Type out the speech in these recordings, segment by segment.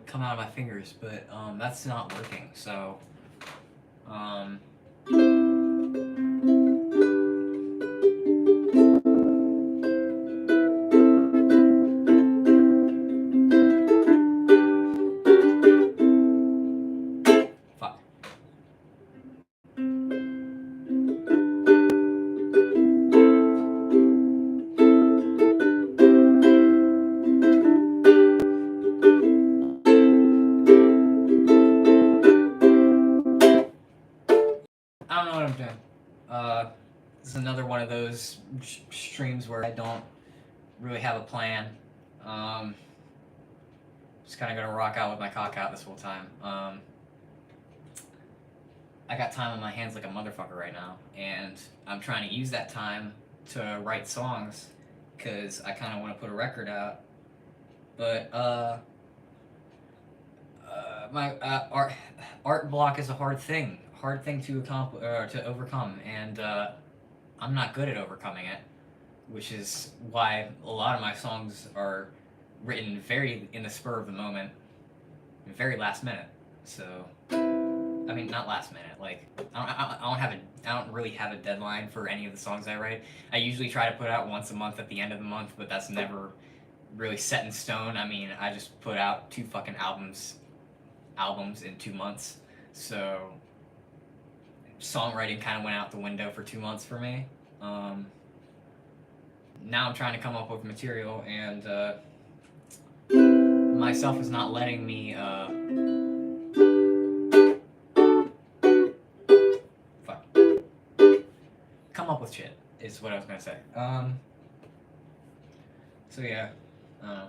come out of my fingers, but that's not working. So um, fuck. I don't know what I'm doing. This is another one of those streams where I don't really have a plan. Um, just kind of gonna rock out with my cock out this whole time. I got time on my hands like a motherfucker right now, and I'm trying to use that time to write songs, cause I kind of want to put a record out. But my art block is a hard thing to accomplish to overcome, and I'm not good at overcoming it, which is why a lot of my songs are written very in the spur of the moment, very last minute. So, I mean, not last minute. Like, I don't really have a deadline for any of the songs I write. I usually try to put out once a month at the end of the month, but that's never really set in stone. I mean, I just put out 2 fucking albums in 2 months. So, songwriting kind of went out the window for 2 months for me. Now I'm trying to come up with material, and myself is not letting me fuck, come up with shit is what I was gonna say. So yeah, I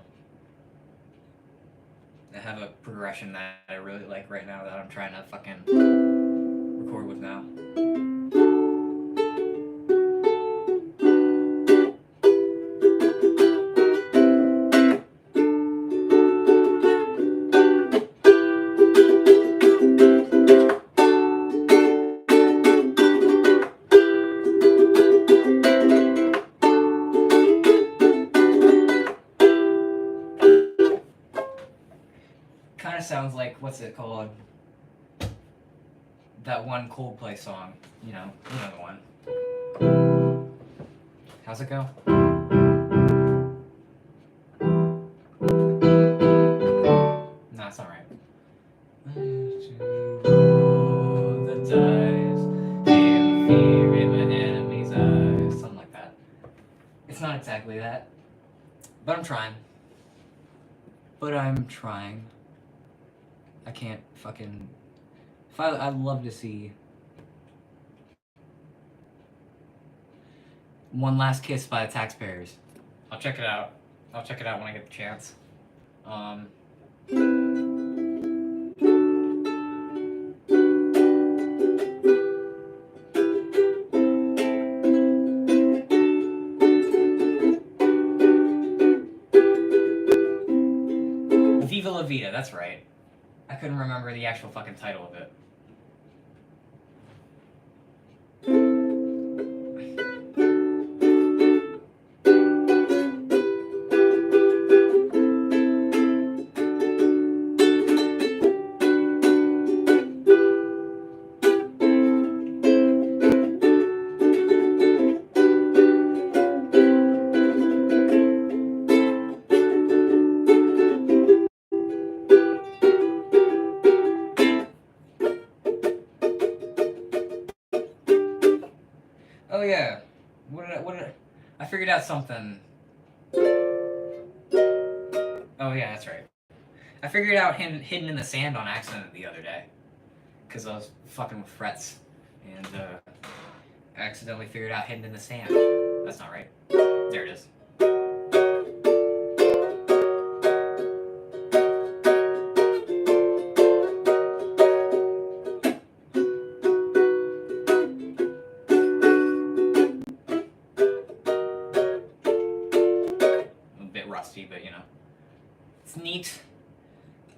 have a progression that I really like right now that I'm trying to fucking record with now. Kind of sounds like, what's it called? That one Coldplay song. You know the one. How's it go? No, it's not right. The dice, and fear in my enemy's eyes. Something like that. It's not exactly that. But I'm trying. I can't fucking... I'd love to see One Last Kiss by the Taxpayers. I'll check it out. I'll check it out when I get the chance. Viva La Vida, that's right. I couldn't remember the actual fucking title of it. Oh yeah, I figured out something. Oh yeah, that's right. I figured out Hidden in the Sand on accident the other day, because I was fucking with frets, and I accidentally figured out Hidden in the Sand. That's not right. There it is. Rusty, but you know, it's neat.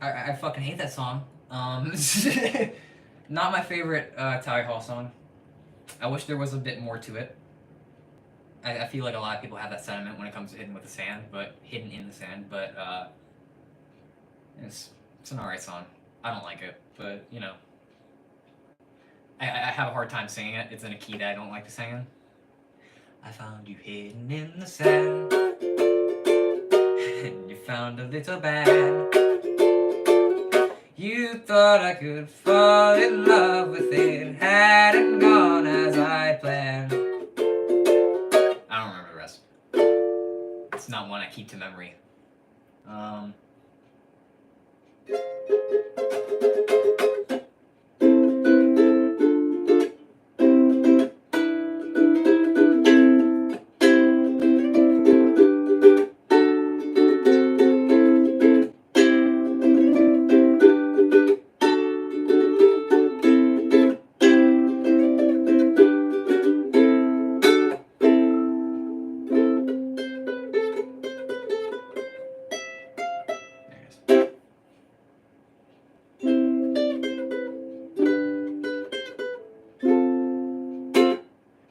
I fucking hate that song. Not my favorite Tower Hall song. I wish there was a bit more to it. I feel like a lot of people have that sentiment when it comes to Hidden in the Sand, but it's It's an alright song. I don't like it, but you know, I have a hard time singing it. It's in a key that I don't like to sing in. I found you hidden in the sand, and you found a little band. You thought I could fall in love with it, hadn't gone as I planned. I don't remember the rest. It's not one I keep to memory.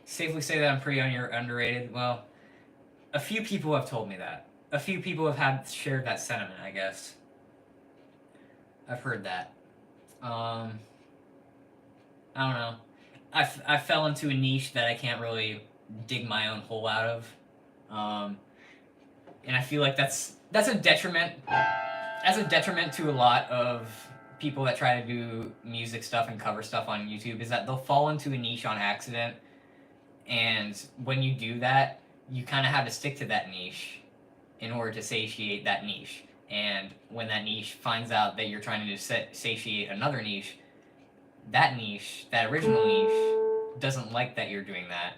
Safely say that I'm pretty underrated. Well, a few people have told me that. A few people have shared that sentiment, I guess. I've heard that. I don't know. I fell into a niche that I can't really dig my own hole out of. And I feel like that's a detriment. That's a detriment to a lot of people that try to do music stuff and cover stuff on YouTube, is that they'll fall into a niche on accident. And when you do that, you kind of have to stick to that niche in order to satiate that niche. And when that niche finds out that you're trying to satiate another niche, that original niche, doesn't like that you're doing that,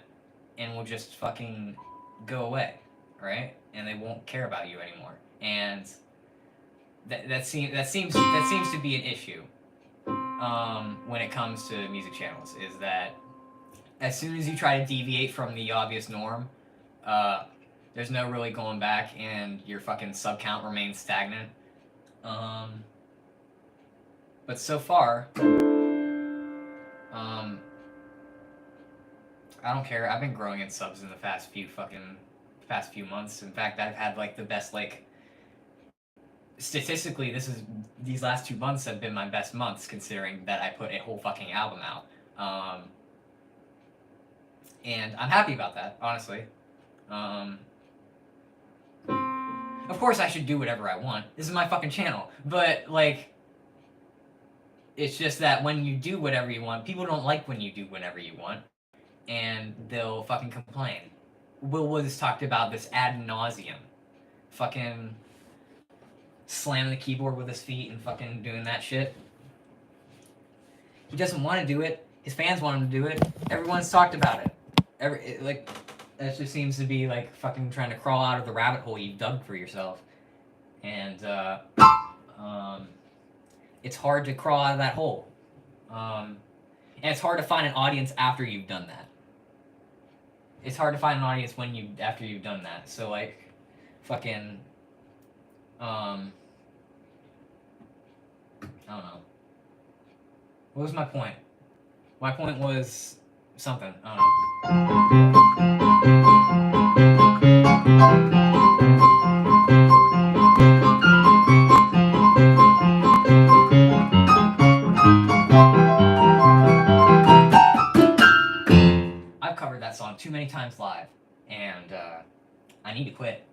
and will just fucking go away, right? And they won't care about you anymore. And that seems to be an issue when it comes to music channels, is that as soon as you try to deviate from the obvious norm, there's no really going back, and your fucking sub count remains stagnant. But so far, I don't care. I've been growing in subs in the past few months. In fact, I've had like the best, like, statistically, these last 2 months have been my best months, considering that I put a whole fucking album out. And I'm happy about that, honestly. Of course I should do whatever I want. This is my fucking channel. But, like, it's just that when you do whatever you want, people don't like when you do whatever you want, and they'll fucking complain. Will Woods talked about this ad nauseum. Fucking slamming the keyboard with his feet and fucking doing that shit. He doesn't want to do it. His fans want him to do it. Everyone's talked about it. That just seems to be like fucking trying to crawl out of the rabbit hole you've dug for yourself. And it's hard to crawl out of that hole. And it's hard to find an audience after you've done that. It's hard to find an audience after you've done that. So, like, fucking, I don't know. What was my point? My point was something. I don't know. I've covered that song too many times live, and I need to quit.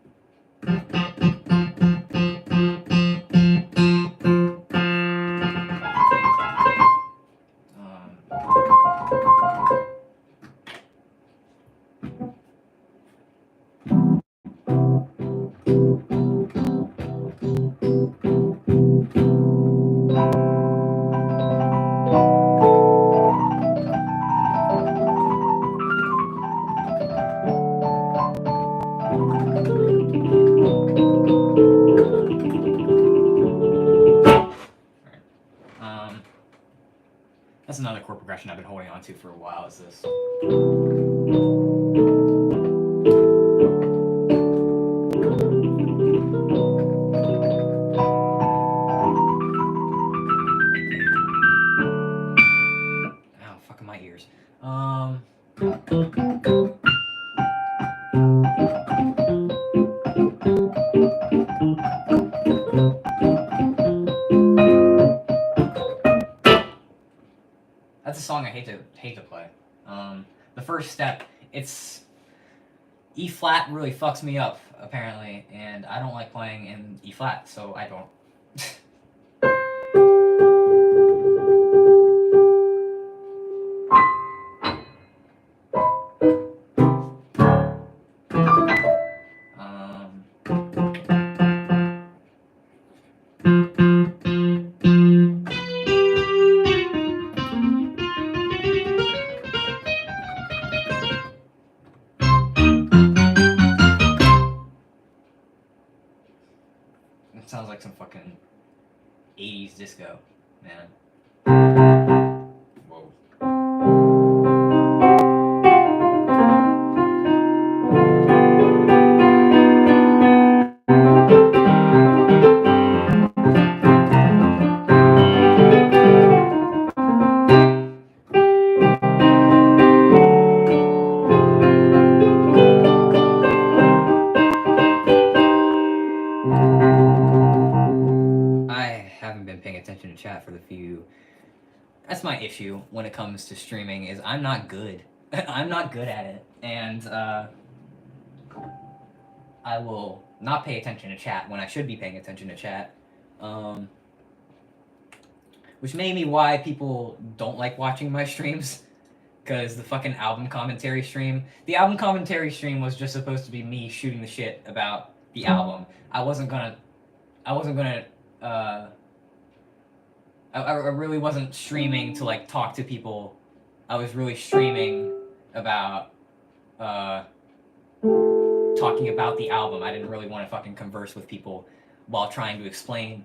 That's another chord progression I've been holding on to for a while, is this. Ow, fucking my ears. That's a song I hate to play. The first step, it's E flat really fucks me up apparently, and I don't like playing in E flat, so I don't. It sounds like some fucking 80s disco, man. Whoa. Attention to chat for the few. That's my issue when it comes to streaming, is I'm not good. I'm not good at it, and I will not pay attention to chat when I should be paying attention to chat, which may be why people don't like watching my streams, because the fucking album commentary stream. The album commentary stream was just supposed to be me shooting the shit about the album. I really wasn't streaming to like talk to people. I was really streaming about talking about the album. I didn't really want to fucking converse with people while trying to explain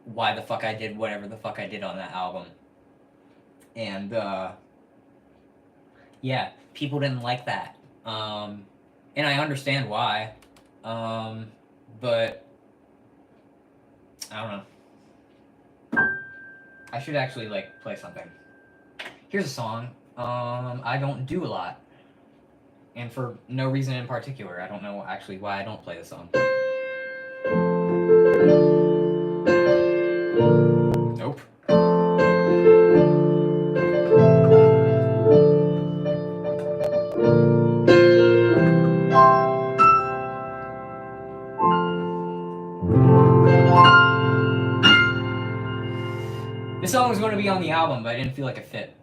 why the fuck I did whatever the fuck I did on that album. And yeah, people didn't like that. And I understand why. But I don't know. I should actually, like, play something. Here's a song. I don't do a lot. And for no reason in particular. I don't know, actually, why I don't play the song. Nope. This song was going to be on the album, but I didn't feel like it fit.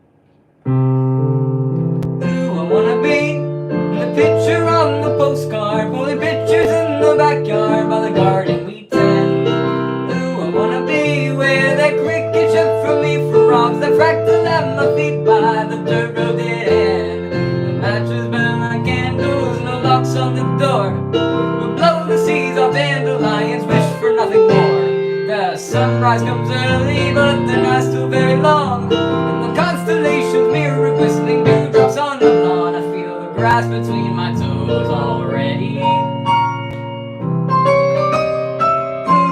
Ooh, I wanna be the picture on the postcard, pulling pictures in the backyard by the garden we tend. Ooh, I wanna be where that cricket chirp from me frogs that fractal at my feet by the dirt road dead end. The matches burn like candles, no locks on the door. We'll blow the seas off dandelions, wish for nothing more. The sunrise comes early, but the night's still very long. And the constellations mirror glistening dewdrops on the lawn. I feel the grass between my toes already. Ooh,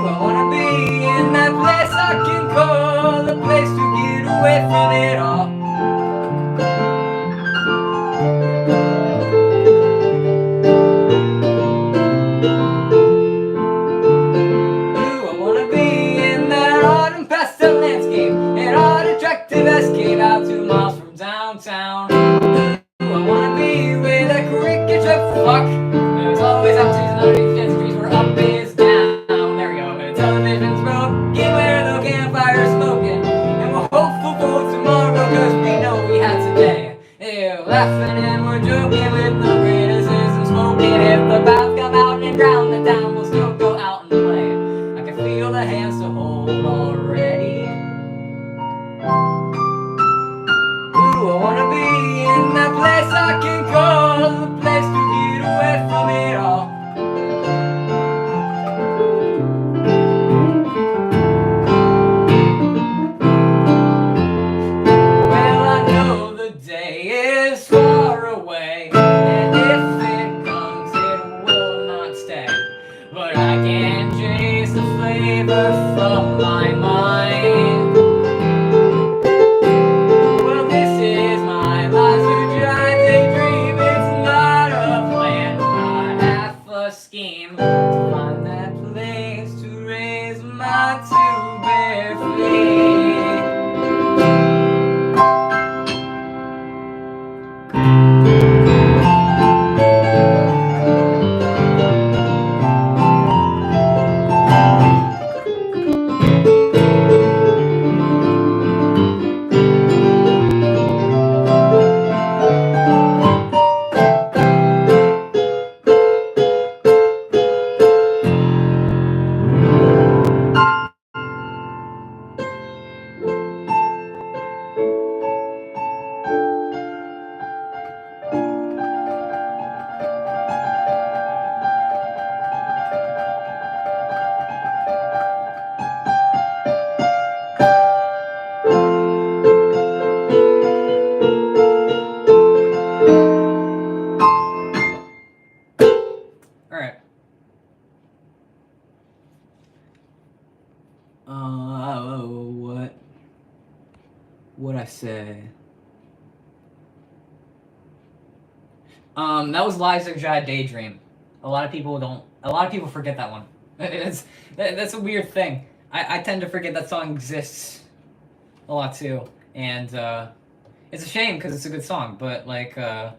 I wanna be in that place I can call a place to get away from it all. Escape out 2 miles from downtown. Ooh, I wanna be where the cricket chirp fuck. There's always empties underneath the streets where up is down. There we go. The television's broken, where the campfire's smoking. And we're hopeful for tomorrow, cause we know we had today. Yeah, laughing and we're joking with no criticism smoking. If the bats come out and drown the town, we'll still go out and play. I can feel the hands to hold already. Ooh, I wanna be in that place I can call the place to get away from it all. Well, I know the day is far away, and if it comes, it will not stay. But I can't chase the flavor from my mind. Well, this is my life, so try to dream. It's not What'd I say? That was Liza Jai Daydream. A lot of people don't. A lot of people forget that one. That's a weird thing. I tend to forget that song exists a lot too, and it's a shame because it's a good song. But like, I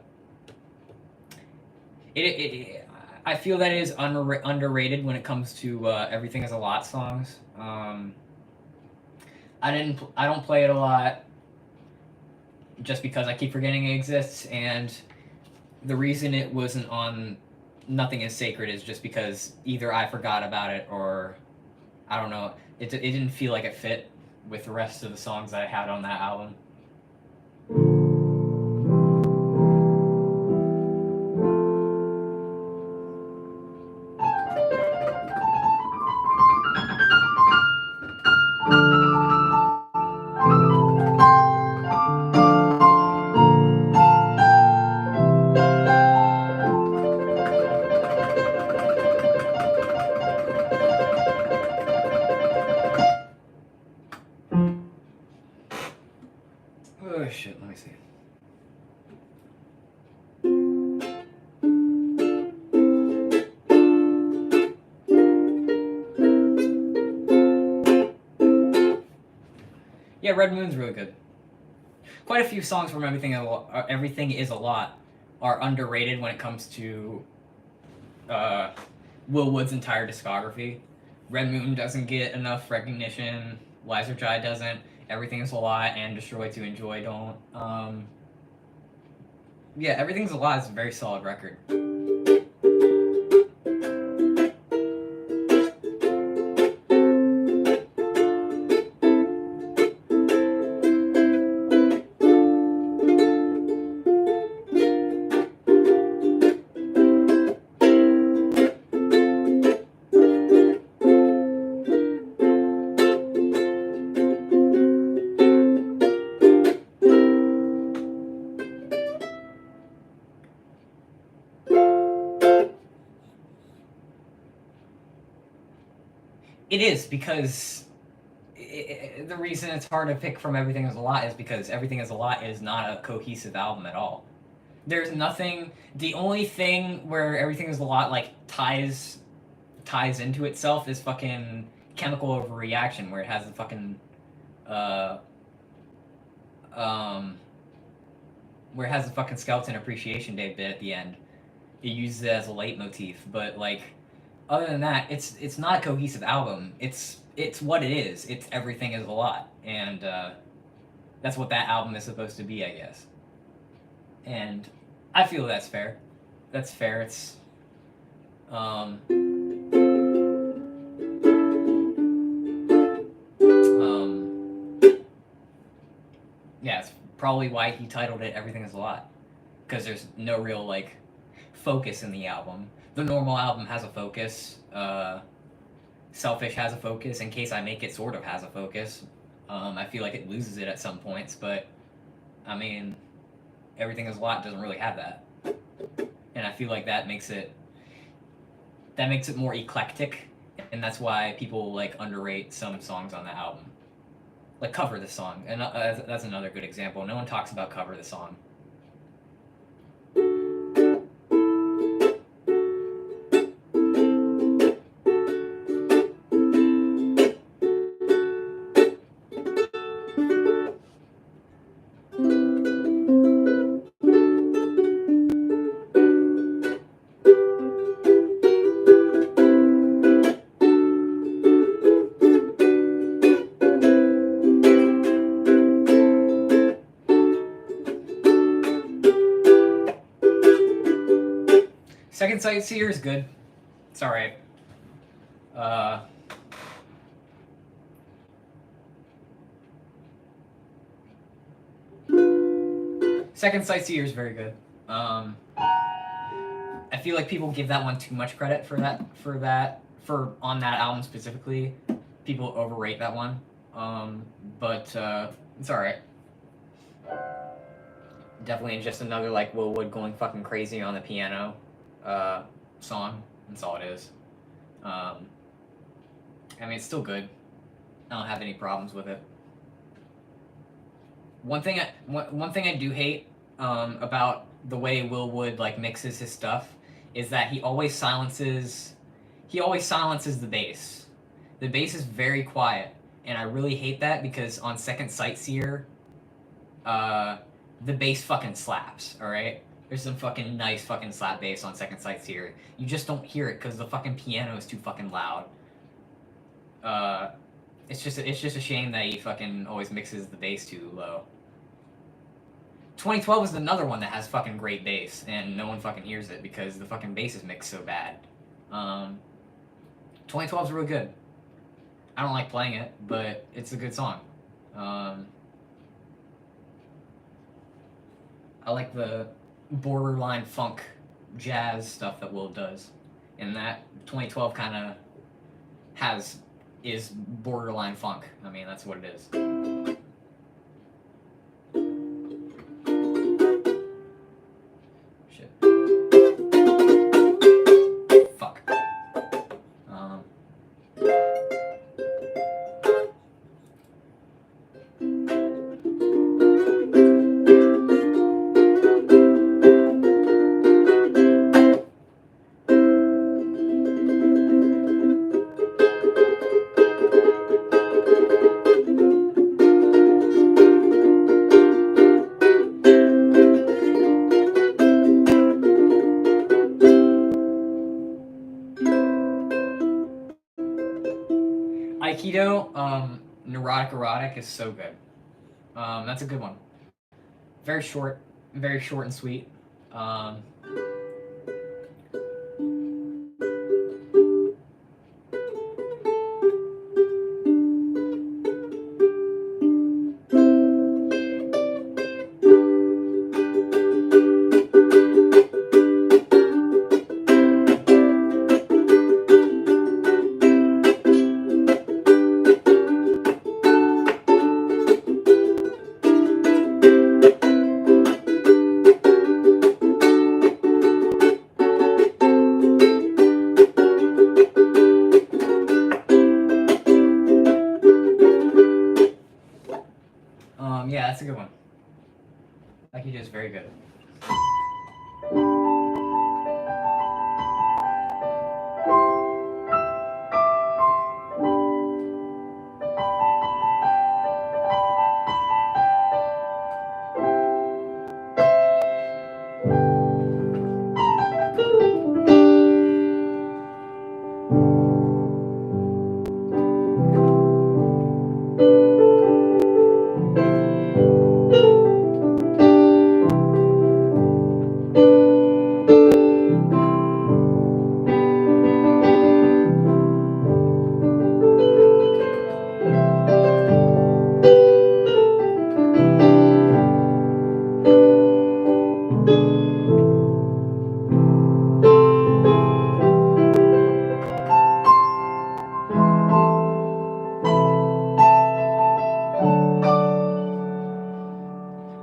feel that it is underrated when it comes to Everything Is a Lot songs. I don't play it a lot just because I keep forgetting it exists, and the reason it wasn't on Nothing Is Sacred is just because either I forgot about it or I don't know. It didn't feel like it fit with the rest of the songs that I had on that album. Oh shit, let me see. Yeah, Red Moon's really good. Quite a few songs from Everything Is a Lot are underrated when it comes to Will Wood's entire discography. Red Moon doesn't get enough recognition. Liza Jai doesn't. Everything Is a Lot and Destroy to Enjoy don't. Yeah, Everything's a Lot is a very solid record. It is because the reason it's hard to pick from Everything Is a Lot is because Everything Is a Lot is not a cohesive album at all. There's nothing. The only thing where Everything Is a Lot like ties into itself is fucking Chemical Overreaction, where it has the fucking where it has the fucking Skeleton Appreciation Day bit at the end. It uses it as a leitmotif, but like other than that, it's not a cohesive album. It's what it is. It's Everything Is a Lot, and that's what that album is supposed to be, I guess. And I feel that's fair. That's fair. It's yeah, it's probably why he titled it Everything Is a Lot, because there's no real like focus in the album. The normal album has a focus. Selfish has a focus. In Case I Make It sort of has a focus. I feel like it loses it at some points, but I mean, Everything Is a Lot doesn't really have that, and I feel like that makes it more eclectic, and that's why people like underrate some songs on the album. Like Cover the Song, and that's another good example. No one talks about Cover the Song. Second Sightseer is good. It's alright. Second Sightseer is very good. I feel like people give that one too much credit for on that album specifically. People overrate that one. But it's alright. Definitely just another like Will Wood going fucking crazy on the piano song. That's all it is. I mean, it's still good. I don't have any problems with it. One thing I do hate about the way Will Wood like mixes his stuff is that he always silences the bass. The bass is very quiet, and I really hate that because on Second Sightseer, uh, the bass fucking slaps. All right, there's some fucking nice fucking slap bass on Second Sightseer. You just don't hear it because the fucking piano is too fucking loud. Uh, it's just a shame that he fucking always mixes the bass too low. 2012 is another one that has fucking great bass, and no one fucking hears it because the fucking bass is mixed so bad. 2012 is really good. I don't like playing it, but it's a good song. I like the borderline funk jazz stuff that Will does, and that 2012 kind of is borderline funk. I mean, that's what it is. Shit. Fuck. Aikido, Neurotic Erotic is so good. That's a good one. Very short and sweet. Um, yeah, that's a good one. Aikido is very good.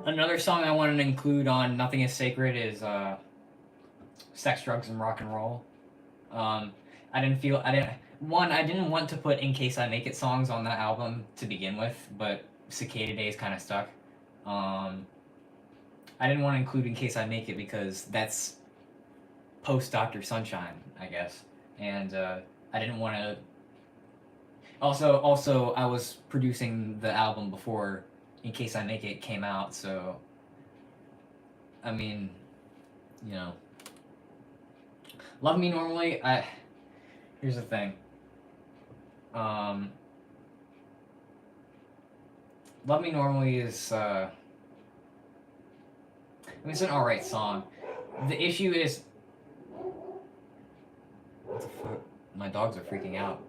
Another song I wanted to include on Nothing Is Sacred is Sex, Drugs, and Rock and Roll. Um, I didn't want to put In Case I Make It songs on that album to begin with, but Cicada Days kind of stuck. Um, I didn't want to include In Case I Make It because that's post Dr. Sunshine, I guess. And I didn't want to. Also, I was producing the album before In Case I Make It came out, so. I mean, you know. Love Me Normally, here's the thing. Love Me Normally is, I mean, it's an alright song. The issue is, what the fuck? My dogs are freaking out.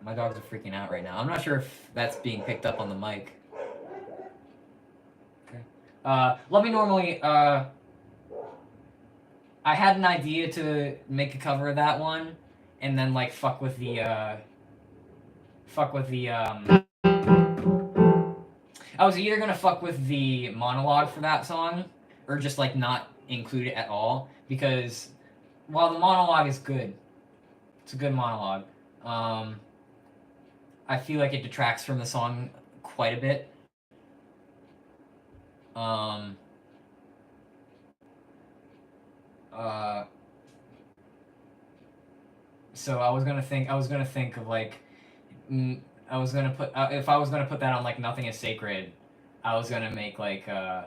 My dogs are freaking out right now. I'm not sure if that's being picked up on the mic. Okay. Love Me Normally, I had an idea to make a cover of that one, and then like fuck with the I was either gonna fuck with the monologue for that song, or just like not include it at all, because while the monologue is good, it's a good monologue. I feel like it detracts from the song quite a bit. Um, uh, so I was gonna think of like, I was gonna put if I was gonna put that on like Nothing Is Sacred, I was gonna make like I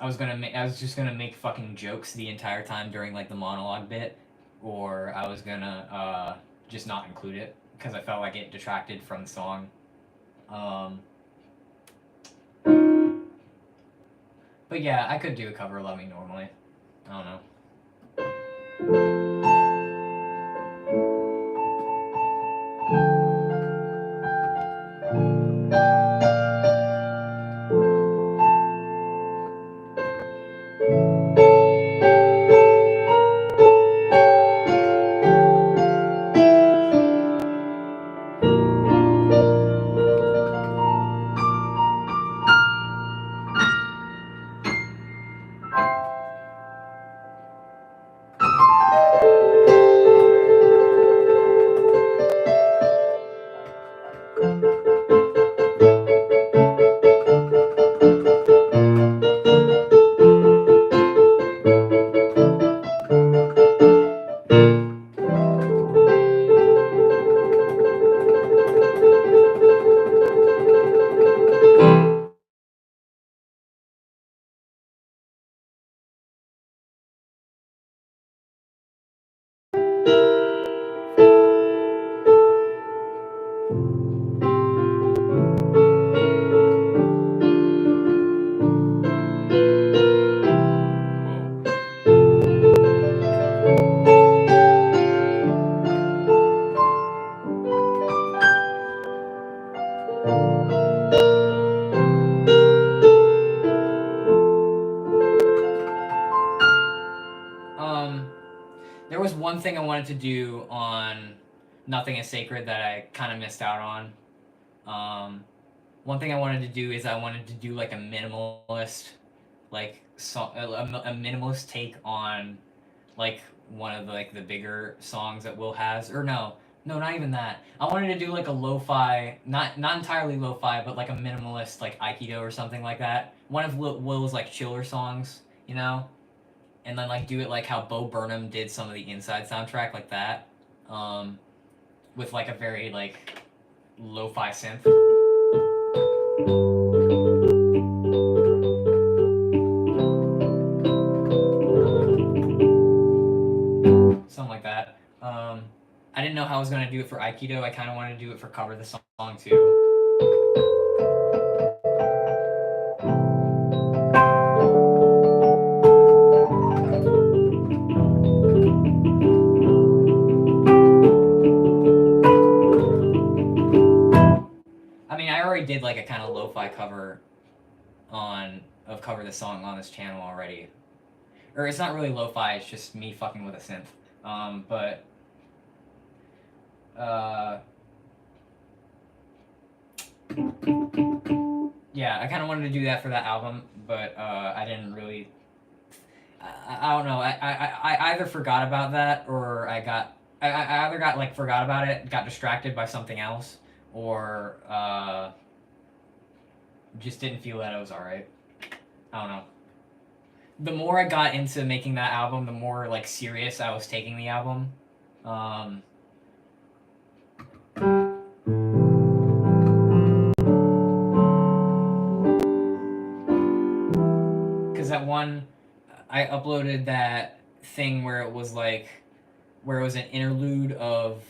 was just gonna make fucking jokes the entire time during like the monologue bit, or I was gonna just not include it because I felt like it detracted from the song. Um, but yeah, I could do a cover of Love Me Normally. I don't know. There was one thing I wanted to do on Nothing Is Sacred that I kind of missed out on. One thing I wanted to do is I wanted to do like a minimalist, a minimalist take on like one of like the bigger songs that Will has, or no, not even that. I wanted to do like a lo-fi, not entirely lo-fi, but like a minimalist like Aikido or something like that. One of Will's like chiller songs, you know, and then like do it like how Bo Burnham did some of the Inside soundtrack, like that, um, with like a very like lo-fi synth. Something like that. I didn't know how I was gonna do it for Aikido. I kind of wanted to do it for Cover the Song too. I mean, I already did like a kind of lo-fi cover of Cover the Song on this channel already. Or it's not really lo-fi. It's just me fucking with a synth. But yeah, I kind of wanted to do that for that album, but I didn't really. I don't know. I either forgot about that, or I either got like forgot about it, got distracted by something else, or just didn't feel that it was alright. I don't know. The more I got into making that album, the more like serious I was taking the album. Because that one, I uploaded that thing where it was like, where it was an interlude of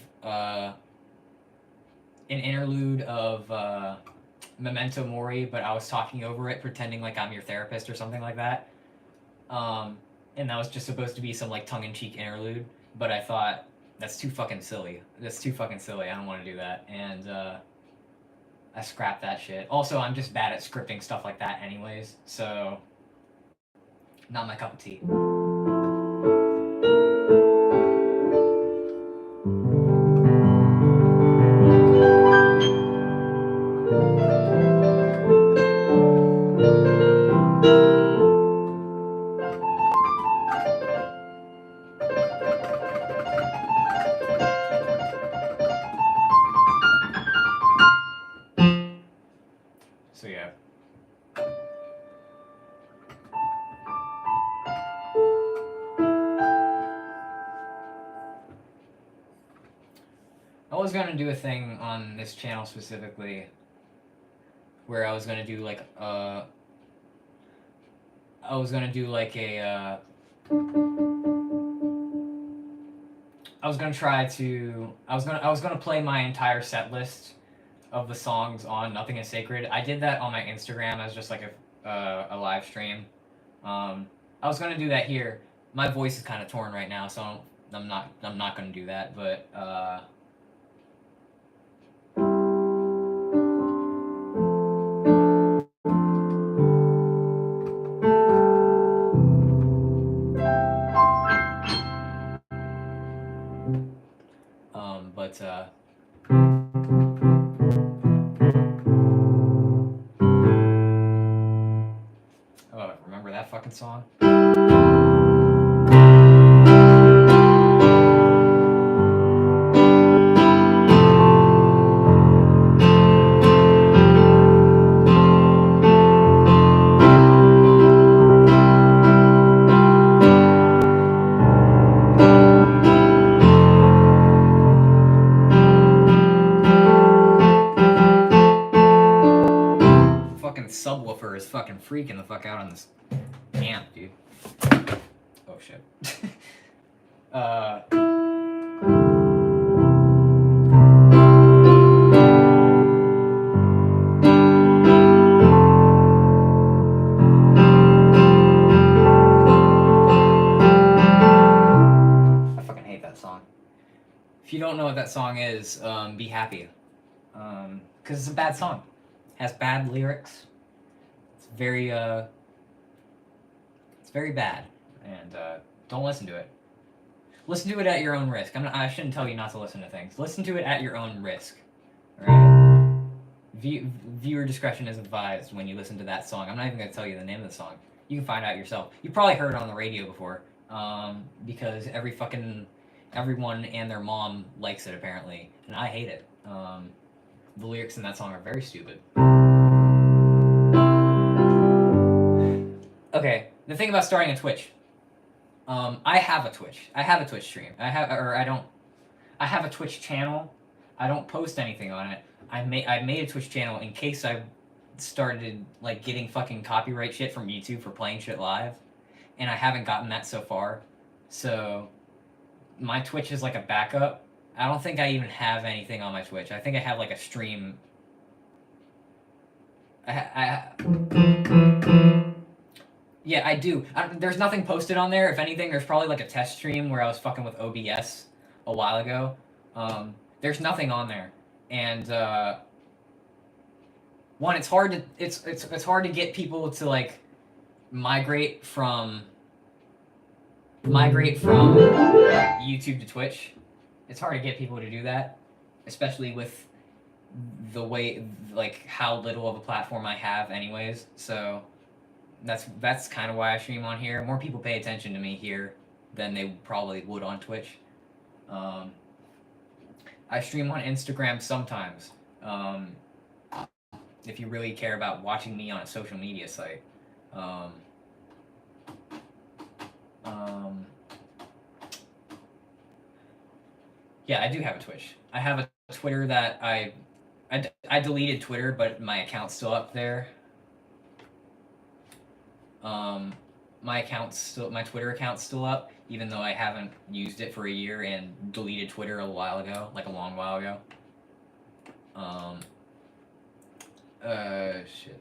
Memento Mori, but I was talking over it, pretending like I'm your therapist or something like that. And that was just supposed to be some like tongue-in-cheek interlude, but I thought that's too fucking silly. That's too fucking silly. I don't want to do that, and I scrapped that shit. Also, I'm just bad at scripting stuff like that, anyways. So, not my cup of tea. So yeah. was gonna do a thing on this channel specifically where I was gonna do like I was gonna do like a I was gonna try to I was gonna play my entire set list of the songs on Nothing Is Sacred. I did that on my Instagram as just like a live stream. I was gonna do that here. My voice is kind of torn right now, so I'm not gonna do that. But oh, remember that fucking song? Subwoofer is fucking freaking the fuck out on this amp, dude. Oh shit. I fucking hate that song. If you don't know what that song is, be happy. Because it's a bad song. It has bad lyrics. It's very bad, and don't listen to it. Listen to it at your own risk. I shouldn't tell you not to listen to things. Listen to it at your own risk. Alright? Viewer discretion is advised when you listen to that song. I'm not even going to tell you the name of the song. You can find out yourself. You probably heard it on the radio before, because everyone and their mom likes it apparently, and I hate it. The lyrics in that song are very stupid. Okay, the thing about starting a Twitch. I have a Twitch. I have a Twitch stream. I have a Twitch channel. I don't post anything on it. I made a Twitch channel in case I started like getting fucking copyright shit from YouTube for playing shit live, and I haven't gotten that so far. So my Twitch is like a backup. I don't think I even have anything on my Twitch. I think I have like a stream. Yeah, I do. There's nothing posted on there. If anything, there's probably like a test stream where I was fucking with OBS a while ago. There's nothing on there, and one, it's hard to get people to like migrate from YouTube to Twitch. It's hard to get people to do that, especially with the way like how little of a platform I have, anyways. So that's kind of why I stream on here. More people pay attention to me here than they probably would on Twitch. I stream on Instagram sometimes, if you really care about watching me on a social media site. Yeah, I do have a Twitch. I have a Twitter that I deleted Twitter, but my account's still up there. My Twitter account's still up, even though I haven't used it for a year and deleted Twitter a while ago, like a long while ago. Shit.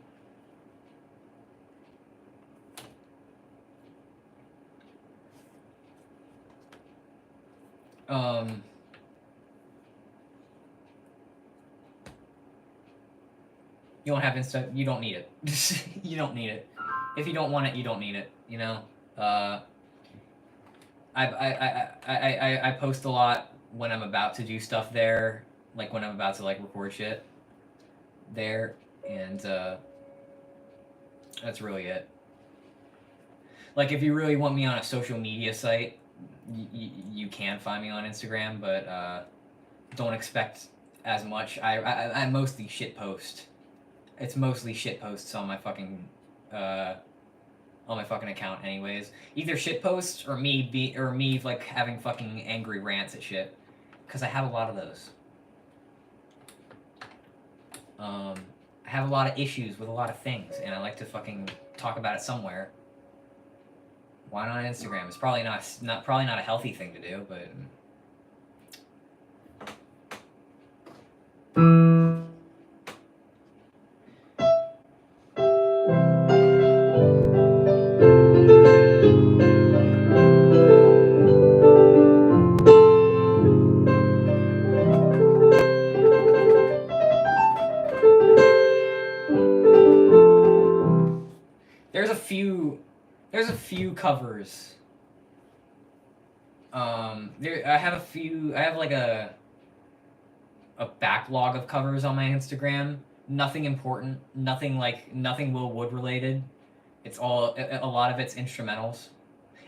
You don't have Insta, you don't need it. You don't need it. If you don't want it, you don't need it, you know? I post a lot when I'm about to do stuff there, like when I'm about to like record shit there, and that's really it. Like if you really want me on a social media site, you can find me on Instagram, but don't expect as much. I mostly shit post. It's mostly shit posts on my fucking account, anyways. Either shit posts or me like having fucking angry rants at shit, because I have a lot of those. I have a lot of issues with a lot of things, and I like to fucking talk about it somewhere. Why not Instagram? It's probably not a healthy thing to do, but there's a few covers. I have a few. I have like a backlog of covers on my Instagram. Nothing important. Nothing Will Wood related. It's all a lot of it's instrumentals.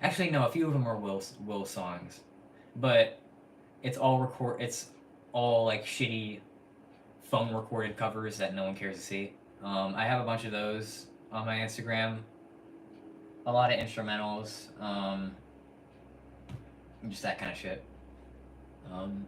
Actually, no, a few of them are Will songs, but it's all like shitty phone recorded covers that no one cares to see. I have a bunch of those on my Instagram. A lot of instrumentals. Just that kind of shit. Um,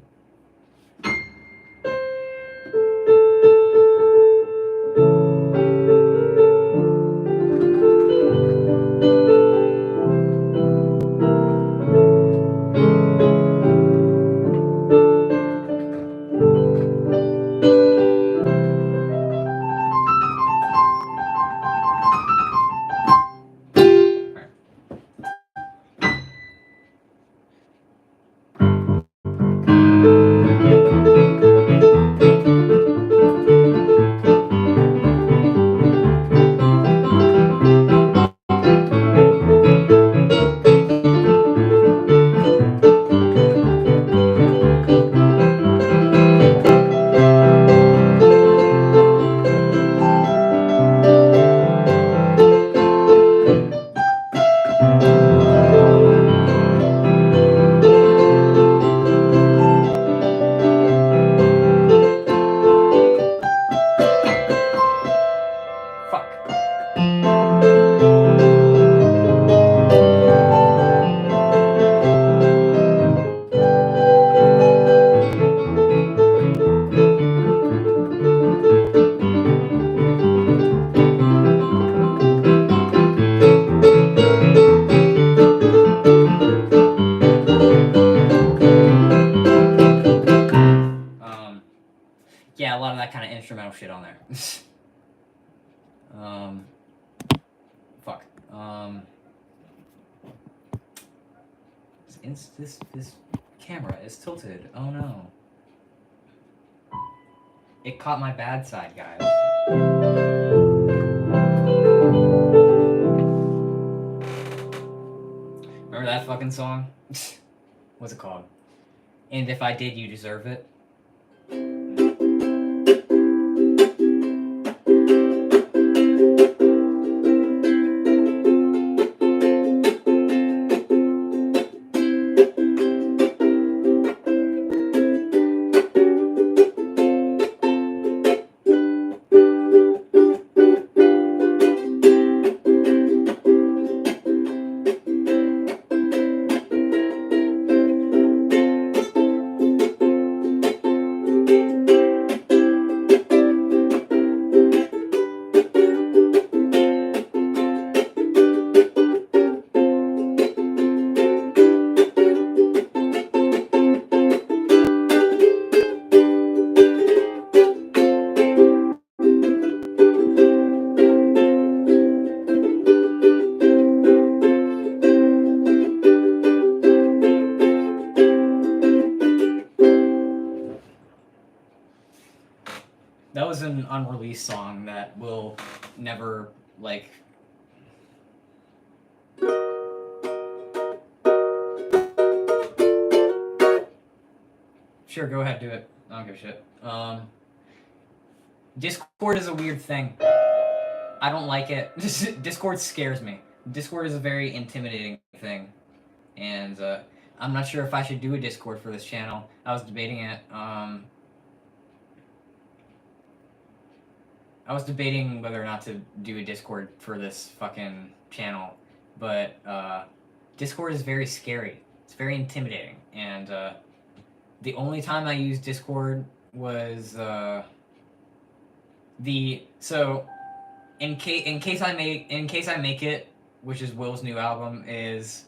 yeah, a lot of that kind of instrumental shit on there. um, fuck. This camera is tilted. Oh no. It caught my bad side, guys. Remember that fucking song? What's it called? And If I Did, You Deserve It. That was an unreleased song that will never, like... Sure, go ahead, do it. I don't give a shit. Discord is a weird thing. I don't like it. Discord scares me. Discord is a very intimidating thing. And I'm not sure if I should do a Discord for this channel. I was debating it. I was debating whether or not to do a Discord for this fucking channel, but Discord is very scary. It's very intimidating, and the only time I used Discord was So in case I make it, which is Will's new album, is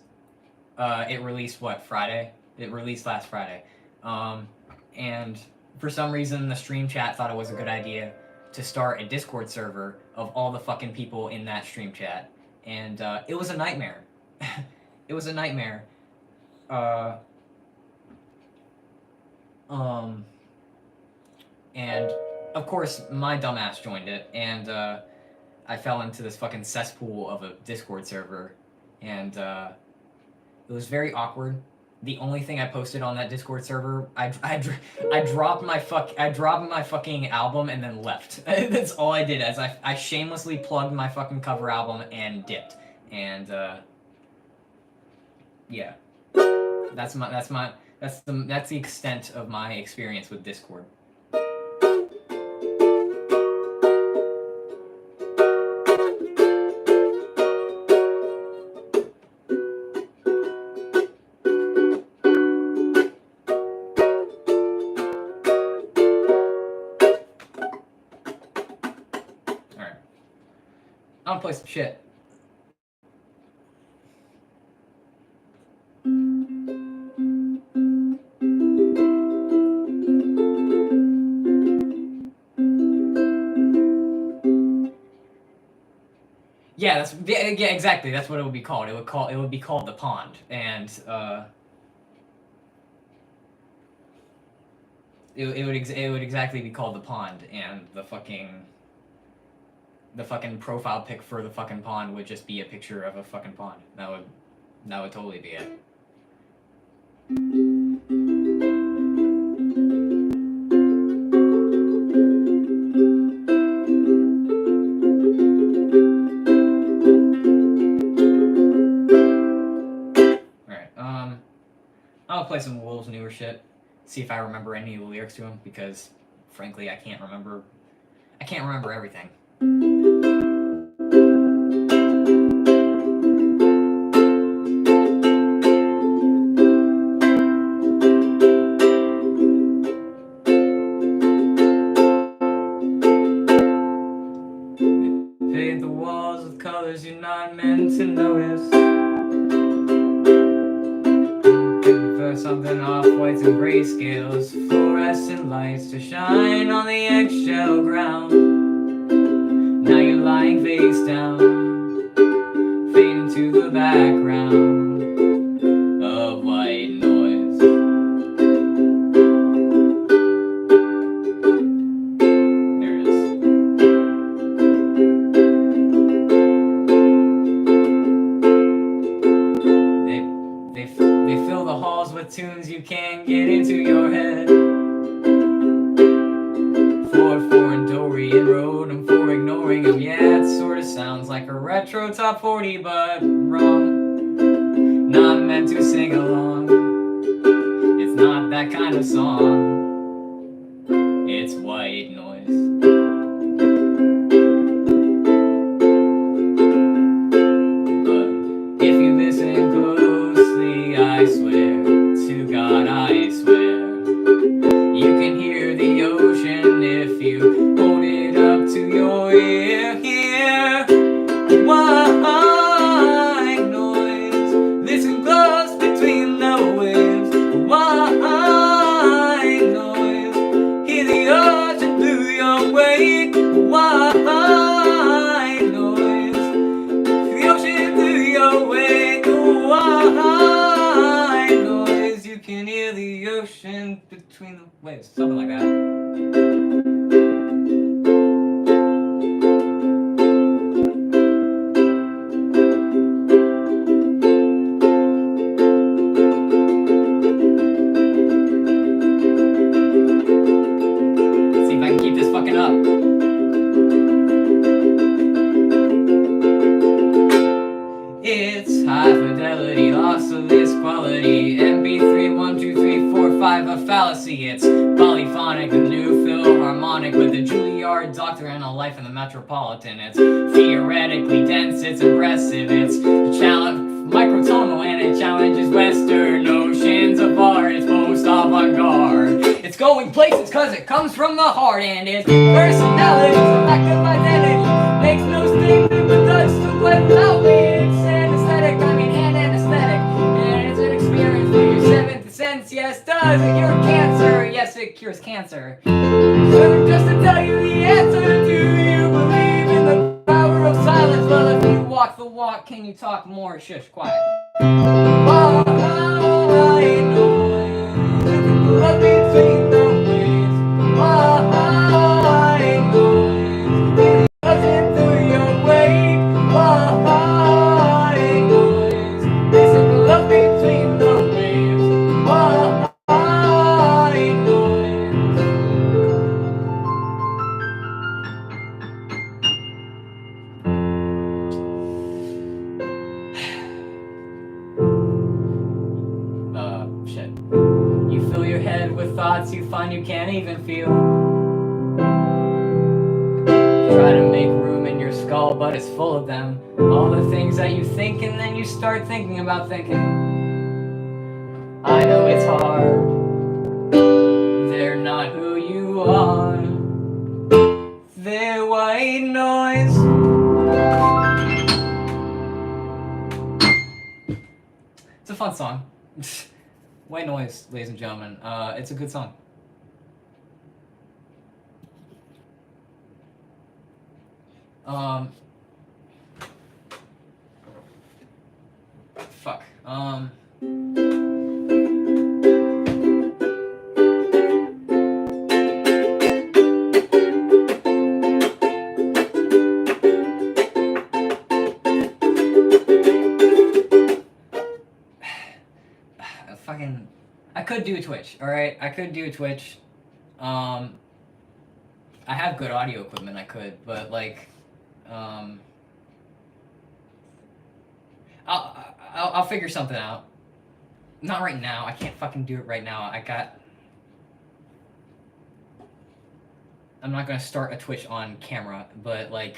it released Friday? It released last Friday, and for some reason the stream chat thought it was a good idea to start a Discord server of all the fucking people in that stream chat, and it was a nightmare. It was a nightmare. Uh, and of course my dumbass joined it, and I fell into this fucking cesspool of a Discord server, and it was very awkward. The only thing I posted on that Discord server, I dropped my fucking album and then left. That's all I did. As I shamelessly plugged my fucking cover album and dipped. And yeah, that's the extent of my experience with Discord. I'll play some shit. Yeah, exactly. That's what it would be called. It would be called The Pond, and it would exactly be called The Pond, and the fucking profile pic for the fucking pond would just be a picture of a fucking pond. That would totally be it. Alright, I'll play some Will's newer shit. See if I remember any of the lyrics to him, because frankly I can't remember everything. Paint the walls with colors you're not meant to notice. Something off whites and grayscales, fluorescent lights to shine on the eggshell ground. Now you're lying face down, fade into the background of white noise. There it is. They fill the halls with tunes you can't get into your head. 4-4 and Dorian Road, I'm for ignoring them. Yeah, it sorta sounds like a retro top 40, but wrong. Not meant to sing along. It's not that kind of song. It's white noise. But if you listen closely, I swear to God, I swear, you can hear the ocean if you hold it up to your ear. Hear white noise. Listen close between the waves. White noise. Hear the ocean through your wake. White noise. The ocean through your wake. White noise. You can hear the ocean between the waves. Something like that. Let's see if I can keep this fucking up. It's high fidelity, loss of this quality. MP3, 1, 2, 3, 4, 5, a fallacy. It's polyphonic, the new philharmonic with the Juilliard doctrine on life in the metropolitan. It's theoretically dense, it's impressive. It's microtonal and it challenges Western notions of art. It's most avant-garde. It's going places cause it comes from the heart, and its personality, a lack of identity, makes no statement but does to what about me. It's an aesthetic, I mean an anesthetic, and it's an experience for your seventh sense. Yes, does it cure cancer? Yes, it cures cancer. So just to tell you the answer, do you believe in the power of silence? Well, if you walk the walk, can you talk more? Shush, quiet. Why noise? Love between the waves. Why noise? Buzzing through your wake. Why noise? This is the love between the waves. Why noise? Shit. You fill your head with thoughts you find you can't even feel. Try to make room in your skull, but it's full of them. All the things that you think, and then you start thinking about thinking. I know it's hard. They're not who you are. They're white noise. It's a fun song. White noise, ladies and gentlemen. It's a good song. Fuck. Fucking, I could do a Twitch, alright? I could do a Twitch. I have good audio equipment, I could, but like, I'll figure something out. Not right now, I can't fucking do it right now. I'm not gonna start a Twitch on camera, but like,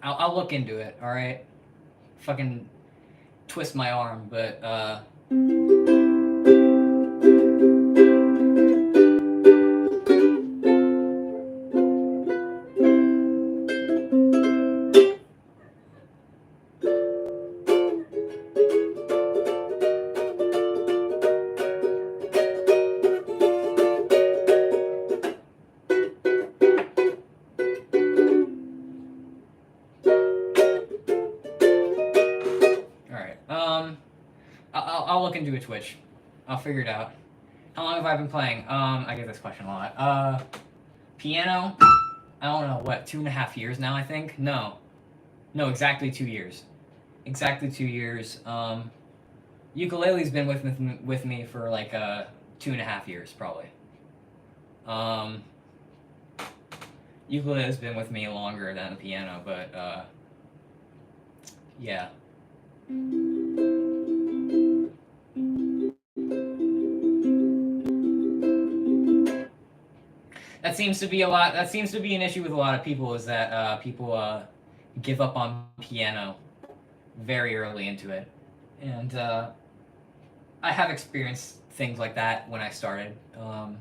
I'll look into it, alright? Fucking twist my arm, but, I'll look into a Twitch. I'll figure it out. How long have I been playing? I get this question a lot. Piano? I don't know, what, 2.5 years now, I think? No, exactly 2 years. Exactly 2 years. Ukulele's been with me for like 2.5 years, probably. Ukulele's been with me longer than the piano, but yeah. That seems to be an issue with a lot of people, is that people give up on piano very early into it. And I have experienced things like that when I started. You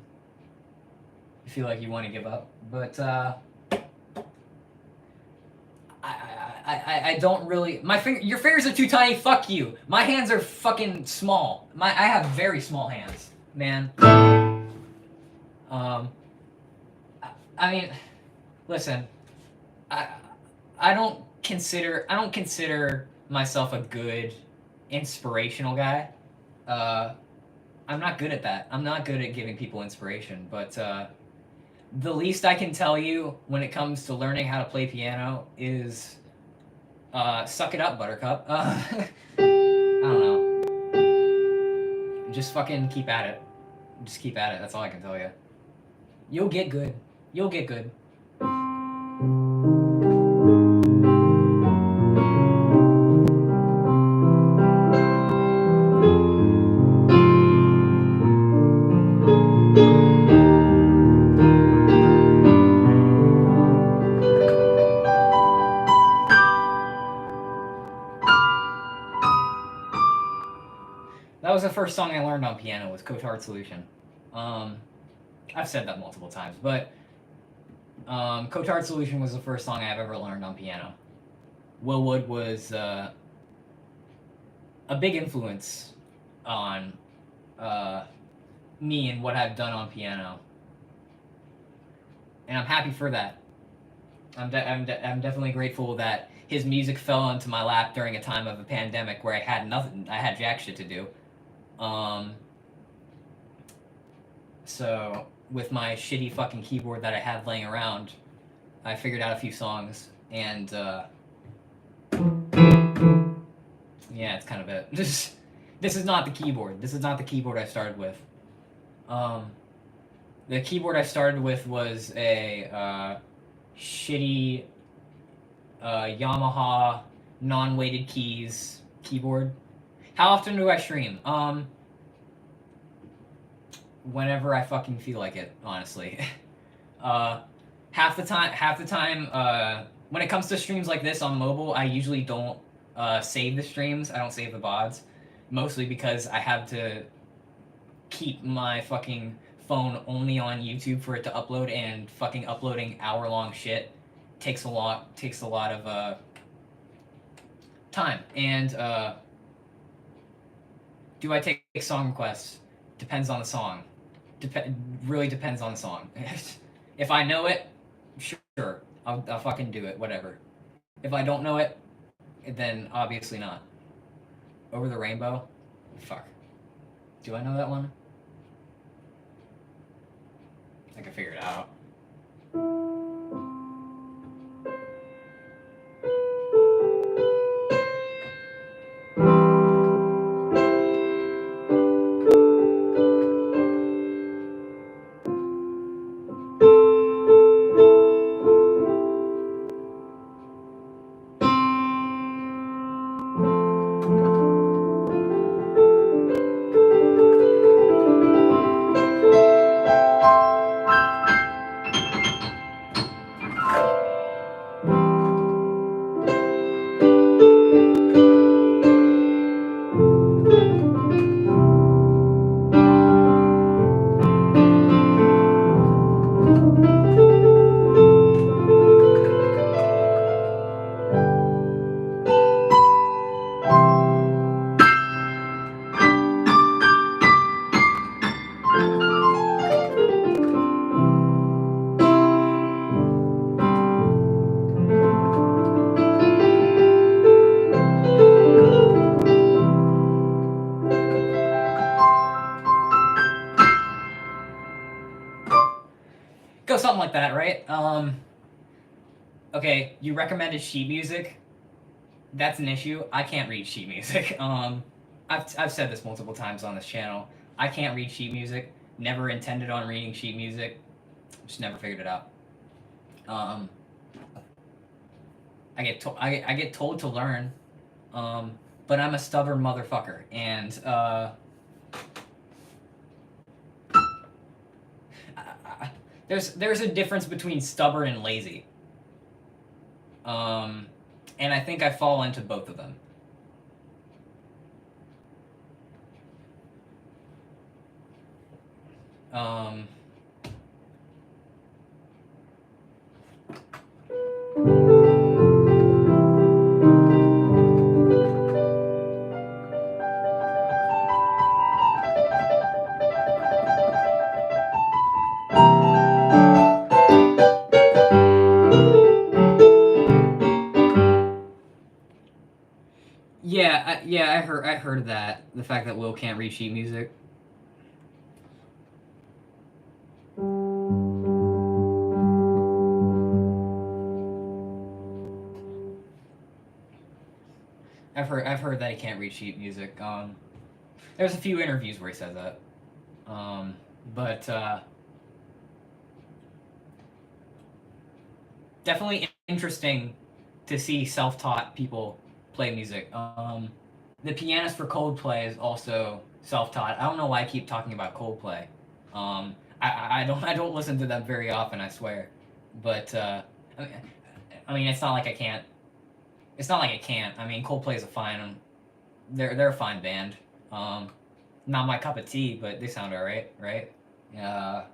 feel like you want to give up, but I don't really. Your fingers are too tiny. Fuck you. My hands are fucking small. I have very small hands, man. I mean, listen. I don't consider myself a good inspirational guy. I'm not good at that. I'm not good at giving people inspiration, but the least I can tell you when it comes to learning how to play piano is suck it up, Buttercup. I don't know. Just fucking keep at it. Just keep at it. That's all I can tell you. You'll get good. You'll get good. was the first song I learned on piano, was Cotard Solution. I've said that multiple times, but Cotard Solution was the first song I've ever learned on piano. Will Wood was a big influence on me and what I've done on piano, and I'm happy for that. I'm definitely grateful that his music fell onto my lap during a time of a pandemic where I had nothing. I had jack shit to do. So with my shitty fucking keyboard that I had laying around, I figured out a few songs, and yeah, it's kind of it. This is not the keyboard. This is not the keyboard I started with. The keyboard I started with was a shitty Yamaha non-weighted keys keyboard. How often do I stream? Whenever I fucking feel like it, honestly. Half the time, when it comes to streams like this on mobile, I usually don't save the streams. I don't save the VODs, mostly because I have to keep my fucking phone only on YouTube for it to upload, and fucking uploading hour-long shit takes a lot of time. And do I take song requests? Depends on the song. Really depends on the song. If I know it, sure, I'll fucking do it, whatever. If I don't know it, then obviously not. Over the Rainbow? Fuck. Do I know that one? I can figure it out. Go something like that, right? Okay, you recommended sheet music. That's an issue. I can't read sheet music. I've said this multiple times on this channel. I can't read sheet music. Never intended on reading sheet music. Just never figured it out. I get told to learn, but I'm a stubborn motherfucker, and there's a difference between stubborn and lazy. And I think I fall into both of them. Yeah, I heard of that. The fact that Will can't read sheet music. I've heard that he can't read sheet music. There's a few interviews where he says that. But definitely interesting to see self-taught people play music. The pianist for Coldplay is also self-taught. I don't know why I keep talking about Coldplay. I don't listen to them very often, I swear. But I mean, it's not like I can't. It's not like I can't. I mean, Coldplay is they're a fine band. Not my cup of tea, but they sound alright, right? Yeah.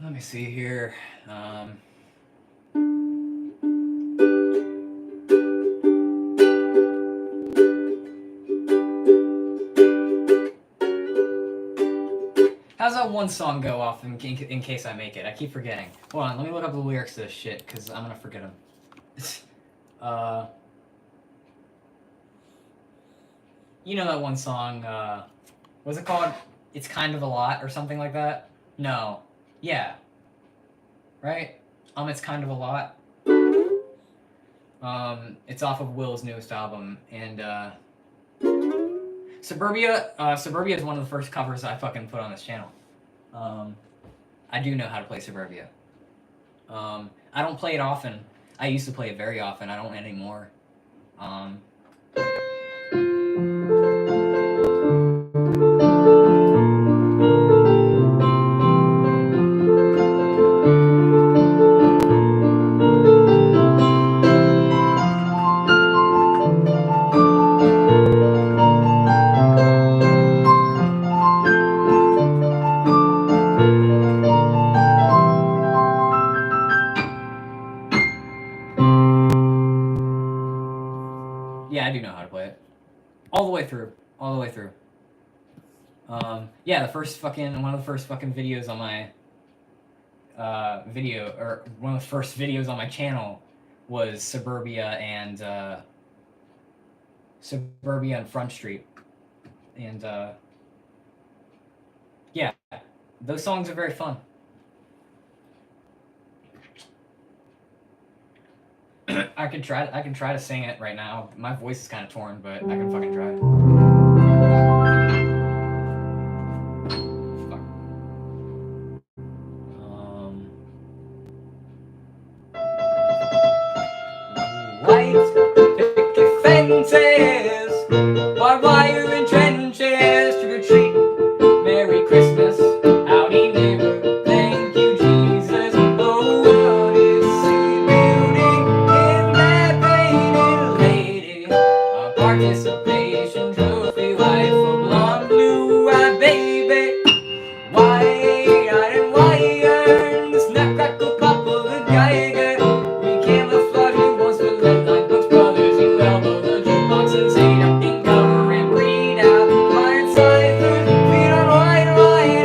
Let me see here. How's that one song go off in case I make it? I keep forgetting. Hold on, let me look up the lyrics to this shit, because I'm gonna forget them. You know that one song, what's it called? It's Kind of a Lot, or something like that? No. Yeah. Right? It's Kind of a Lot. It's off of Will's newest album, and, Suburbia is one of the first covers I fucking put on this channel. I do know how to play Suburbia. I don't play it often. I used to play it very often. I don't anymore. Yeah, I do know how to play it. All the way through. All the way through. Yeah, one of the first fucking videos on my one of the first videos on my channel was Suburbia and Front Street. And yeah, those songs are very fun. I can try to sing it right now. My voice is kind of torn, but I can fucking try. Fuck. White picket fences, barbed wire and trenches, trick or treat, Merry Christmas, howdy neighbor, thank you Jesus. Oh, what is sweet beauty in that painted lady, a participation trophy wife, a blonde blue-eyed baby, wide-eyed and wired, the snap crackle pop of the Geiger. We camouflage you once with lead like Brooks Brothers. You elbow the jukebox and say nothing, cover and breed out. Iron ciphers, feet on white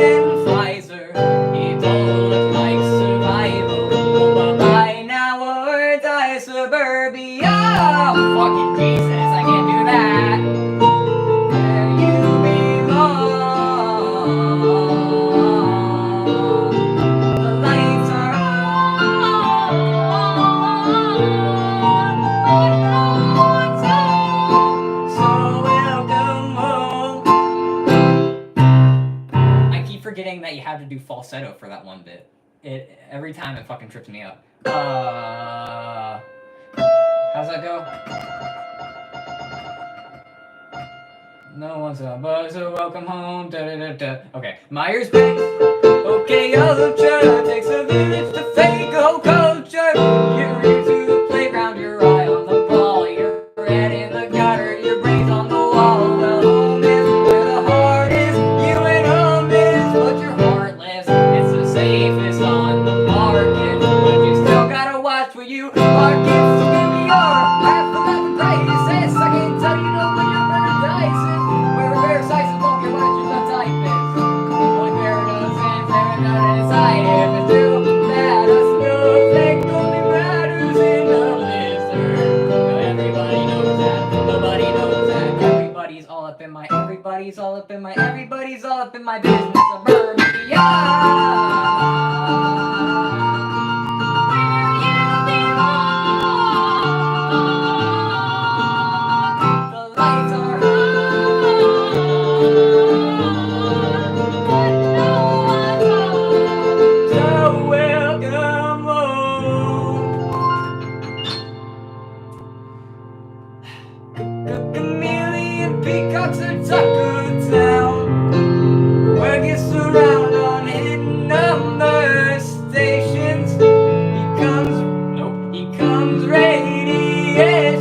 and Pfizer. It all looks like survival. Oh, bye-bye now or die Suburbia. Oh, fucking Jesus, I can't do that. Where you belong. The lights are on, so welcome home. I keep forgetting that you have to do falsetto for that one bit. Every time it fucking trips me up. How's that go? No one's a buzz, so welcome home. Da, da, da, da. Okay, Myers-Briggs. Okay, ultra takes a village to fake a whole culture. You're into the playground, your eye on the ball, your head in the gutter, your brains on the wall. Well, home is where the heart is. You ain't home is, but you're heartless. It's the safest on the market, but you still gotta watch where you park it. So give me your half the crisis. I can't tell you know when your paradise is. Where rare size won't get what you're gonna type is. Only paradise and paradise I if it's too bad. A snowflake only matters in a blizzard. Now everybody knows that. Nobody knows that. Everybody's all up in my business. Suburbia. The lights are on. got to Taco Town, where it gets around on hidden number stations. He comes radiation.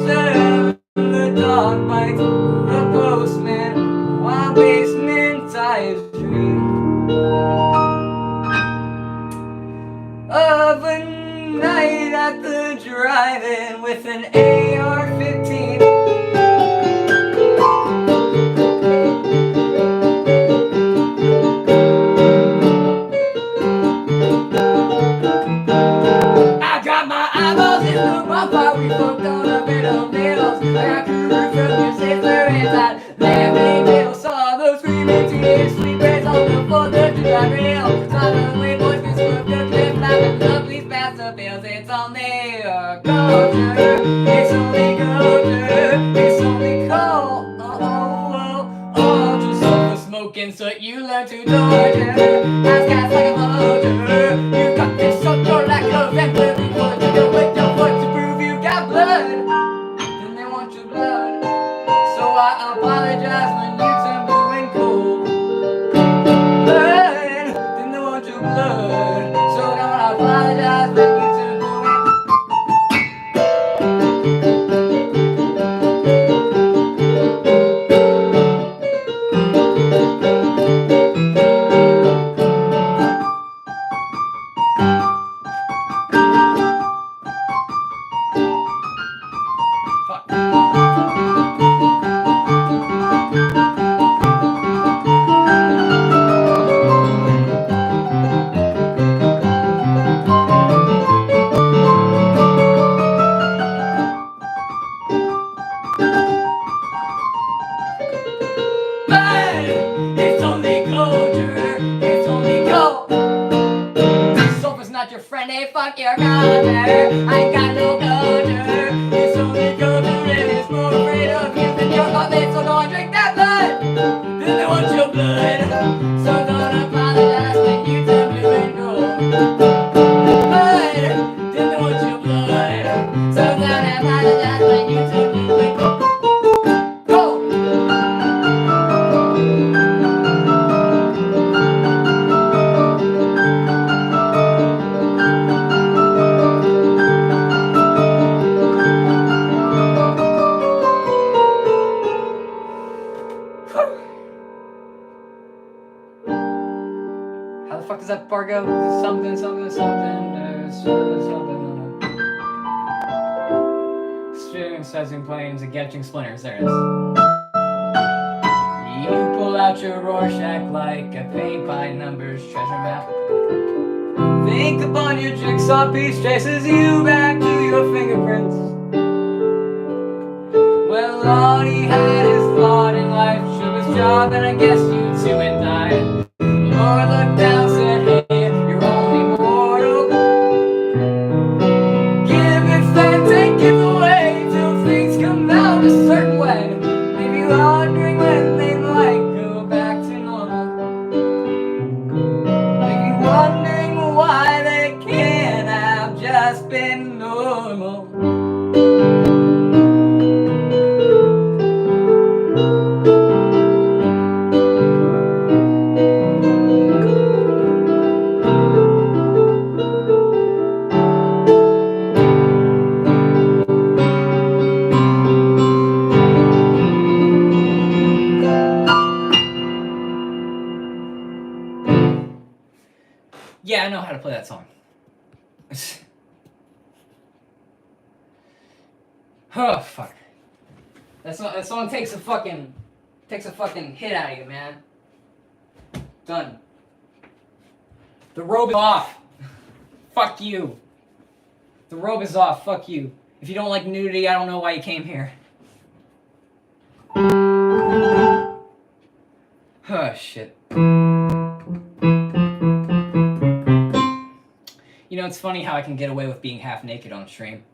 The dog bites the postman while basement tires dream of a night at the drive-in with an AR-15. I got my eyeballs in the bumper, we fucked on a bit of nails. I got Cougar from your sister inside Lammy Bill. Saw those screaming teenage sleepers on the 4th of July rail. Saw the way boys can smoke the cliff, laughing up these pasta bills. It's only a culture, it's only culture, it's only culture. Just smoking so you learn to torture. Ask cats like a vulture. You got this sucker like a vampire. Before you go with your foot to prove you got blood. Then they want your blood. So I apologize when you turn blue and cold. Blood. Then they want your blood. So don't apologize when you turn blue and cold. It's only culture, it's only gold. Sulfur's not your friend, hey, fuck your culture. I ain't got no culture. It's only culture and it's more afraid of you than your puppet. So go and drink that blood. Then they want your blood. So don't apologize when you turn blue and gold. Blood. Then they want your blood. So don't apologize when you turn blue and gold. How the fuck does that part go? Something, something, something, something, something. Experiencing planes and catching splinters. There it is. You pull out your Rorschach like a paint by numbers treasure map. Think upon your jigsaw piece, chases you back to your fingerprints. Well, all he had is thought in life, shook his job, and I guess you too and died. Lord looked down, said, hey, you're only mortal. Give it fair, take it away, till things come out a certain way. Leave you wondering when they might go back to normal. Leave you wondering why they can't have just been normal. Yeah, I know how to play that song. Oh fuck. That song takes a fucking hit out of you, man. Done. The robe is off. Fuck you. The robe is off. Fuck you. If you don't like nudity, I don't know why you came here. Oh shit. You know, it's funny how I can get away with being half naked on stream.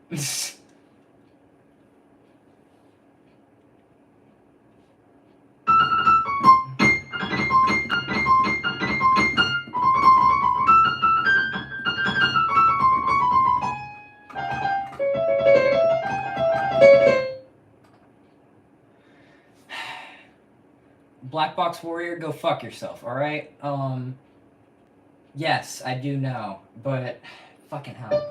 Black Box Warrior, go fuck yourself, alright? Yes, I do know, but fucking hell.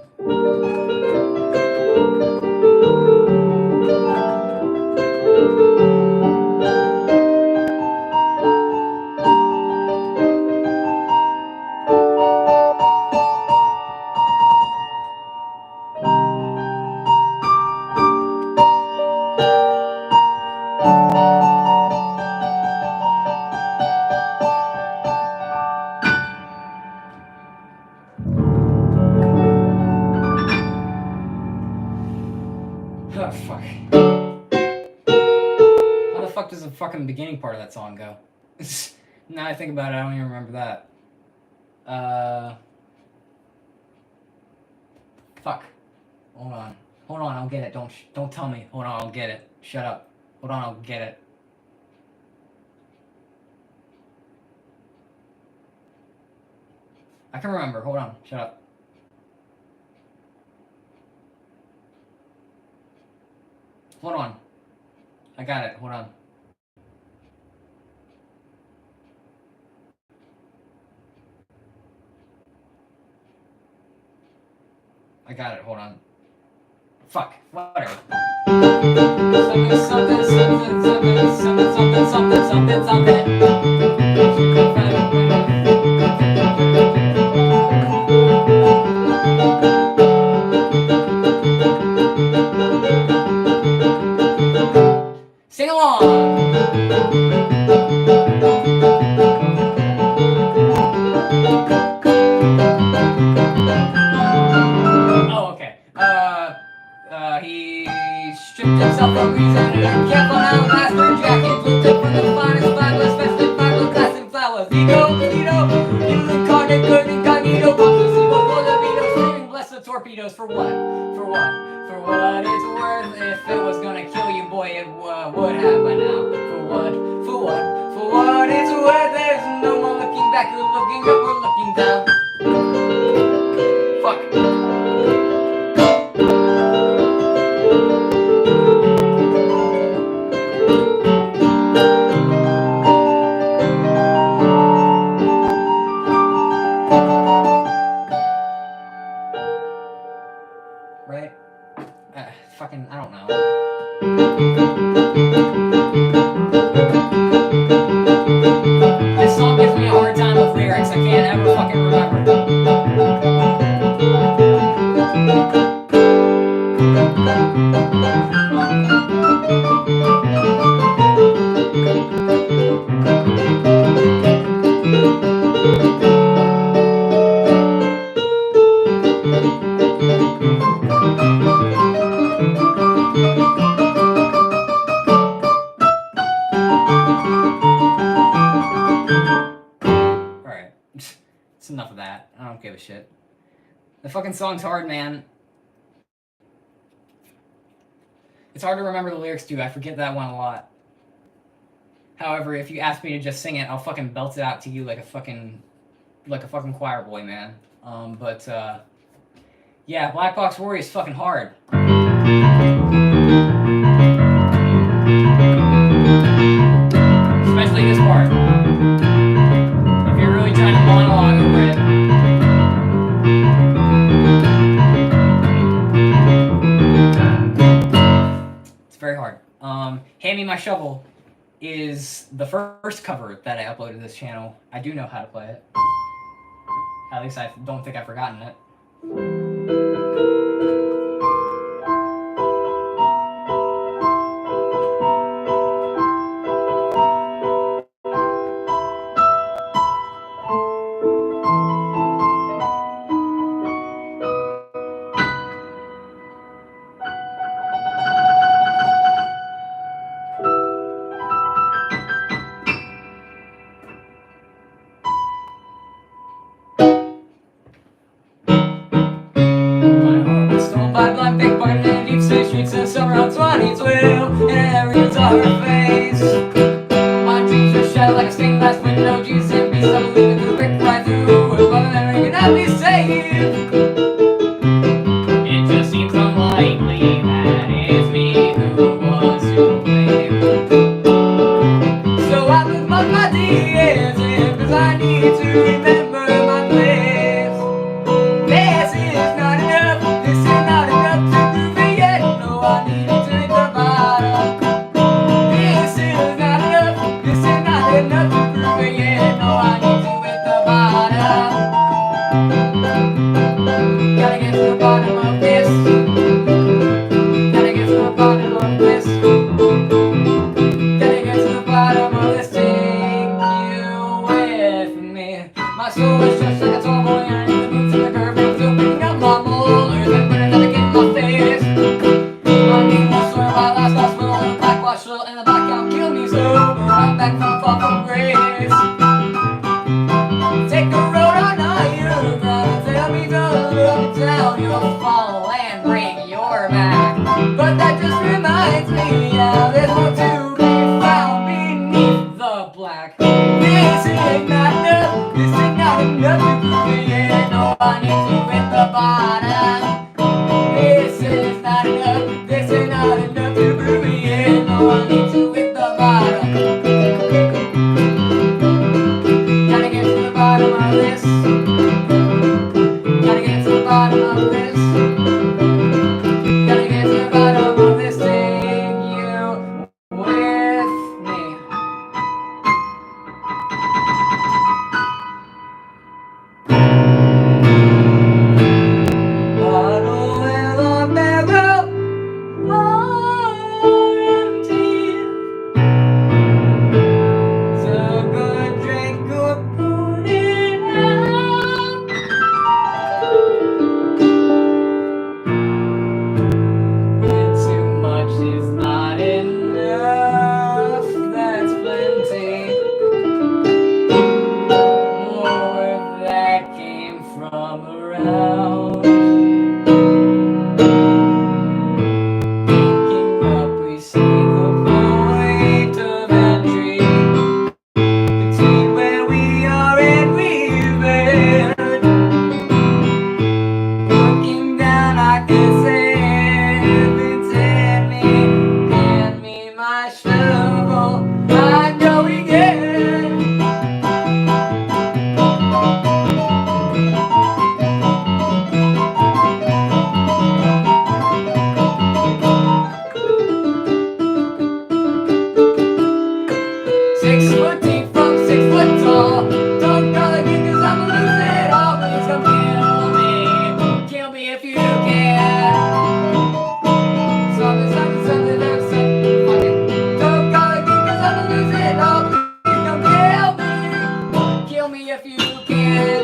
Oh, fuck. How the fuck does the fucking beginning part of that song go? Now I think about it, I don't even remember that. Fuck. Hold on. Hold on, I'll get it. Don't tell me. Hold on, I'll get it. Shut up. Hold on, I'll get it. I can remember. Hold on. Shut up. Hold on. I got it. Hold on. I got it. Hold on. Fuck. Whatever. Something. Sing along. Oh, okay. He stripped himself from reason and kept on out master jacket, looked up from the finest flowers, festive fiberglass and flowers. Incarnate, good incognito, pops for the beatles, screaming, bless the torpedoes. For what? For what? For what it's worth. If it was gonna kill you, boy, it would have by now. For what? For what? For what it's worth. There's no more looking back, we're looking up, we're looking down. Fuck. Right? Fucking, I don't know. This song gives me a hard time with lyrics. I can't ever fucking remember. It's enough of that. I don't give a shit. The fucking song's hard, man. It's hard to remember the lyrics too. I forget that one a lot. However, if you ask me to just sing it, I'll fucking belt it out to you like a fucking choir boy, man. Yeah, Black Box Warrior is fucking hard. Especially this part. If you're really trying to monologue over it. It's very hard. Hand Me My Shovel is the first cover that I uploaded to this channel. I do know how to play it. At least I don't think I've forgotten it. Streets of summer on 2012, and areas of her face. My dreams are shattered like a stained glass window. Jesus and beast, I'm leaving through the brick right through. If I'm never gonna be saved. It just seems unlikely that it's me who was to blame. So I put my gets me out. There's more to be found beneath the black. This is not enough. This is not enough to prove me in. No, I need to hit the bottom. This is not enough. This is not enough to prove me in. No, I need to hit the bottom. Gotta get to the bottom of this. Gotta get to the bottom of this. Gotta get to the bottom of this. Take you with me. Bottle with a barrel empty. It's a good drink, good put it out. And too much is not enough. That's plenty. More if that came from around. Thinking up, we see the point of entry between where we are and we've been. Looking down, I can say, if it's hand me my shovel, I'm going in. 6 foot deep from 6 foot tall. Don't call it good 'cause I'ma lose it all. Please come kill me. Kill me if you can. Something. Fuck it. Don't call it good 'cause I'ma lose it all. Please come kill me. Kill me if you can.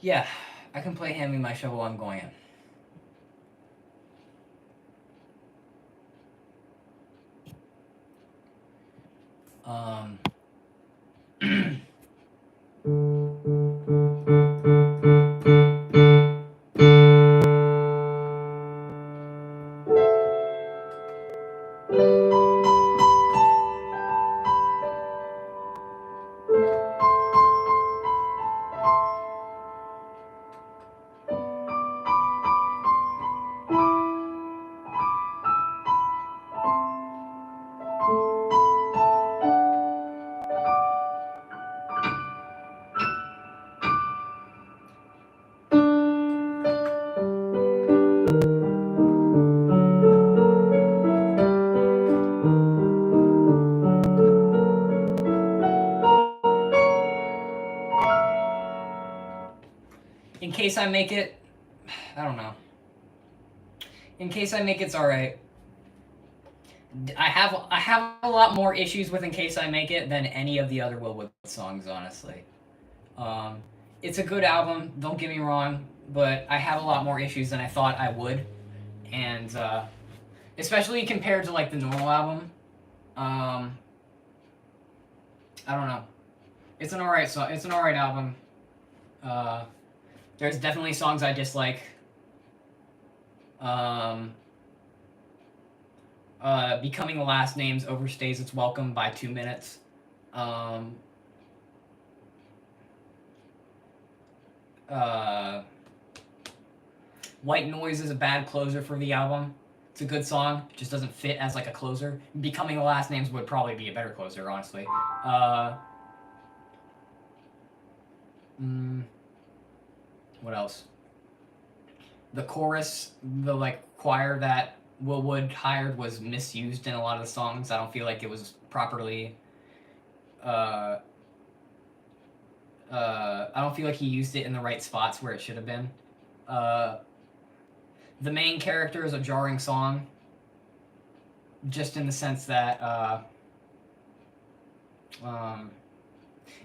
Yeah, I can play Hand Me My Shovel, I'm going in. In case I make it, I don't know. In case I make it's alright. I have a lot more issues with In Case I Make It than any of the other Willwood songs, honestly. It's a good album, don't get me wrong, but I have a lot more issues than I thought I would, and especially compared to like the normal album. I don't know. It's an alright song. It's an alright album. There's definitely songs I dislike. Becoming the Last Names overstays its welcome by 2 minutes. White Noise is a bad closer for the album. It's a good song, just doesn't fit as like a closer. Becoming the Last Names would probably be a better closer, honestly. What else? The chorus, the like choir that Will Wood hired was misused in a lot of the songs. I don't feel like it was properly. I don't feel like he used it in the right spots where it should have been. The main character is a jarring song, just in the sense that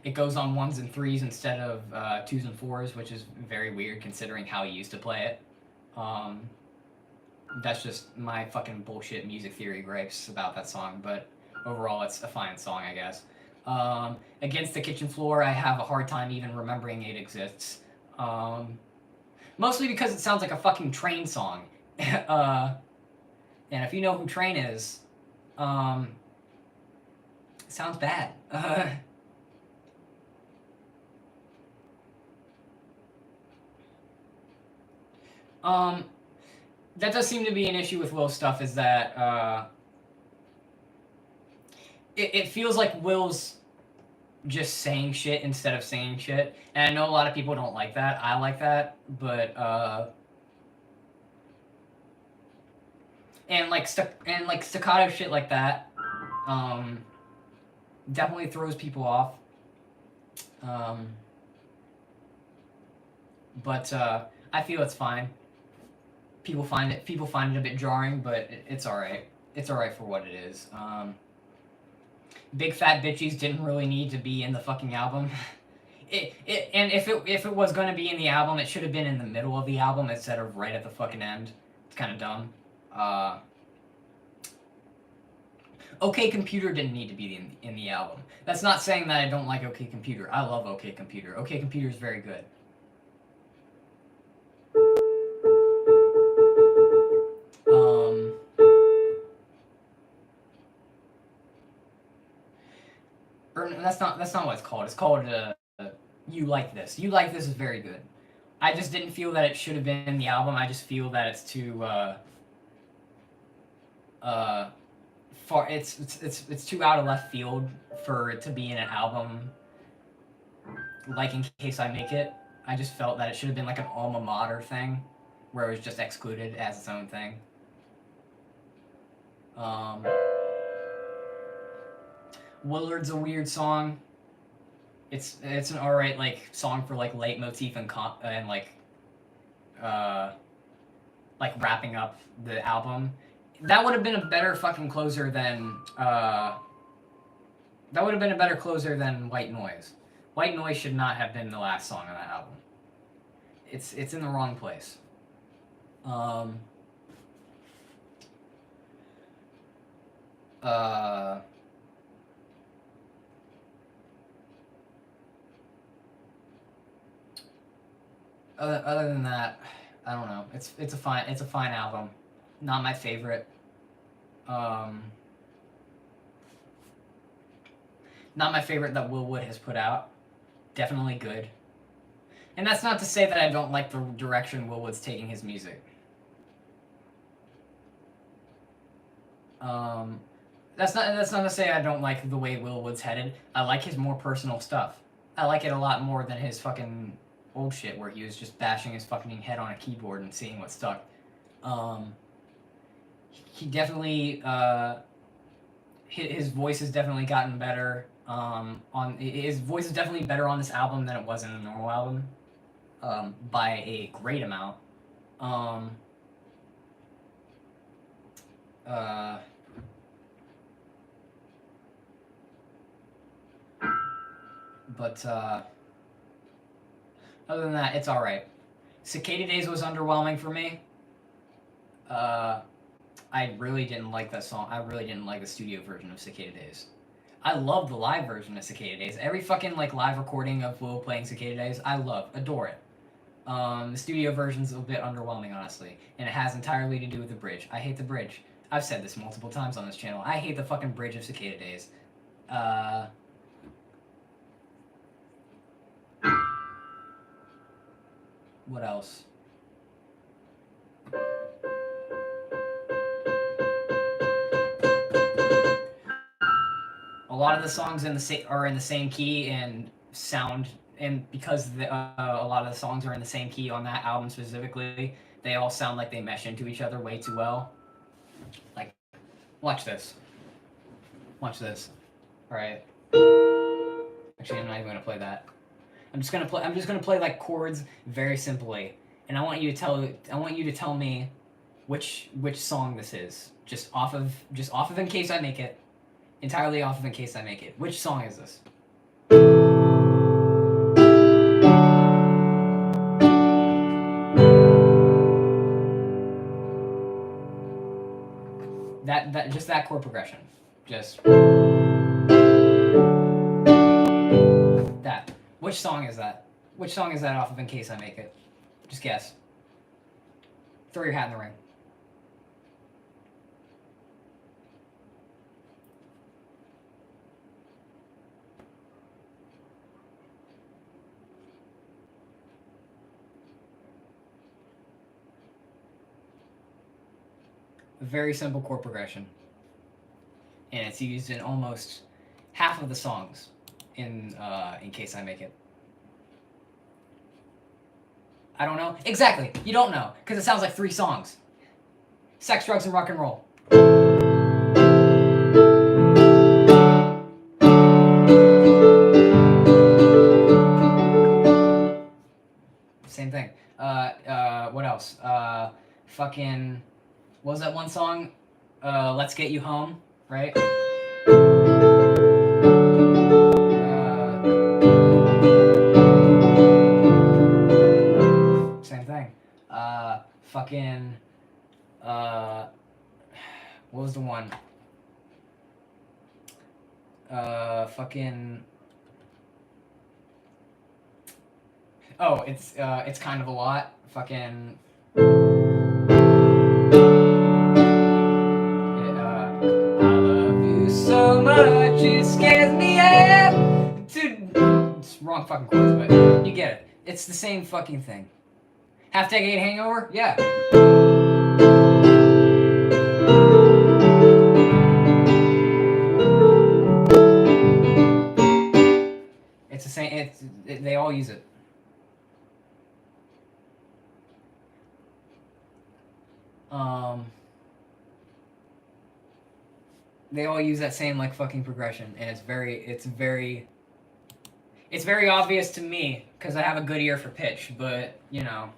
it goes on ones and threes instead of twos and fours, which is very weird considering how he used to play it. That's just my fucking bullshit music theory gripes about that song, but overall it's a fine song, I guess. Against the Kitchen Floor, I have a hard time even remembering it exists. Mostly because it sounds like a fucking Train song. And if you know who Train is, it sounds bad. That does seem to be an issue with Will's stuff, is that it feels like Will's just saying shit instead of singing shit. And I know a lot of people don't like that. I like that, but and like staccato shit like that definitely throws people off. But I feel it's fine. People find it a bit jarring, but it's alright. It's alright for what it is. Big Fat Bitches didn't really need to be in the fucking album. And if it was going to be in the album, it should have been in the middle of the album instead of right at the fucking end. It's kind of dumb. OK Computer didn't need to be in the album. That's not saying that I don't like OK Computer. I love OK Computer. OK Computer is very good. Or that's not what it's called. It's called You Like This. You Like This is very good. I just didn't feel that it should have been in the album. I just feel that it's too far. It's too out of left field for it to be in an album. Like In Case I Make It, I just felt that it should have been like an alma mater thing, where it was just excluded as its own thing. Willard's a weird song. It's an alright like song for like leitmotif and like wrapping up the album. That would have been a better fucking closer than White Noise. White Noise should not have been the last song on that album. It's in the wrong place. Other than that, I don't know. It's a fine album. Not my favorite. Not my favorite that Will Wood has put out. Definitely good. And that's not to say that I don't like the direction Will Wood's taking his music. That's not to say I don't like the way Will Wood's headed. I like his more personal stuff. I like it a lot more than his fucking old shit where he was just bashing his fucking head on a keyboard and seeing what stuck. He definitely his voice has definitely gotten better. His voice is definitely better on this album than it was in the normal album, by a great amount. But other than that, it's alright. Cicada Days was underwhelming for me. I really didn't like that song. I really didn't like the studio version of Cicada Days. I love the live version of Cicada Days. Every fucking like live recording of Will playing Cicada Days, I adore it. The studio version's a bit underwhelming, honestly, and it has entirely to do with the bridge. I hate the bridge. I've said this multiple times on this channel. I hate the fucking bridge of Cicada Days. What else? lot of the songs are in the same key and sound, and because a lot of the songs are in the same key on that album specifically, they all sound like they mesh into each other way too well. Like, watch this. Watch this. All right. Actually, I'm not even gonna play that. I'm just gonna play like chords very simply, and I want you to tell me which song this is. Just off of In Case I Make It. Entirely off of In Case I Make It. Which song is this? Just that chord progression. Just that. Which song is that? Which song is that off of In Case I Make It? Just guess. Throw your hat in the ring. A very simple chord progression. And it's used in almost half of the songs in Case I Make It. I don't know. Exactly. You don't know. Because it sounds like 3 songs. Sex, Drugs, and Rock and Roll. Same thing. What else? Fucking... What was that one song? Let's Get You Home, right? Same thing. Fucking... what was the one? Fucking... Oh, it's kind of a lot. Fucking... So much it scares me up. Dude, it's wrong fucking chords, but you get it. It's the same fucking thing. Half Decade Hangover? Yeah. It's the same. They all use it. They all use that same like fucking progression, and it's very obvious to me because I have a good ear for pitch, but you know.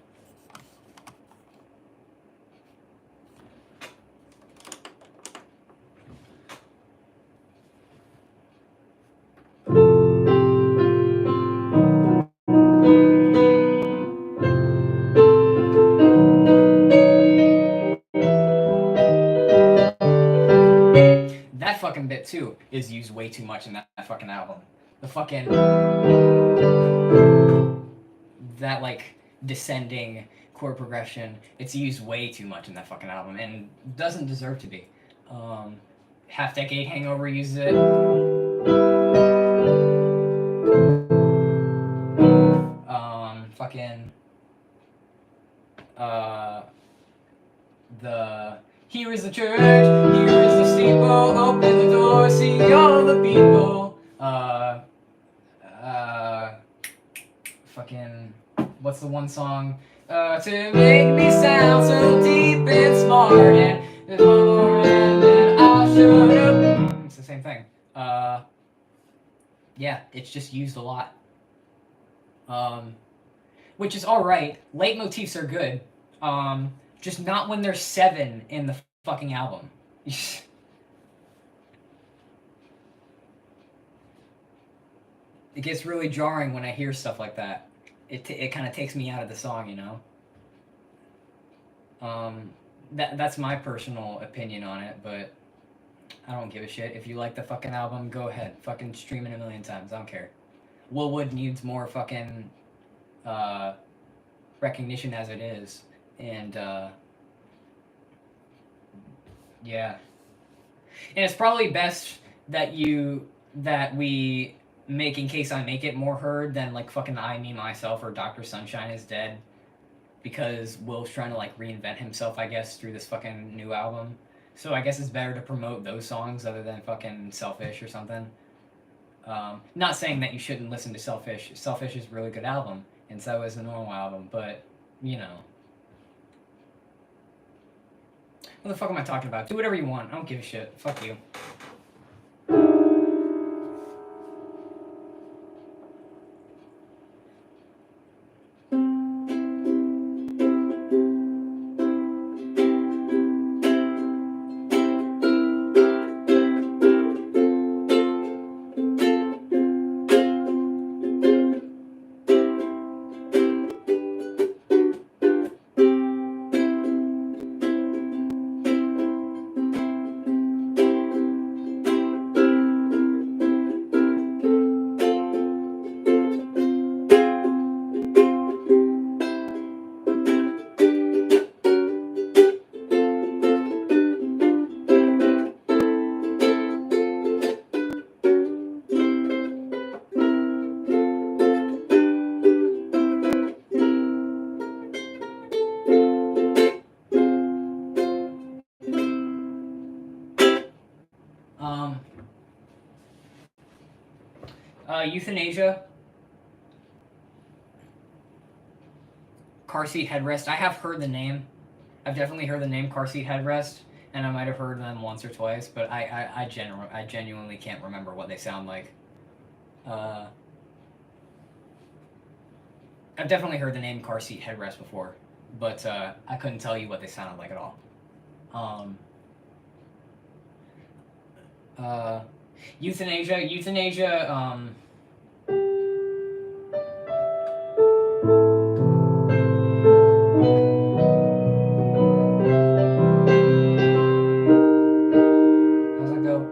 That fucking bit too is used way too much in that fucking album. The fucking that like descending chord progression, it's used way too much in that fucking album and doesn't deserve to be. Half Decade Hangover uses it. Fucking the here is the church, here is the steeple, open the door, see all the people. Fucking, what's the one song? To make me sound so deep and smart and then I'll shut up. It's the same thing. Yeah, it's just used a lot. Which is alright. Leitmotifs are good. Just not when there's 7 in the fucking album. It gets really jarring when I hear stuff like that. It kind of takes me out of the song, you know? That's my personal opinion on it, but I don't give a shit. If you like the fucking album, go ahead. Fucking stream it 1,000,000 times. I don't care. Willwood needs more fucking recognition as it is. And, yeah. And it's probably best that we make In Case I Make It more heard than, like, fucking I, Me, Myself or Dr. Sunshine Is Dead. Because Will's trying to, like, reinvent himself, I guess, through this fucking new album. So I guess it's better to promote those songs other than fucking Selfish or something. Not saying that you shouldn't listen to Selfish. Selfish is a really good album, and so is the normal album. But you know, what the fuck am I talking about? Do whatever you want. I don't give a shit. Fuck you. Um, Euthanasia, Car Seat Headrest. I have heard the name. I've definitely heard the name Car Seat Headrest, and I might have heard them once or twice, but I genuinely can't remember what they sound like. Uh, I've definitely heard the name Car Seat Headrest before, but I couldn't tell you what they sounded like at all. Euthanasia. How's that go?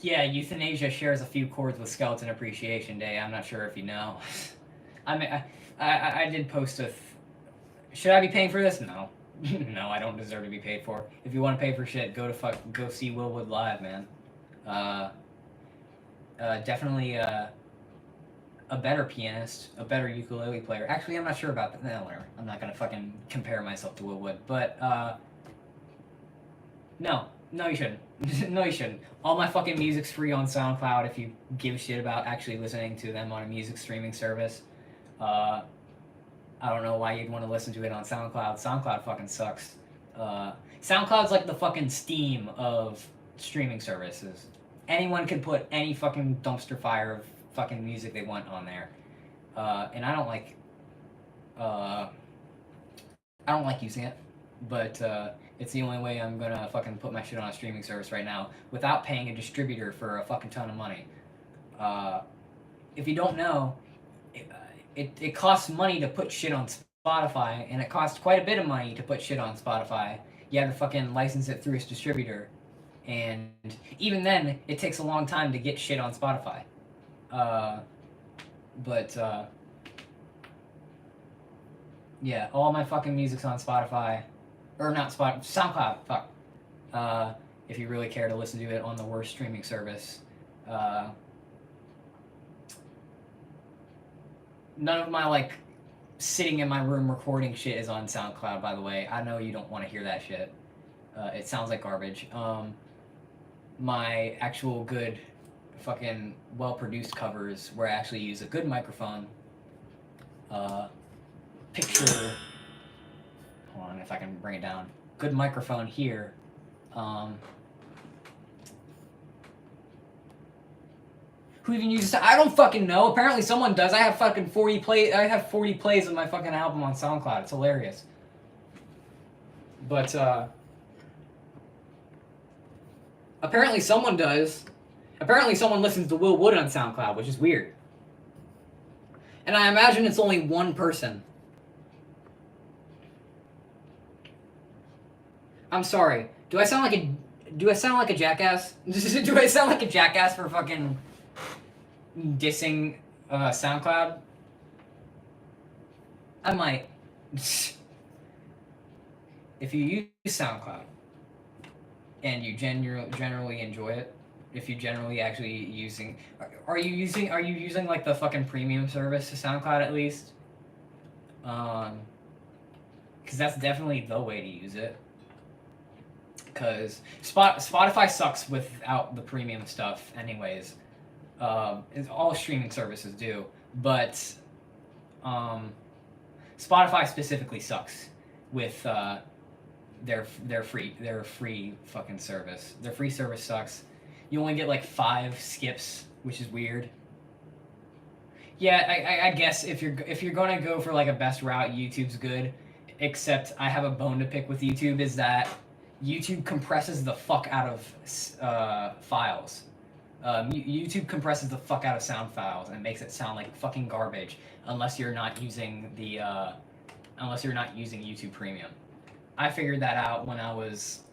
Yeah, Euthanasia shares a few chords with Skeleton Appreciation Day. I'm not sure if you know. I mean, I did post a. Should I be paying for this? No, no, I don't deserve to be paid for. If you want to pay for shit, go see Willwood live, man. Uh, Definitely a better pianist, a better ukulele player. Actually, I'm not sure about that. No, whatever. I'm not gonna fucking compare myself to Willwood, but no, no, you shouldn't. No, you shouldn't. All my fucking music's free on SoundCloud if you give a shit about actually listening to them on a music streaming service. Uh, I don't know why you'd want to listen to it on SoundCloud. SoundCloud fucking sucks. SoundCloud's like the fucking Steam of streaming services. Anyone can put any fucking dumpster fire of fucking music they want on there. And I don't like using it, but it's the only way I'm gonna fucking put my shit on a streaming service right now without paying a distributor for a fucking ton of money. If you don't know, it costs money to put shit on Spotify, and it costs quite a bit of money to put shit on Spotify. You have to fucking license it through its distributor, and even then, it takes a long time to get shit on Spotify. Yeah, all my fucking music's on Spotify. Or not Spotify, SoundCloud, fuck. If you really care to listen to it on the worst streaming service. None of my, like, sitting in my room recording shit is on SoundCloud, by the way. I know you don't want to hear that shit. It sounds like garbage. My actual good, fucking well-produced covers where I actually use a good microphone. Picture. Hold on, if I can bring it down. Good microphone here. Who even uses it? I don't fucking know. Apparently someone does. I have fucking 40 plays of my fucking album on SoundCloud. It's hilarious. But apparently someone does. Apparently someone listens to Will Wood on SoundCloud, which is weird. And I imagine it's only one person. I'm sorry. Do I sound like a jackass? Do I sound like a jackass for fucking dissing SoundCloud? I might. If you use SoundCloud and you generally enjoy it, if you generally actually using, are you using like the fucking premium service to SoundCloud at least? Because that's definitely the way to use it. Because Spotify sucks without the premium stuff, anyways. All streaming services do, but Spotify specifically sucks with their free fucking service. Their free service sucks. You only get like 5 skips, which is weird. Yeah, I guess if you're gonna go for like a best route, YouTube's good. Except I have a bone to pick with YouTube, is that YouTube compresses the fuck out of files. YouTube compresses the fuck out of sound files and makes it sound like fucking garbage unless you're not using YouTube Premium. I figured that out when I was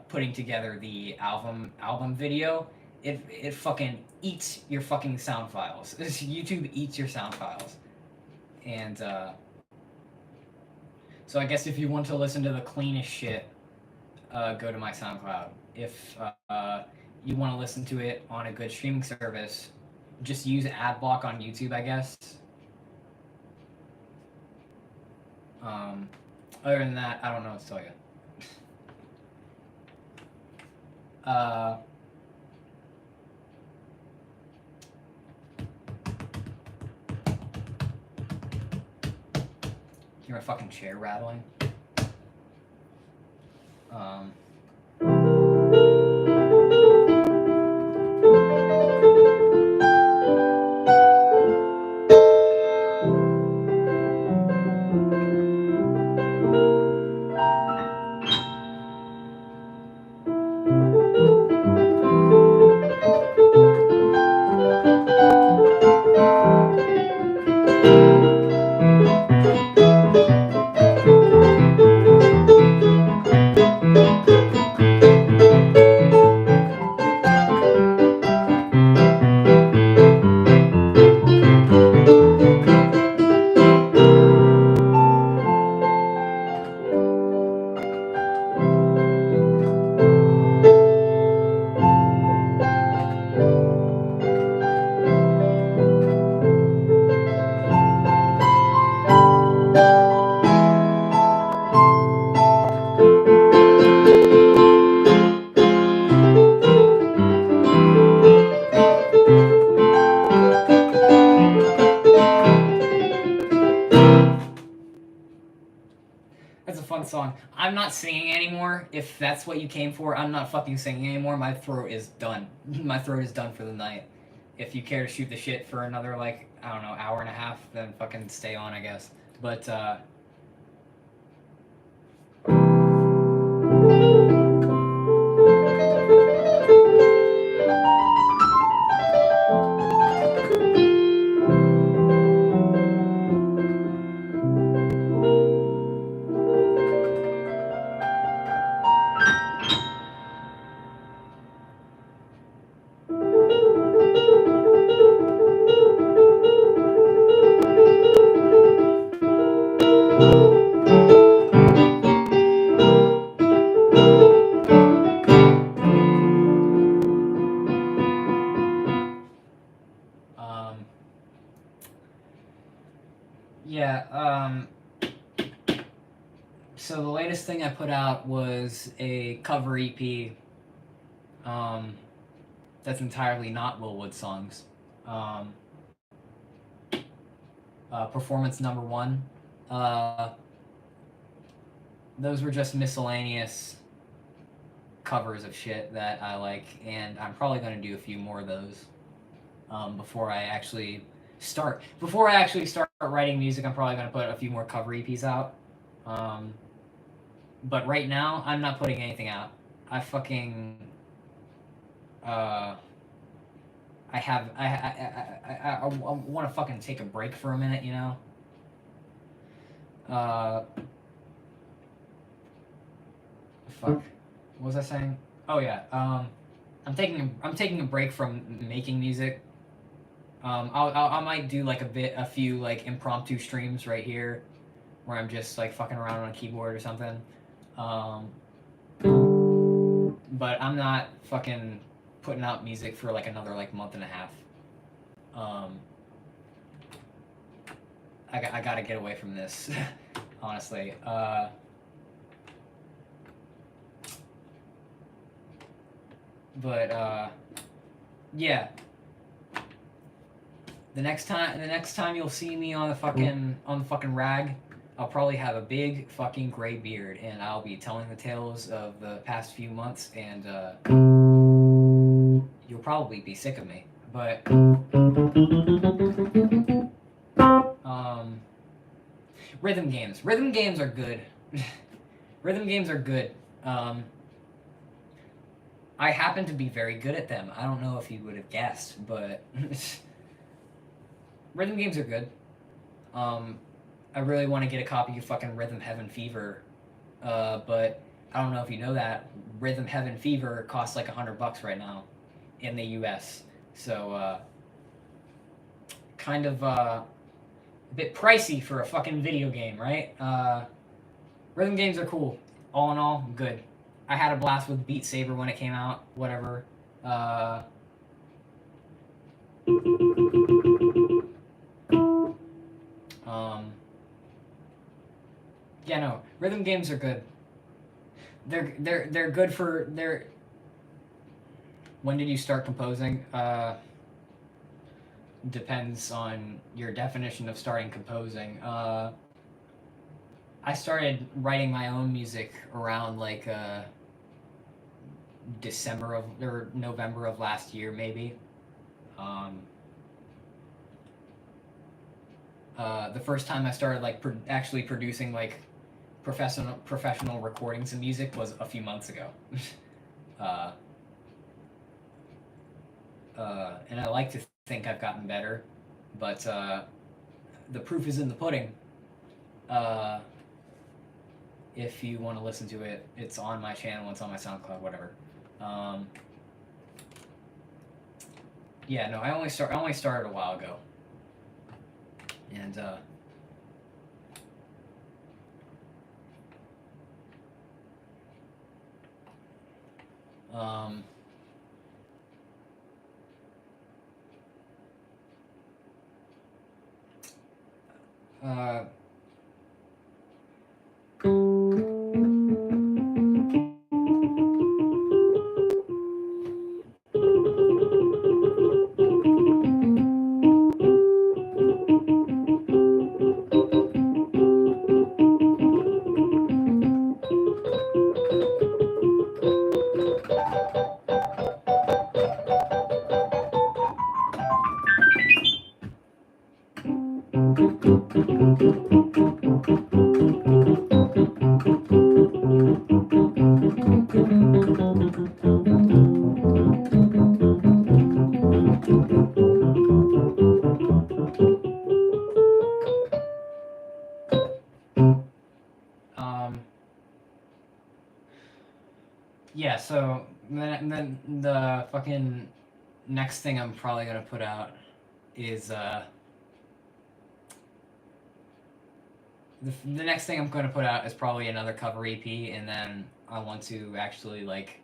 putting together the album video. It fucking eats your fucking sound files. YouTube eats your sound files, and so I guess if you want to listen to the cleanest shit, go to my SoundCloud. If you want to listen to it on a good streaming service, just use AdBlock on YouTube, I guess. Other than that, I don't know what to tell you. Hear my fucking chair rattling? That's a fun song. I'm not singing anymore. If that's what you came for, I'm not fucking singing anymore. My throat is done. My throat is done for the night. If you care to shoot the shit for another, like, I don't know, hour and a half, then fucking stay on, I guess. But, latest thing I put out was a cover EP. That's entirely not Willwood songs. Um, Performance number one. Uh, those were just miscellaneous covers of shit that I like, and I'm probably going to do a few more of those before I actually start. Before I actually start writing music, I'm probably going to put a few more cover EPs out. But right now, I'm not putting anything out. I fucking I want to fucking take a break for a minute, you know. Fuck. What was I saying? Oh yeah. I'm taking a break from making music. I might do like a few like impromptu streams right here, where I'm just like fucking around on a keyboard or something. But I'm not fucking putting out music for like another like month and a half. I gotta get away from this, honestly. Yeah. The next time you'll see me on the fucking rag, I'll probably have a big fucking gray beard, and I'll be telling the tales of the past few months, and you'll probably be sick of me. But rhythm games. Rhythm games are good. Rhythm games are good. I happen to be very good at them. I don't know if you would have guessed, but rhythm games are good. I really want to get a copy of fucking Rhythm Heaven Fever, but I don't know if you know that Rhythm Heaven Fever costs like $100 right now in the U.S. So kind of a bit pricey for a fucking video game, right? Rhythm games are cool. All in all, good. I had a blast with Beat Saber when it came out. Whatever. Yeah, no. Rhythm games are good. They're good for their. When did you start composing? Depends on your definition of starting composing. I started writing my own music around like December of or November of last year, maybe. The first time I started like actually producing like professional recordings of music was a few months ago. And I like to think I've gotten better, but the proof is in the pudding. If you want to listen to it, it's on my channel, it's on my SoundCloud, whatever. Yeah, no, I only started a while ago, and yeah, so then the fucking next thing I'm probably gonna put out is the next thing I'm gonna put out is probably another cover EP, and then I want to actually like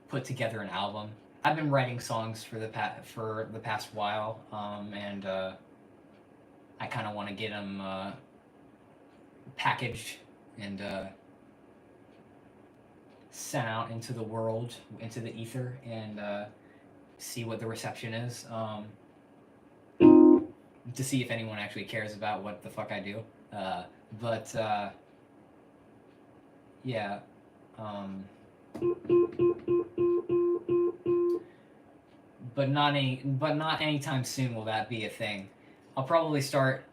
put together an album. I've been writing songs for the past while, and I kind of want to get them packaged and sent out into the world, into the ether, and see what the reception is. To see if anyone actually cares about what the fuck I do. But yeah. But not anytime soon will that be a thing. I'll probably start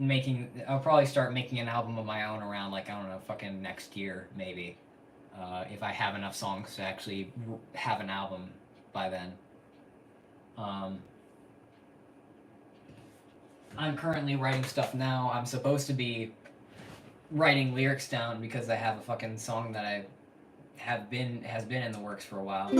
I'll probably start making an album of my own around, like, I don't know, fucking next year maybe. If I have enough songs to actually have an album by then. I'm currently writing stuff now. I'm supposed to be writing lyrics down because I have a fucking song that has been in the works for a while.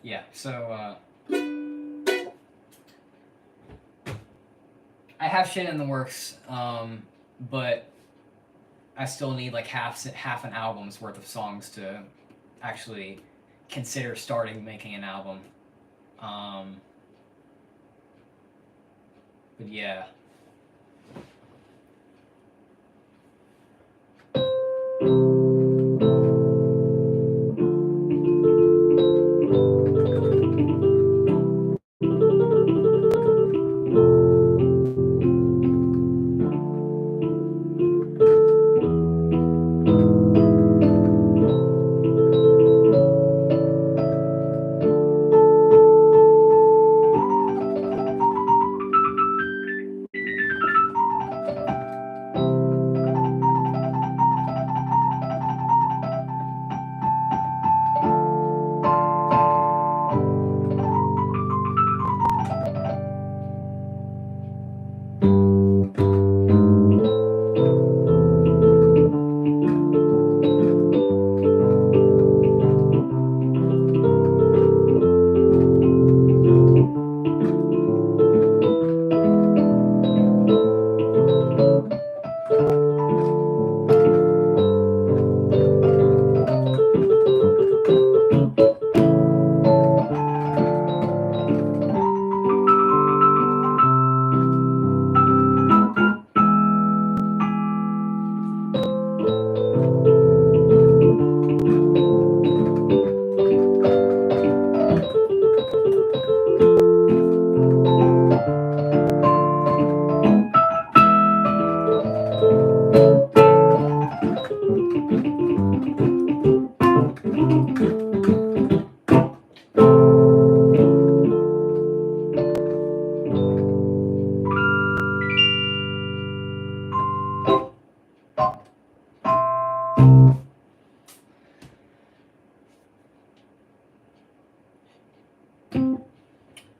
Yeah, so I have shit in the works, but I still need like half an album's worth of songs to actually consider starting making an album. But yeah.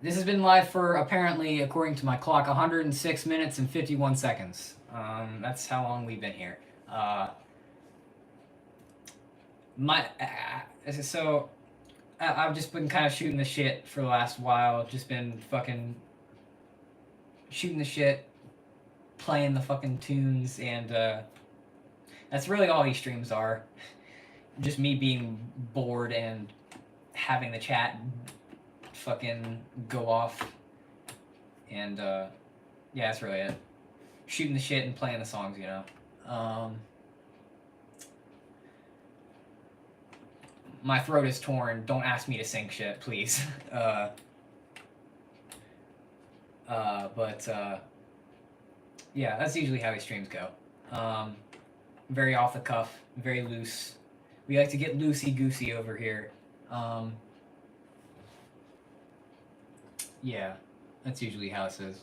This has been live for, apparently, according to my clock, 106 minutes and 51 seconds. That's how long we've been here. So I've just been kind of shooting the shit for the last while. Just been fucking shooting the shit, playing the fucking tunes, and that's really all these streams are. Just me being bored and having the chat fucking go off, and yeah, that's really it. Shooting the shit and playing the songs, you know. My throat is torn. Don't ask me to sing shit, please. But yeah, that's usually how these streams go. Very off the cuff, very loose. We like to get loosey goosey over here. Yeah, that's usually how it is.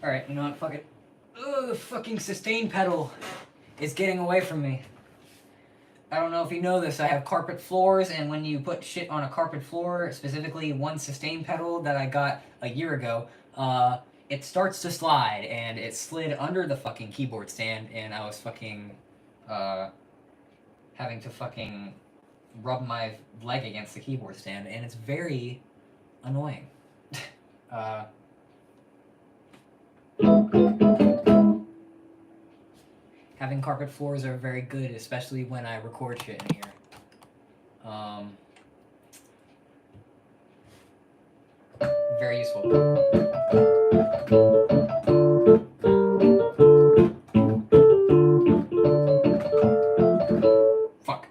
Alright, you know what? Fuck it. Ugh, the fucking sustain pedal is getting away from me. I don't know if you know this, I have carpet floors, and when you put shit on a carpet floor, specifically one sustain pedal that I got a year ago, it starts to slide, and it slid under the fucking keyboard stand, and I was fucking, having to fucking rub my leg against the keyboard stand, and it's very annoying. Having carpet floors are very good, especially when I record shit in here. Very useful. Fuck.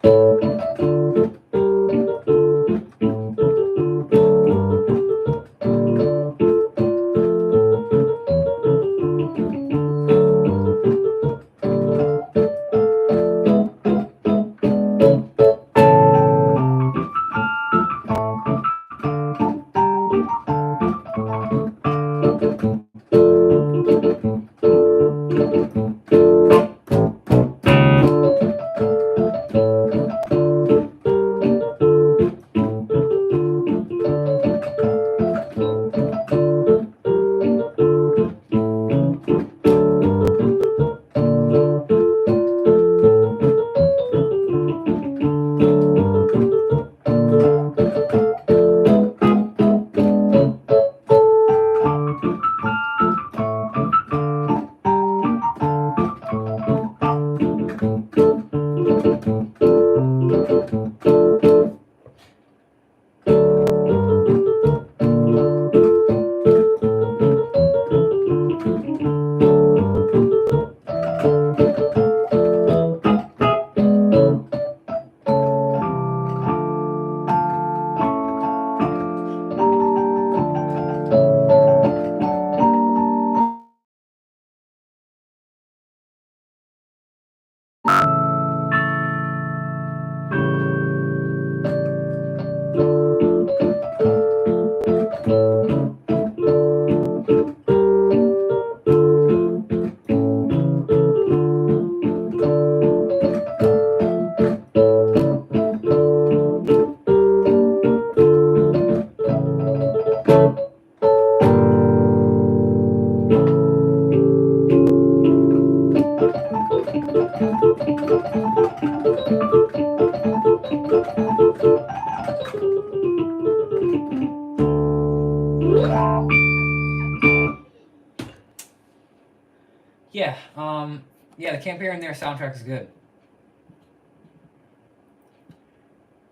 Yeah, the Camp Here and There soundtrack is good.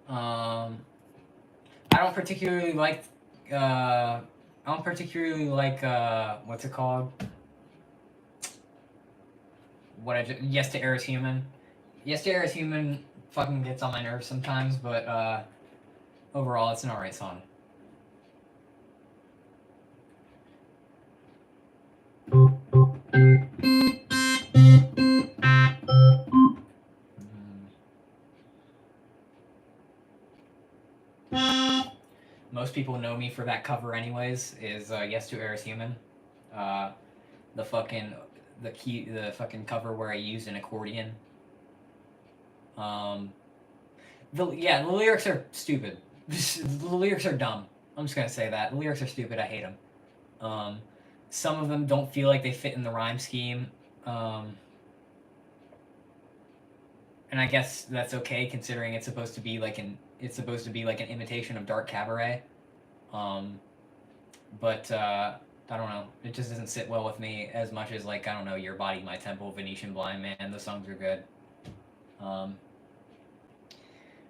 I don't particularly like, what's it called? Yes to Air is Human. Yesterday is Human fucking gets on my nerves sometimes, but overall it's an alright song. Most people know me for that cover anyways, is Yes to Air is Human. The fucking the cover where I used an accordion. The lyrics are stupid. The lyrics are dumb. I'm just gonna say that. The lyrics are stupid. I hate them. Some of them don't feel like they fit in the rhyme scheme. And I guess that's okay considering it's supposed to be like an imitation of Dark Cabaret. But I don't know. It just doesn't sit well with me as much as like I don't know Your Body, My Temple, Venetian Blind Man. The songs are good.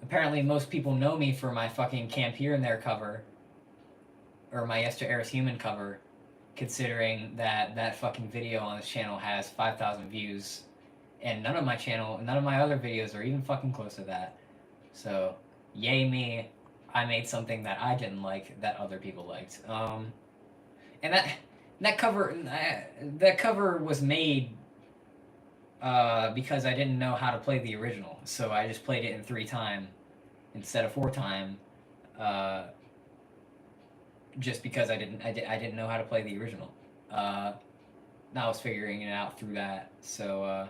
Apparently, most people know me for my fucking Camp Here and There cover, or my Yes to Air is Human cover, considering that fucking video on this channel has 5,000 views, and none of my other videos are even fucking close to that. So, yay me, I made something that I didn't like that other people liked. And that cover was made because I didn't know how to play the original, so I just played it in 3-time instead of 4-time, just because I didn't know how to play the original. Now I was figuring it out through that, so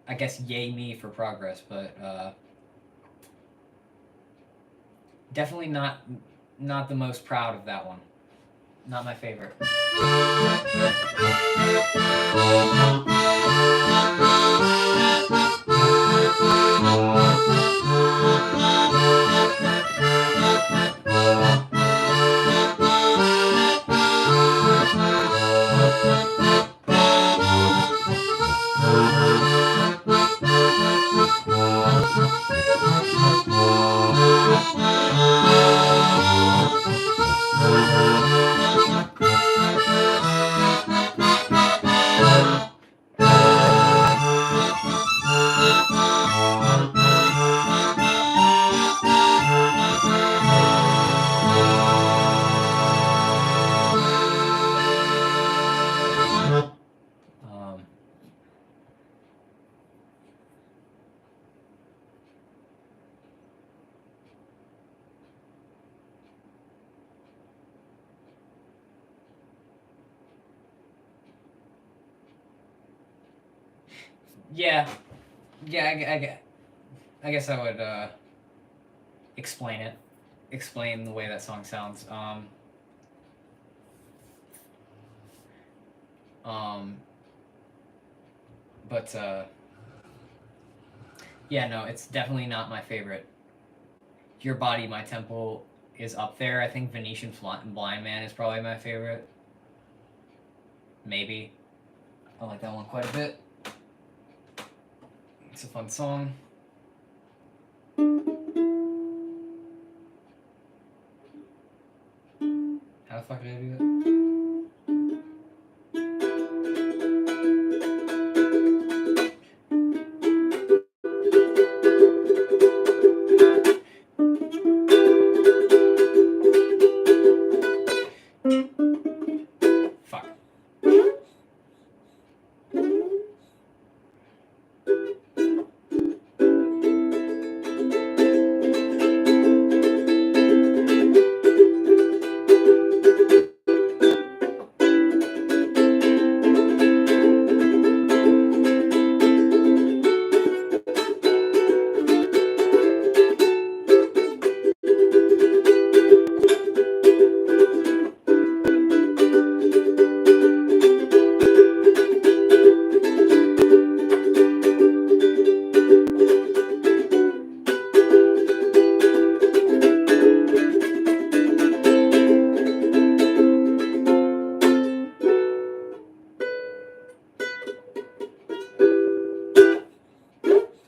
I guess yay me for progress, but definitely not the most proud of that one. Not my favorite. Yeah, I guess I would explain the way that song sounds. But yeah, no, it's definitely not my favorite. Your Body, My Temple is up there. I think Venetian Blind Man is probably my favorite. Maybe. I like that one quite a bit. It's a fun song. How the fuck did I do that?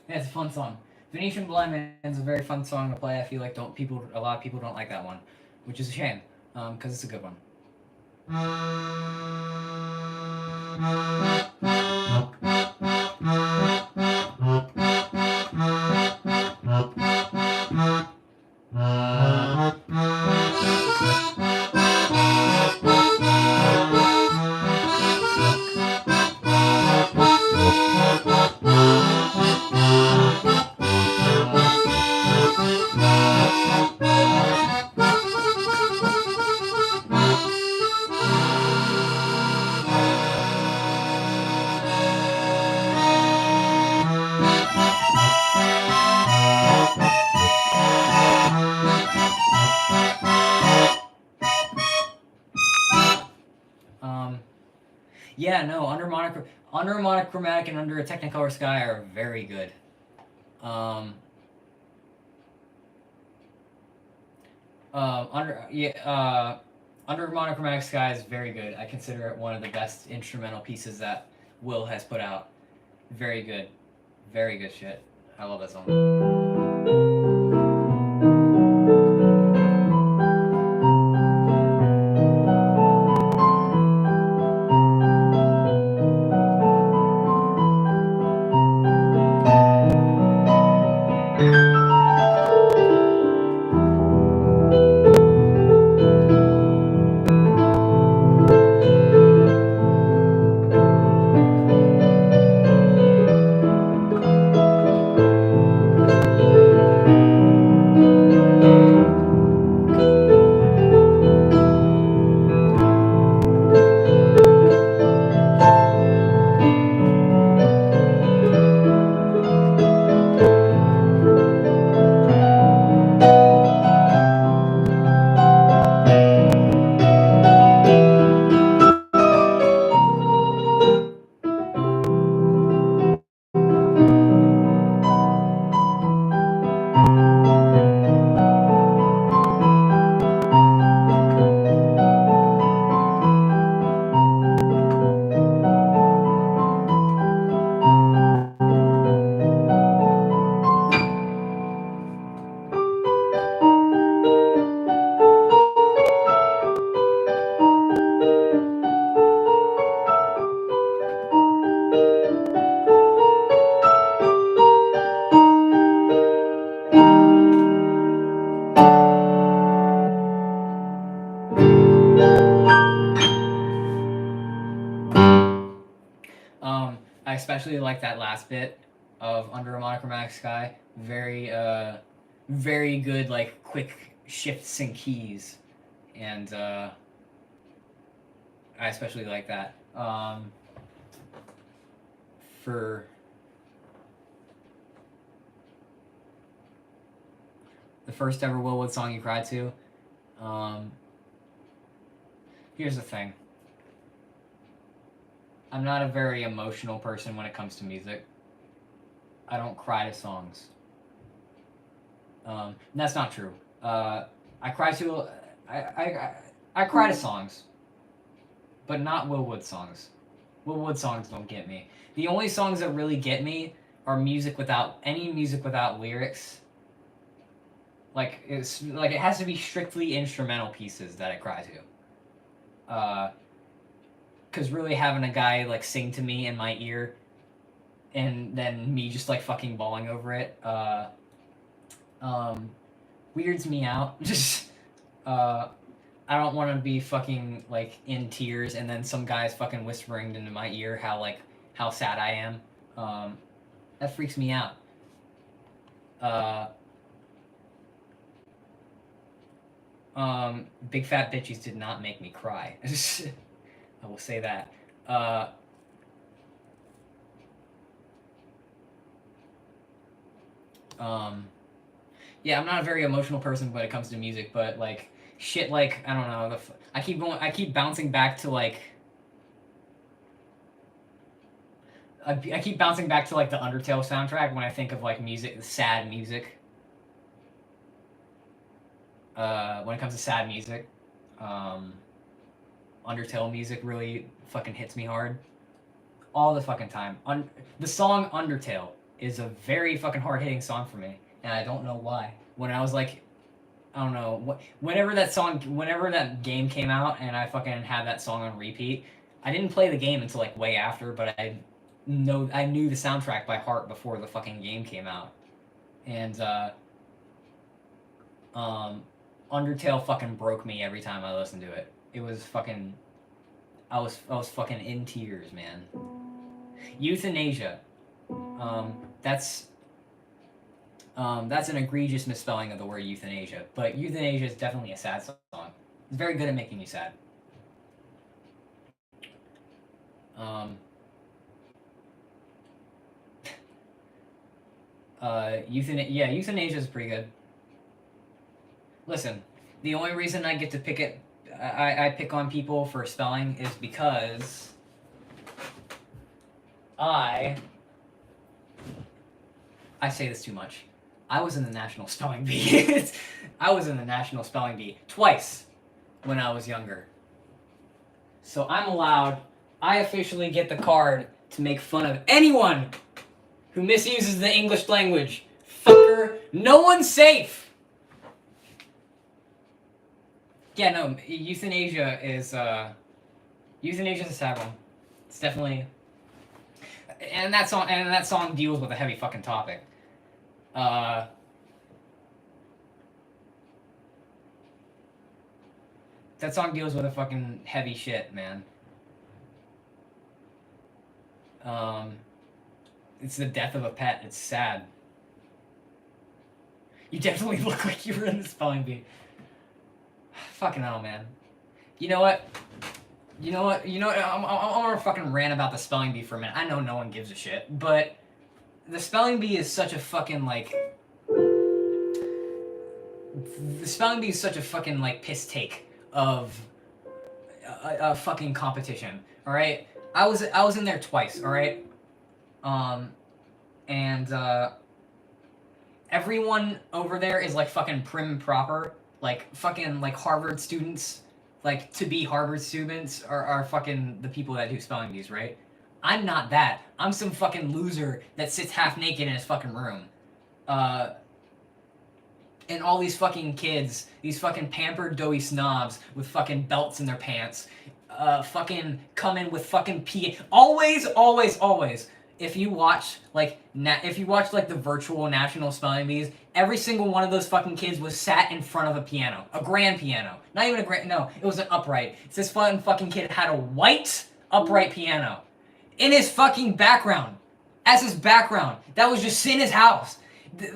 Yeah, it's a fun song. Venetian Blind Man is a very fun song to play. I feel like a lot of people don't like that one, which is a shame, because it's a good one. Yeah, no, under monochromatic and under a Technicolor sky are very good. Um, under yeah, under monochromatic sky is very good. I consider it one of the best instrumental pieces that Will has put out. Very good shit. I love that song. I especially like that last bit of Under a Monochromatic Sky. Very good, like quick shifts and keys, and I especially like that. For the first ever Willwood song you cried to, um, here's the thing. I'm not a very emotional person when it comes to music. I don't cry to songs. That's not true. I cry to I, I, I cry to songs, but not Will Wood songs. Will Wood songs don't get me. The only songs that really get me are music without lyrics. Like it has to be strictly instrumental pieces that I cry to. Because really having a guy like sing to me in my ear, and then me just like fucking bawling over it, weirds me out. Just I don't want to be fucking like in tears, and then some guy's fucking whispering into my ear how sad I am. That freaks me out. Uh, Big Fat Bitches did not make me cry. I will say that. Uh, um, yeah, I'm not a very emotional person when it comes to music, but like shit, like I don't know. I keep bouncing back to like. I keep bouncing back to like the Undertale soundtrack when I think of like music, sad music. When it comes to sad music, um, Undertale music really fucking hits me hard all the fucking time. The song Undertale is a very fucking hard hitting song for me, and I don't know why. When I was like, I don't know, whenever that game came out, and I fucking had that song on repeat, I didn't play the game until like way after, but I knew the soundtrack by heart before the fucking game came out, and Undertale fucking broke me every time I listened to it. It was fucking, I was fucking in tears, man. Euthanasia. That's an egregious misspelling of the word euthanasia, but euthanasia is definitely a sad song. It's very good at making you sad. Euthanasia is pretty good. Listen, the only reason I get to pick it, I pick on people for spelling is because I say this too much. I was in the National Spelling Bee. I was in the National Spelling Bee twice when I was younger. So I'm allowed, I officially get the card to make fun of anyone who misuses the English language. Fucker, no one's safe! Yeah, no, euthanasia is a sad one. It's definitely, and that song deals with a heavy fucking topic. That song deals with a fucking heavy shit, man. It's the death of a pet. It's sad. You definitely look like you were in the spelling bee. Fucking hell, man. You know what? I'm gonna fucking rant about the spelling bee for a minute. I know no one gives a shit, but the spelling bee is such a fucking, like... The spelling bee is such a fucking, like, piss take of a fucking competition, alright? I was in there twice, alright? Everyone over there is, like, fucking prim and proper. Like, fucking, like, Harvard students, like, to be Harvard students are fucking the people that do spelling bees, right? I'm not that. I'm some fucking loser that sits half naked in his fucking room. And all these fucking kids, these fucking pampered doughy snobs with fucking belts in their pants, fucking come in with fucking always, if you watch the virtual national spelling bees, every single one of those fucking kids was sat in front of a piano, a grand piano, not even a grand, no, it was an upright. It's this fucking kid had a white upright piano in his fucking background, as his background. That was just in his house.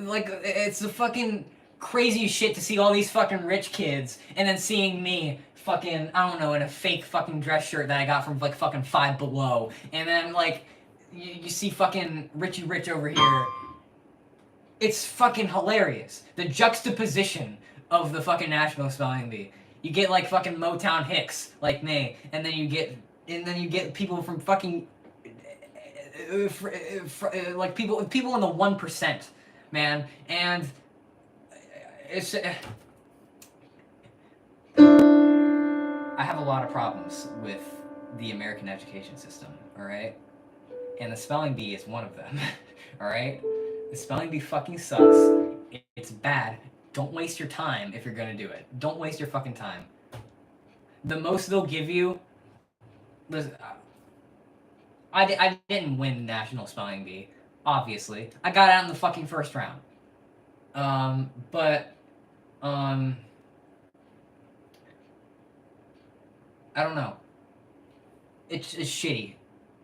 Like, it's the fucking craziest shit to see all these fucking rich kids and then seeing me fucking, I don't know, in a fake fucking dress shirt that I got from like fucking Five Below, and then like you see fucking Richie Rich over here. It's fucking hilarious. The juxtaposition of the fucking National Spelling Bee. You get like fucking Motown Hicks like me, and then you get people from fucking like people in the 1%, man, and it's I have a lot of problems with the American education system, alright? And the spelling bee is one of them, alright? The spelling bee fucking sucks. It's bad. Don't waste your time if you're gonna do it. Don't waste your fucking time. The most they'll give you... I didn't win National Spelling Bee, obviously. I got out in the fucking first round. I don't know. It's shitty.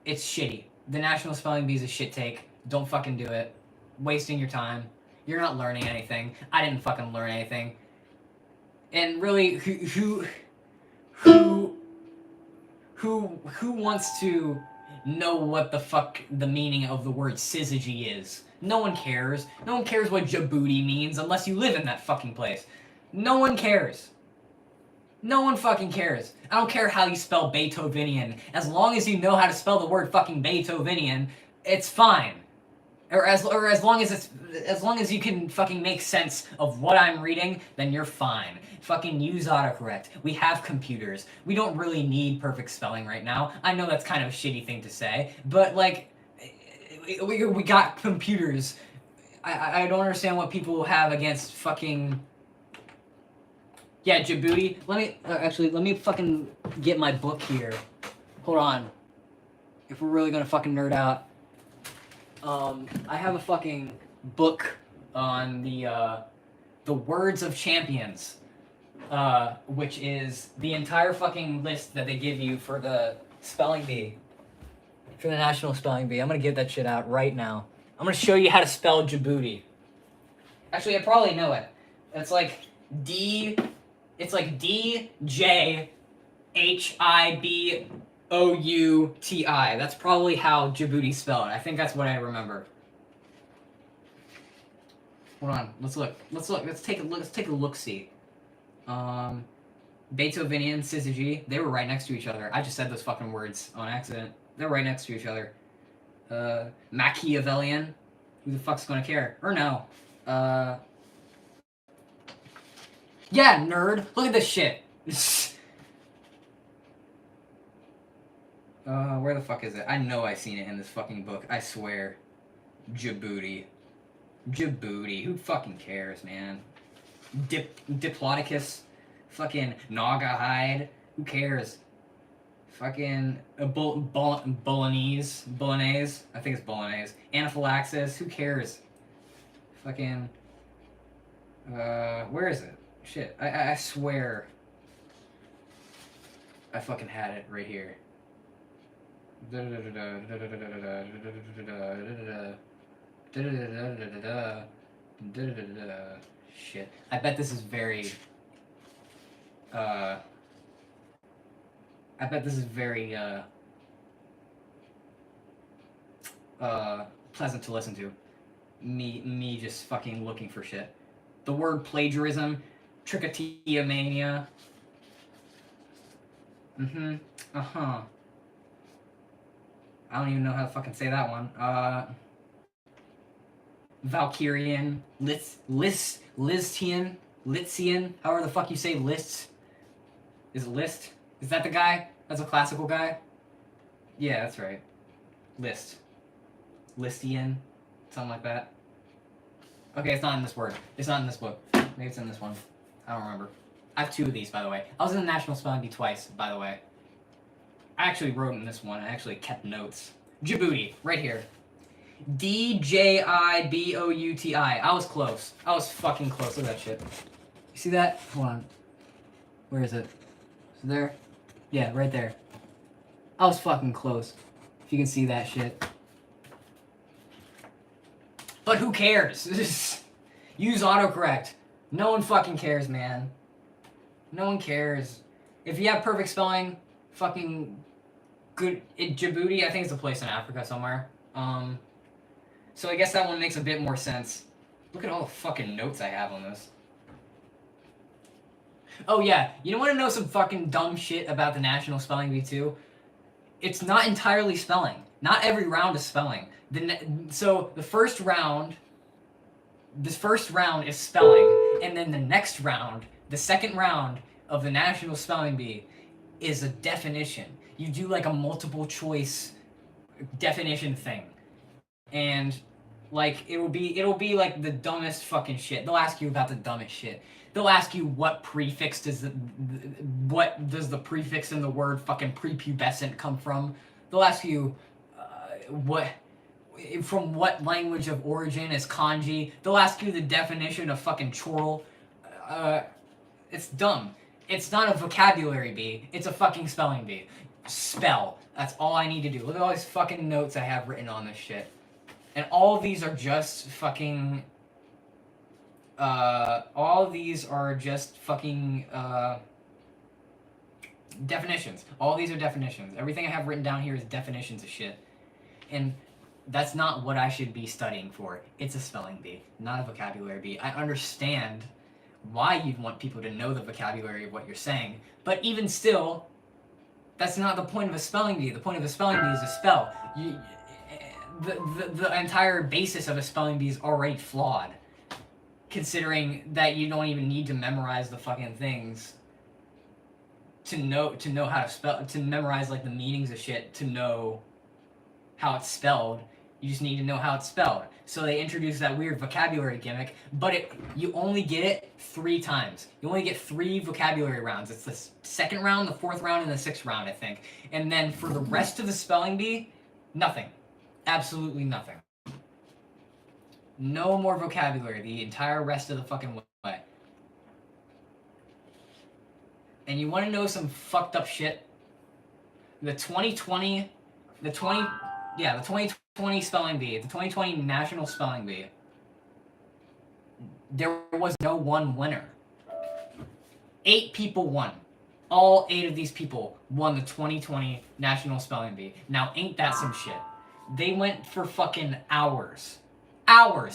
It's shitty. The National Spelling Bee is a shit take. Don't fucking do it. Wasting your time. You're not learning anything. I didn't fucking learn anything. And really, who wants to know what the fuck the meaning of the word syzygy is? No one cares. No one cares what Djibouti means unless you live in that fucking place. No one cares. No one fucking cares. I don't care how you spell Beethovenian. As long as you know how to spell the word fucking Beethovenian, it's fine. Or as long as you can fucking make sense of what I'm reading, then you're fine. Fucking use autocorrect. We have computers. We don't really need perfect spelling right now. I know that's kind of a shitty thing to say, but like, we got computers. I don't understand what people have against fucking... Yeah, Djibouti. Let me fucking get my book here. Hold on. If we're really gonna fucking nerd out. I have a fucking book on the words of champions, which is the entire fucking list that they give you for the spelling bee, for the National Spelling Bee. I'm gonna give that shit out right now. I'm gonna show you how to spell Djibouti. Actually, I probably know it. It's like D-J-H-I-B-O-U-T-I. That's probably how Djibouti spelled. I think that's what I remember. Hold on. Let's look. Let's take a look-see. Beethovenian, syzygy. They were right next to each other. I just said those fucking words on accident. They're right next to each other. Machiavellian. Who the fuck's gonna care? Or no. Yeah, nerd. Look at this shit. Where the fuck is it? I know I've seen it in this fucking book. I swear. Djibouti. Djibouti. Who fucking cares, man? Diplodocus. Fucking Naugahyde. Who cares? Fucking Bolognese. Bolognese. I think it's Bolognese. Anaphylaxis. Who cares? Fucking. Where is it? Shit. I swear. I fucking had it right here. Shit. I bet this is very. I bet this is very pleasant to listen to. Me just fucking looking for shit. The word plagiarism, trichotillomania. Uh-huh. I don't even know how to fucking say that one. Valkyrian, Listian, however the fuck you say lists. Is it List? Is that the guy? That's a classical guy? Yeah, that's right. Listian, something like that. Okay, it's not in this word. It's not in this book. Maybe it's in this one. I don't remember. I have 2 of these, by the way. I was in the National Spelling Bee twice, by the way. I actually wrote in this one. I actually kept notes. Djibouti, right here. Djibouti. I was close. I was fucking close. Look at that shit. You see that? Hold on. Where is it? Is it there? Yeah, right there. I was fucking close. If you can see that shit. But who cares? Use autocorrect. No one fucking cares, man. No one cares. If you have perfect spelling, fucking good. Djibouti, I think it's a place in Africa somewhere. So I guess that one makes a bit more sense. Look at all the fucking notes I have on this. Oh yeah, you want to know some fucking dumb shit about the National Spelling Bee too? It's not entirely spelling. Not every round is spelling. So the first round, this first round is spelling, and then the next round, the second round of the National Spelling Bee, is a definition. You do like a multiple choice definition thing, and like it'll be like the dumbest fucking shit. They'll ask you about the dumbest shit. They'll ask you what prefix does the prefix in the word fucking prepubescent come from. They'll ask you from what language of origin is kanji. They'll ask you the definition of fucking chortle. It's dumb. It's not a vocabulary bee. It's a fucking spelling bee. Spell. That's all I need to do. Look at all these fucking notes I have written on this shit. And all of these are just fucking... all of these are just fucking, definitions. All these are definitions. Everything I have written down here is definitions of shit. And that's not what I should be studying for. It's a spelling bee, not a vocabulary bee. I understand why you'd want people to know the vocabulary of what you're saying, but even still, that's not the point of a spelling bee. The point of a spelling bee is to spell. The entire basis of a spelling bee is already flawed, considering that you don't even need to memorize the fucking things to know how to spell, to memorize like the meanings of shit, to know how it's spelled. You just need to know how it's spelled. So they introduced that weird vocabulary gimmick, but you only get it 3 times. You only get 3 vocabulary rounds. It's the second round, the 4th round, and the 6th round, I think. And then for the rest of the spelling bee, nothing. Absolutely nothing. No more vocabulary the entire rest of the fucking way. And you want to know some fucked up shit? The 2020 spelling bee, the 2020 National Spelling Bee, there was no one winner. 8 people won. All 8 of these people won the 2020 National Spelling Bee. Now, ain't that some shit? They went for fucking hours,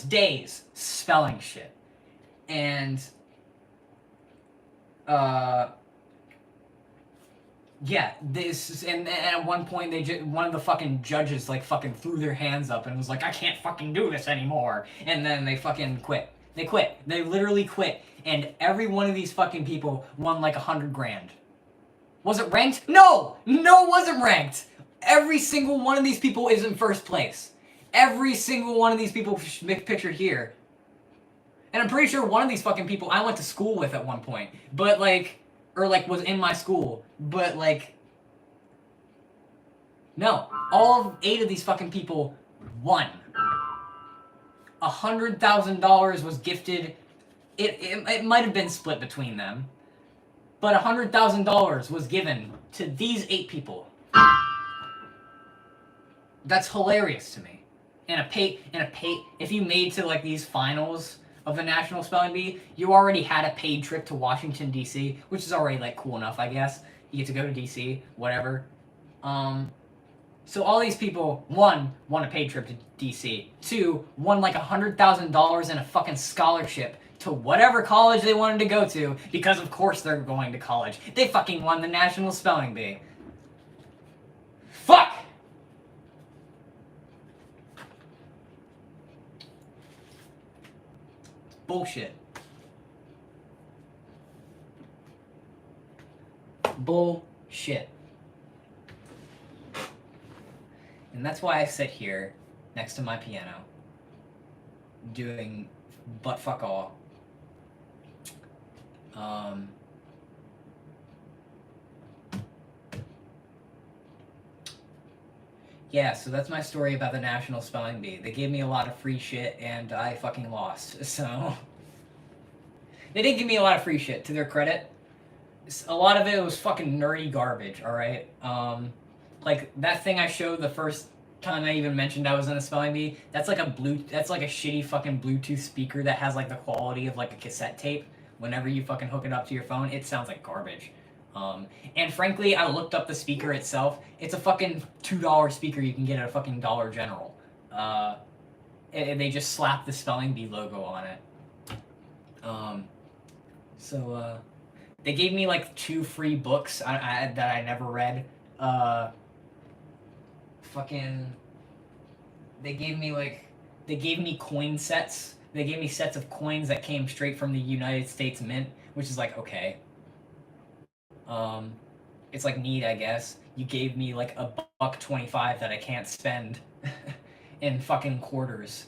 days, spelling shit. And, Yeah, this and at one point one of the fucking judges like fucking threw their hands up and was like, I can't fucking do this anymore, and then they fucking quit. They quit. They literally quit, and every one of these fucking people won like $100,000. Was it ranked? No, no, it wasn't ranked. Every single one of these people is in first place. Every single one of these people pictured here. And I'm pretty sure one of these fucking people I went to school with at one point, but like, or like was in my school, but like, no, all 8 of these fucking people won. $100,000 was gifted. It might have been split between them, but $100,000 was given to these 8 people. That's hilarious to me. If you made to like these finals of the National Spelling Bee, you already had a paid trip to Washington, D.C., which is already like cool enough, I guess. You get to go to D.C., whatever. So all these people, 1, won a paid trip to D.C., 2, won like $100,000 in a fucking scholarship to whatever college they wanted to go to, because of course they're going to college. They fucking won the National Spelling Bee. Fuck! Bullshit. Bullshit. And that's why I sit here next to my piano doing butt fuck all. Yeah, so that's my story about the National Spelling Bee. They gave me a lot of free shit, and I fucking lost, so... They didn't give me a lot of free shit, to their credit. A lot of it was fucking nerdy garbage, alright? Like, that thing I showed the first time I even mentioned I was in a spelling bee, that's like a shitty fucking Bluetooth speaker that has, like, the quality of, like, a cassette tape. Whenever you fucking hook it up to your phone, it sounds like garbage. And frankly, I looked up the speaker itself. It's a fucking $2 speaker you can get at a fucking Dollar General. And they just slapped the Spelling Bee logo on it. They gave me like 2 free books that I never read. They gave me coin sets. They gave me sets of coins that came straight from the United States Mint, which is like, okay. It's like neat, I guess. You gave me like $1.25 that I can't spend in fucking quarters.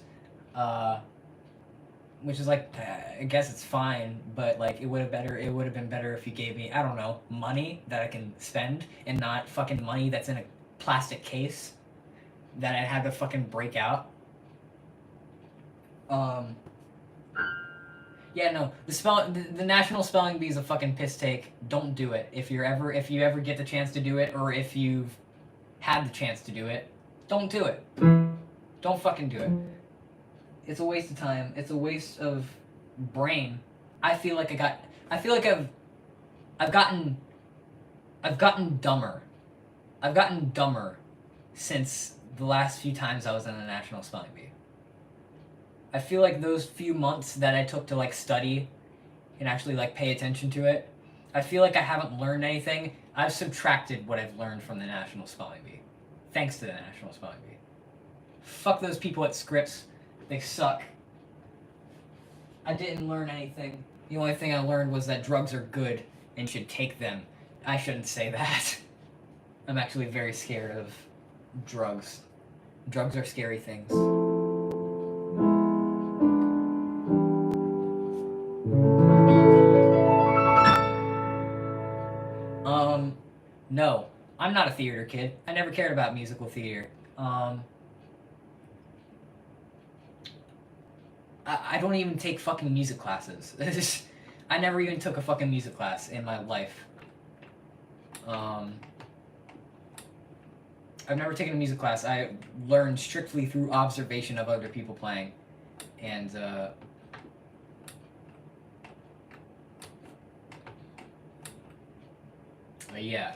Which is like, I guess it's fine, but like it would have been better if you gave me, I don't know, money that I can spend and not fucking money that's in a plastic case that I'd have to fucking break out. Yeah, no, the National Spelling Bee is a fucking piss take. Don't do it. If you ever get the chance to do it, or if you've had the chance to do it, don't do it. Don't fucking do it. It's a waste of time. It's a waste of brain. I feel like I've gotten dumber. I've gotten dumber since the last few times I was in the National Spelling Bee. I feel like those few months that I took to like study and actually like pay attention to it, I feel like I haven't learned anything. I've subtracted what I've learned from the National Spelling Bee. Thanks to the National Spelling Bee. Fuck those people at Scripps. They suck. I didn't learn anything. The only thing I learned was that drugs are good and should take them. I shouldn't say that. I'm actually very scared of drugs. Drugs are scary things. No. I'm not a theater kid. I never cared about musical theater. I don't even take fucking music classes. I never even took a fucking music class in my life. I've never taken a music class. I learned strictly through observation of other people playing. And, yeah.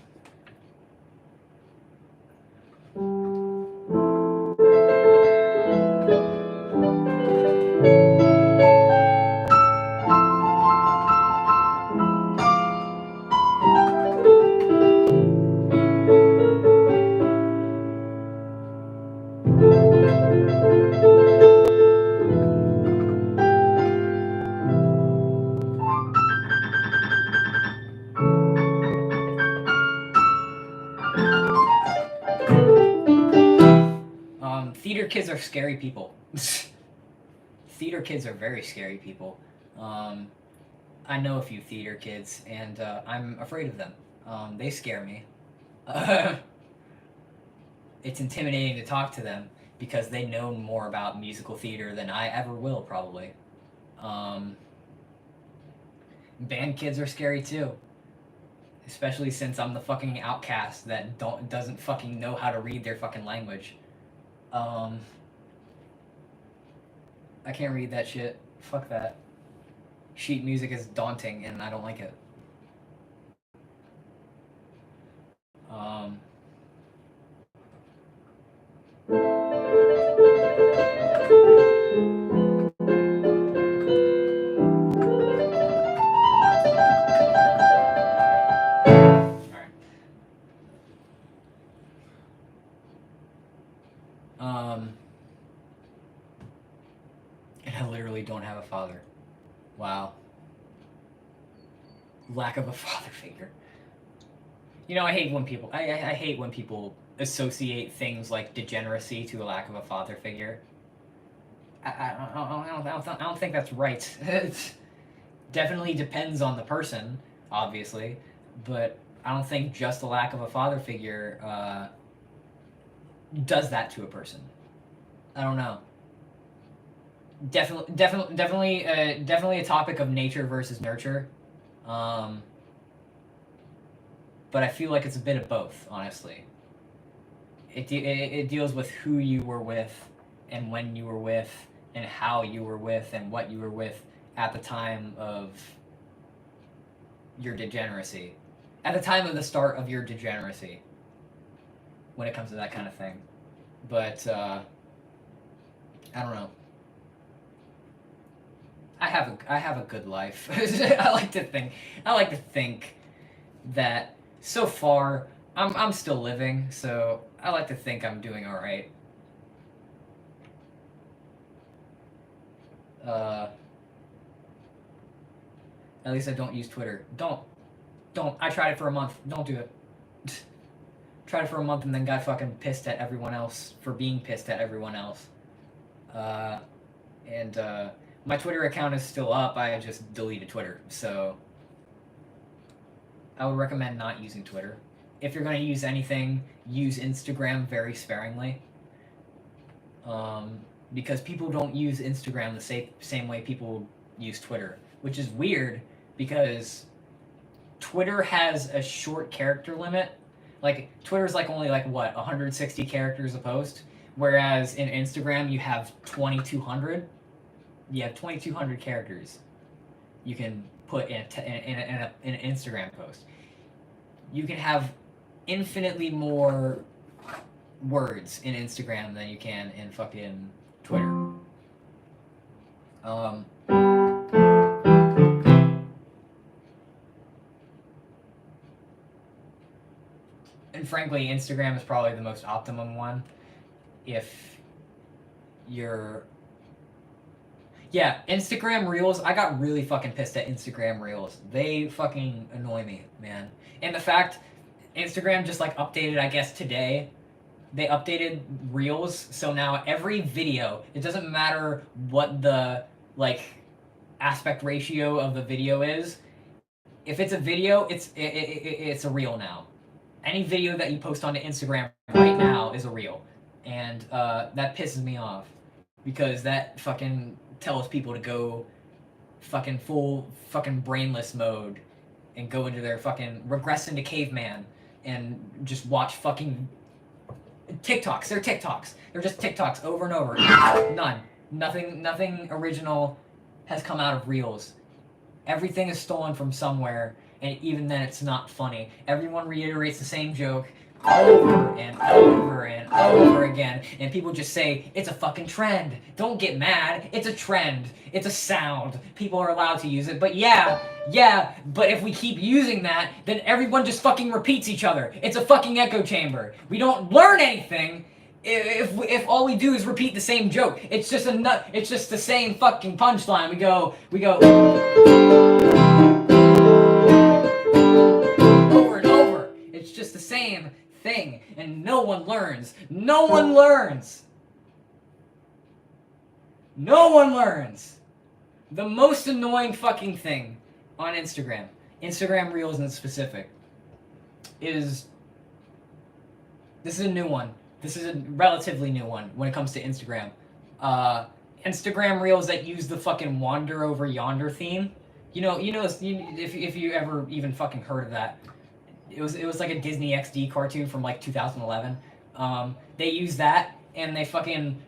are scary people. Theater kids are very scary people. I know a few theater kids, and I'm afraid of them. They scare me. It's intimidating to talk to them because they know more about musical theater than I ever will, probably. Band kids are scary too, especially since I'm the fucking outcast that doesn't fucking know how to read their fucking language. I can't read that shit. Fuck that. Sheet music is daunting, and I don't like it. And I literally don't have a father. Wow. Lack of a father figure. You know, I hate when people. I hate when people associate things like degeneracy to a lack of a father figure. I don't think that's right. It definitely depends on the person, obviously, but I don't think just the lack of a father figure does that to a person. I don't know. Definitely a topic of nature versus nurture. But I feel like it's a bit of both, honestly. It deals with who you were with, and when you were with, and how you were with, and what you were with at the time of your degeneracy. At the time of the start of your degeneracy. When it comes to that kind of thing. But, I don't know. I have a good life. I like to think that so far I'm still living, so I like to think I'm doing all right. At least I don't use Twitter. Don't. I tried it for a month. Don't do it. Tried it for a month and then got fucking pissed at everyone else for being pissed at everyone else. And my Twitter account is still up. I just deleted Twitter, so I would recommend not using Twitter. If you're going to use anything, use Instagram very sparingly. Because people don't use Instagram the same way people use Twitter, which is weird because Twitter has a short character limit. Like, Twitter's like only like, what, 160 characters a post? Whereas in Instagram, you have 2,200. You have 2,200 characters you can put in an Instagram post. You can have infinitely more words in Instagram than you can in fucking Twitter. And frankly, Instagram is probably the most optimum one if you're... Yeah, Instagram Reels, I got really fucking pissed at Instagram Reels. They fucking annoy me, man. And the fact Instagram just like updated, I guess, today. They updated Reels, so now every video, it doesn't matter what the, like, aspect ratio of the video is. If it's a video, it's a Reel now. Any video that you post onto Instagram right now is a Reel. And that pisses me off. Because that fucking tells people to go fucking full fucking brainless mode and go into their fucking regress into caveman and just watch fucking TikToks. They're TikToks. They're just TikToks over and over. Nothing original has come out of Reels. Everything is stolen from somewhere, and even then it's not funny. Everyone reiterates the same joke over and over and over again, and people just say, it's a fucking trend. Don't get mad. It's a trend. It's a sound. People are allowed to use it, but yeah, but if we keep using that, then everyone just fucking repeats each other. It's a fucking echo chamber. We don't learn anything if all we do is repeat the same joke. It's just it's just the same fucking punchline. We go over and over. It's just the same thing, and no one learns. No one learns. No one learns. The most annoying fucking thing on Instagram Reels in specific, is this is a new one. This is a relatively new one when it comes to Instagram. Instagram Reels that use the fucking wander over yonder theme. If you ever even fucking heard of that, it was like a Disney XD cartoon from like 2011. They use that and they fucking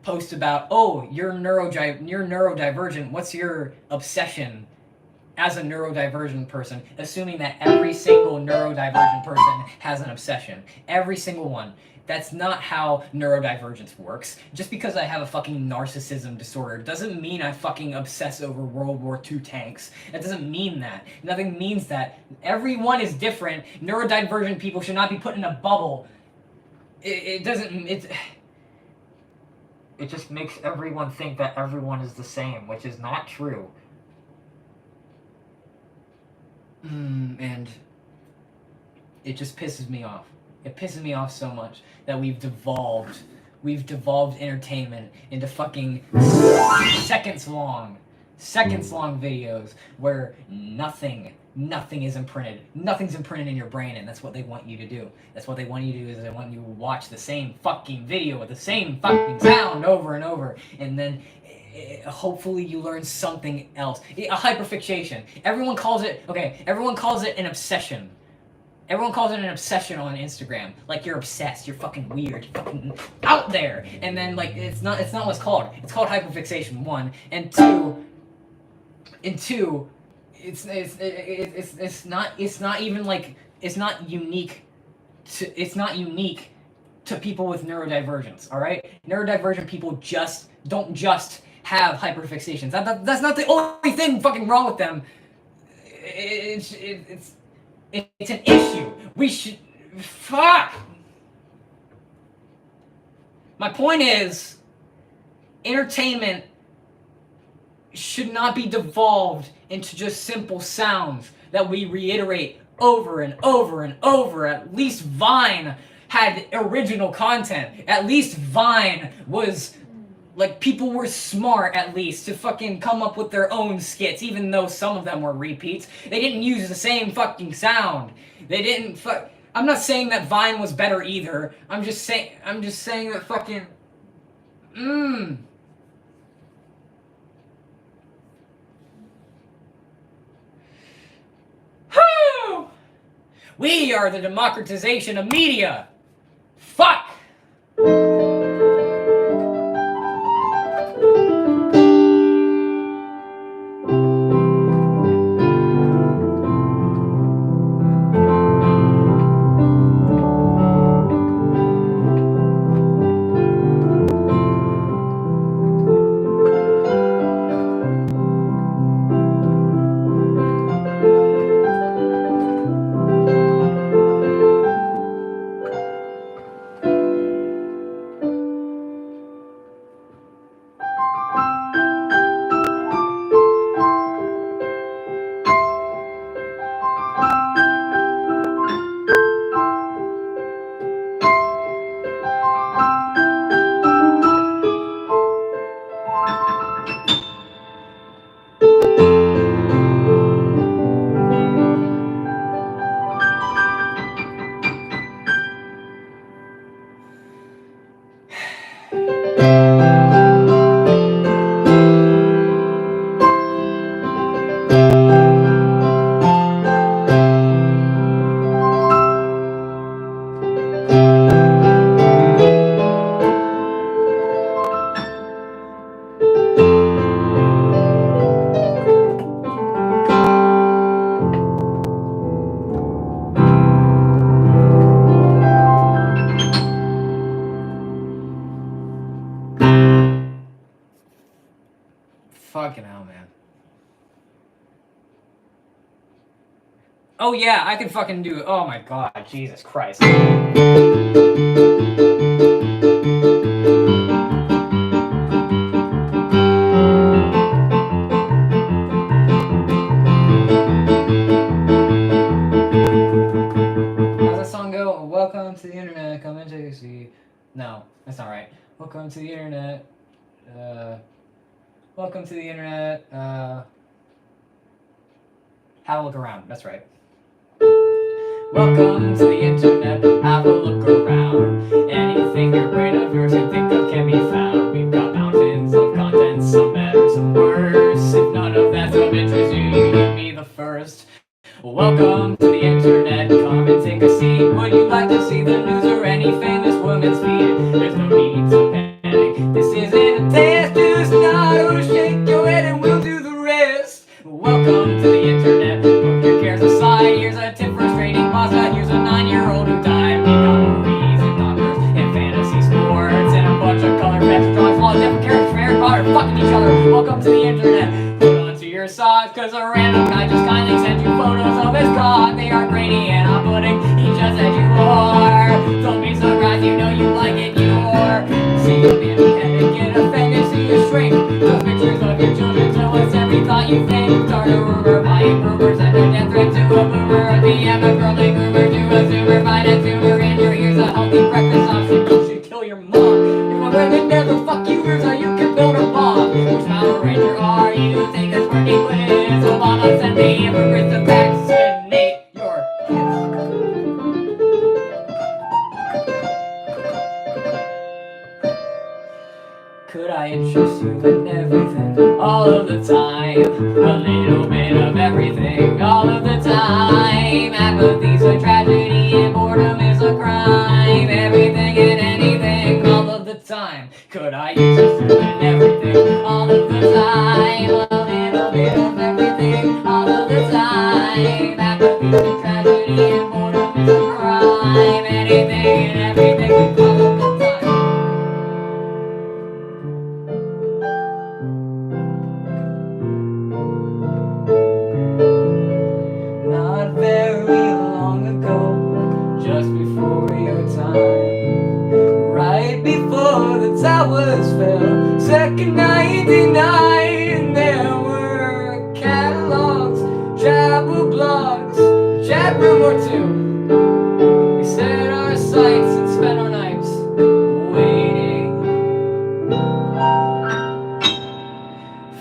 post about, oh, you're neurodivergent. What's your obsession as a neurodivergent person? Assuming that every single neurodivergent person has an obsession. Every single one. That's not how neurodivergence works. Just because I have a fucking narcissism disorder doesn't mean I fucking obsess over World War II tanks. That doesn't mean that. Nothing means that. Everyone is different. Neurodivergent people should not be put in a bubble. It just makes everyone think that everyone is the same, which is not true. And it just pisses me off. It pisses me off so much that we've devolved entertainment into fucking seconds long videos where nothing is imprinted. Nothing's imprinted in your brain, and that's what they want you to do. That's what they want you to do, is they want you to watch the same fucking video with the same fucking sound over and over, and then hopefully you learn something else. A hyperfixation. Everyone calls it an obsession. Everyone calls it an obsession on Instagram. Like, you're obsessed, you're fucking weird, you're fucking out there. And then, like, it's not what it's called. It's called hyperfixation, one. And two, it's not unique to people with neurodivergence, all right? Neurodivergent people don't just have hyperfixations. That's not the only thing fucking wrong with them. It's an issue. We should... Fuck! My point is, entertainment should not be devolved into just simple sounds that we reiterate over and over and over. At least Vine had original content. At least Vine was... Like, people were smart, at least, to fucking come up with their own skits, even though some of them were repeats. They didn't use the same fucking sound. They didn't I'm not saying that Vine was better either. I'm just saying that fucking... Whew! We are the democratization of media! Fuck! Fucking hell, man. Oh yeah, I can fucking do it. Oh my god, Jesus Christ. How's that song go? Welcome to the internet, come and take a seat. No, that's not right. Welcome to the internet. Welcome to the internet. Have a look around. That's right. Welcome to the internet. Have a look around. Anything your brain of yours can think of can be found. We've got mountains of content, some better, some worse. If none of that's of interest you, you'd be the first. Welcome to the internet. Come and take a seat. Would you like to see the news or any famous woman's feed? There's no need to panic. This isn't a test. Just nod or shake your head and we'll do the rest. Welcome to the internet. Put your cares aside. Here's a tip for straining pasta. Here's a 9-year-old who died. We got movies and doctors and fantasy sports and a bunch of color pets drawing all different characters from Harry Potter fucking each other. Welcome to the internet. Put onto your socks, cause a random guy just kindly sent you photos of his cock. They are grainy and I'm pudding. He just said you are. Don't be surprised, you know you like it. You're see you in the head and get offended. See you shrink. Those pictures of your children tell us every thought you think. Start a rumor, buying rumors, and a death threat to a boomer. A DM, a girly rumor to a zoomer. Find a tumor in your ears, a healthy breakfast option. You should kill your mom. If I'm gonna never fuck you, here's how you can build a bomb. Which Power Ranger are you? Take this working quiz. Obama send me immigrants to vaccinate your kids. Could I interest you in everything, all of the time? A little bit of everything, all of the time. Apathy's a tragedy and boredom is a crime. Everything and anything, all of the time. Could I interest you in everything, all of the time? A little bit of everything, all of the time. Apathy's a tragedy and boredom is a crime. Anything and everything, all of the time. Not very long ago, just before your time, right before the towers fell, second 99, there were catalogs, travel blogs, a chat room or two. We set our sights and spent our nights waiting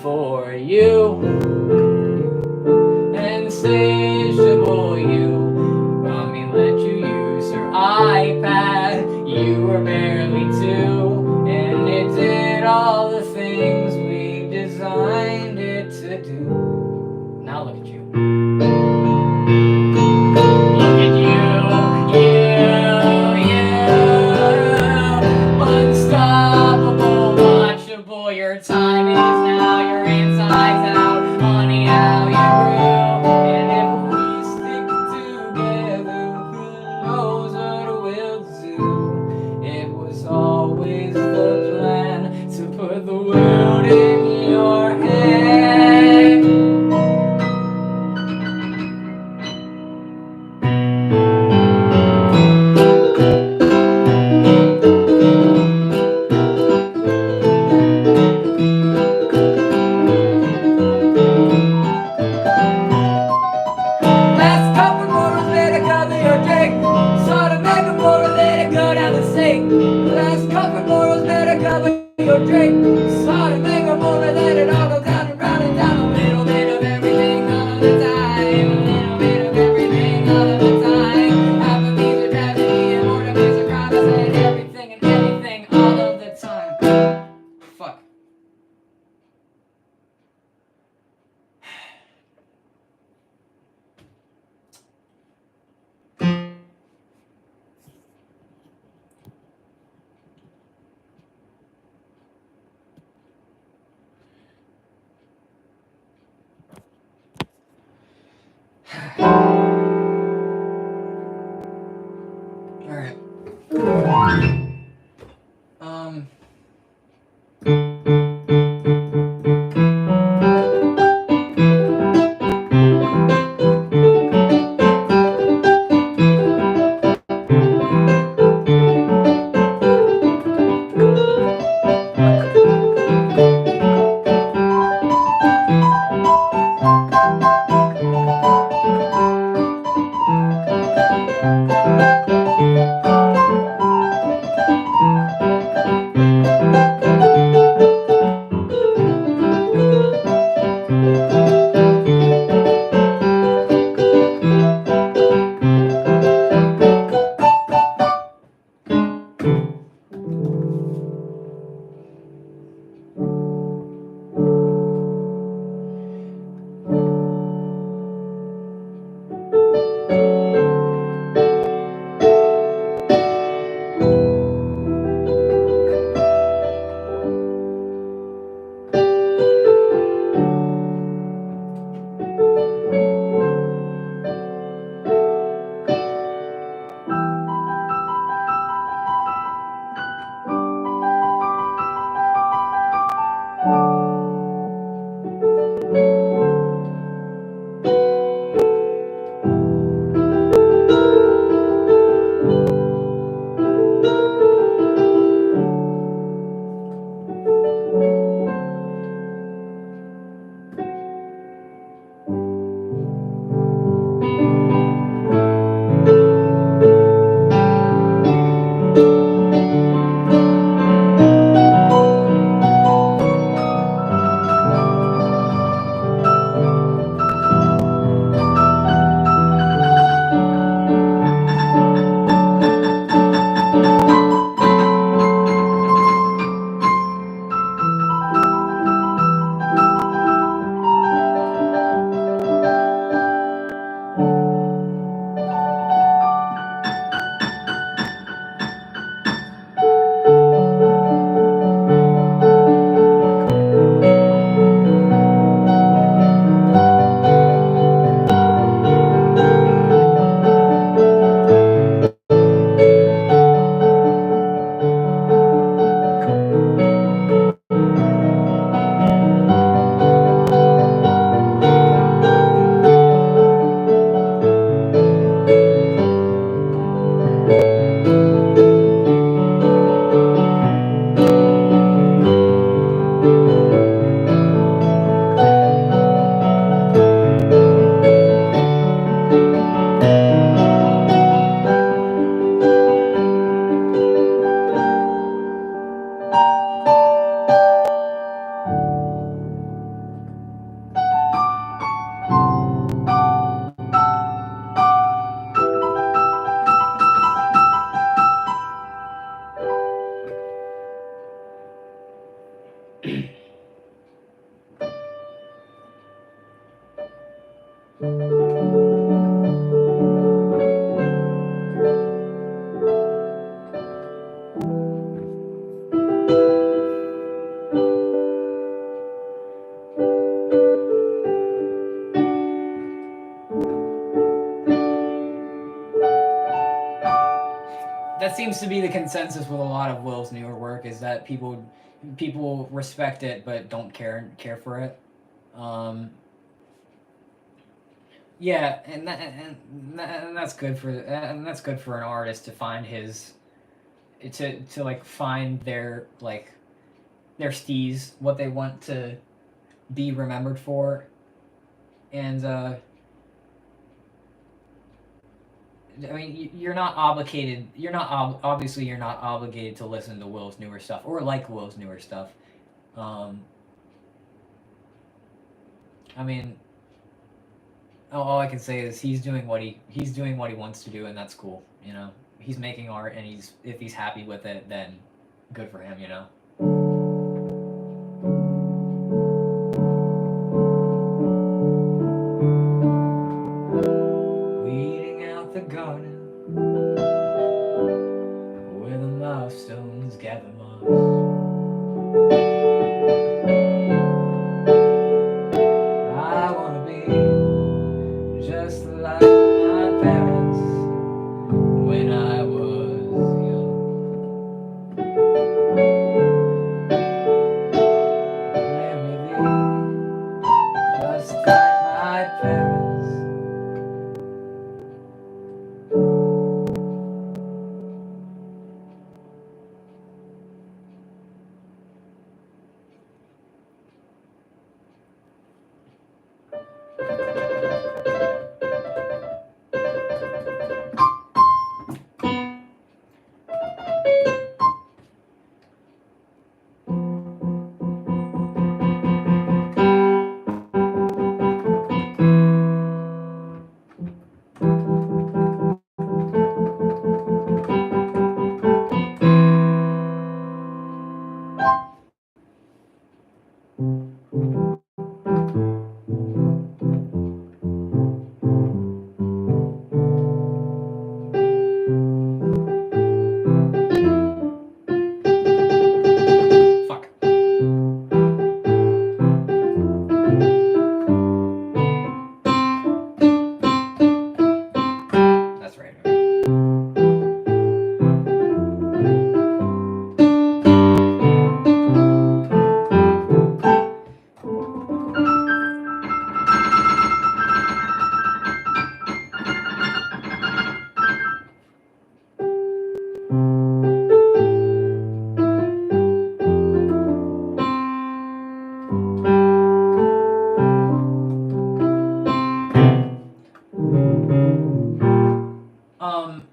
for you. Insatiable you, mommy let you use her iPad. You were barely 2, and it did all the things we designed it to do. Now look at you. Look at you, unstoppable, watchable. Your time is now, your insides out. Honey, how you grew. Always the plan to put the world in your hand. That seems to be the consensus with a lot of Will's newer work, is that people respect it but don't care for it. Um, yeah, and that's good for an artist to find his to like find their steez, what they want to be remembered for, and I mean, you're not obligated. Obviously you're not obligated to listen to Will's newer stuff or like Will's newer stuff. Um, I mean, all I can say is he's doing what he wants to do, and that's cool. You know, he's making art, and if he's happy with it, then good for him. You know. Weeding out the garden where the milestones gather moss. I wanna be just like my parents when I was young. Let me be just like my parents. Fuck. That's right. Um,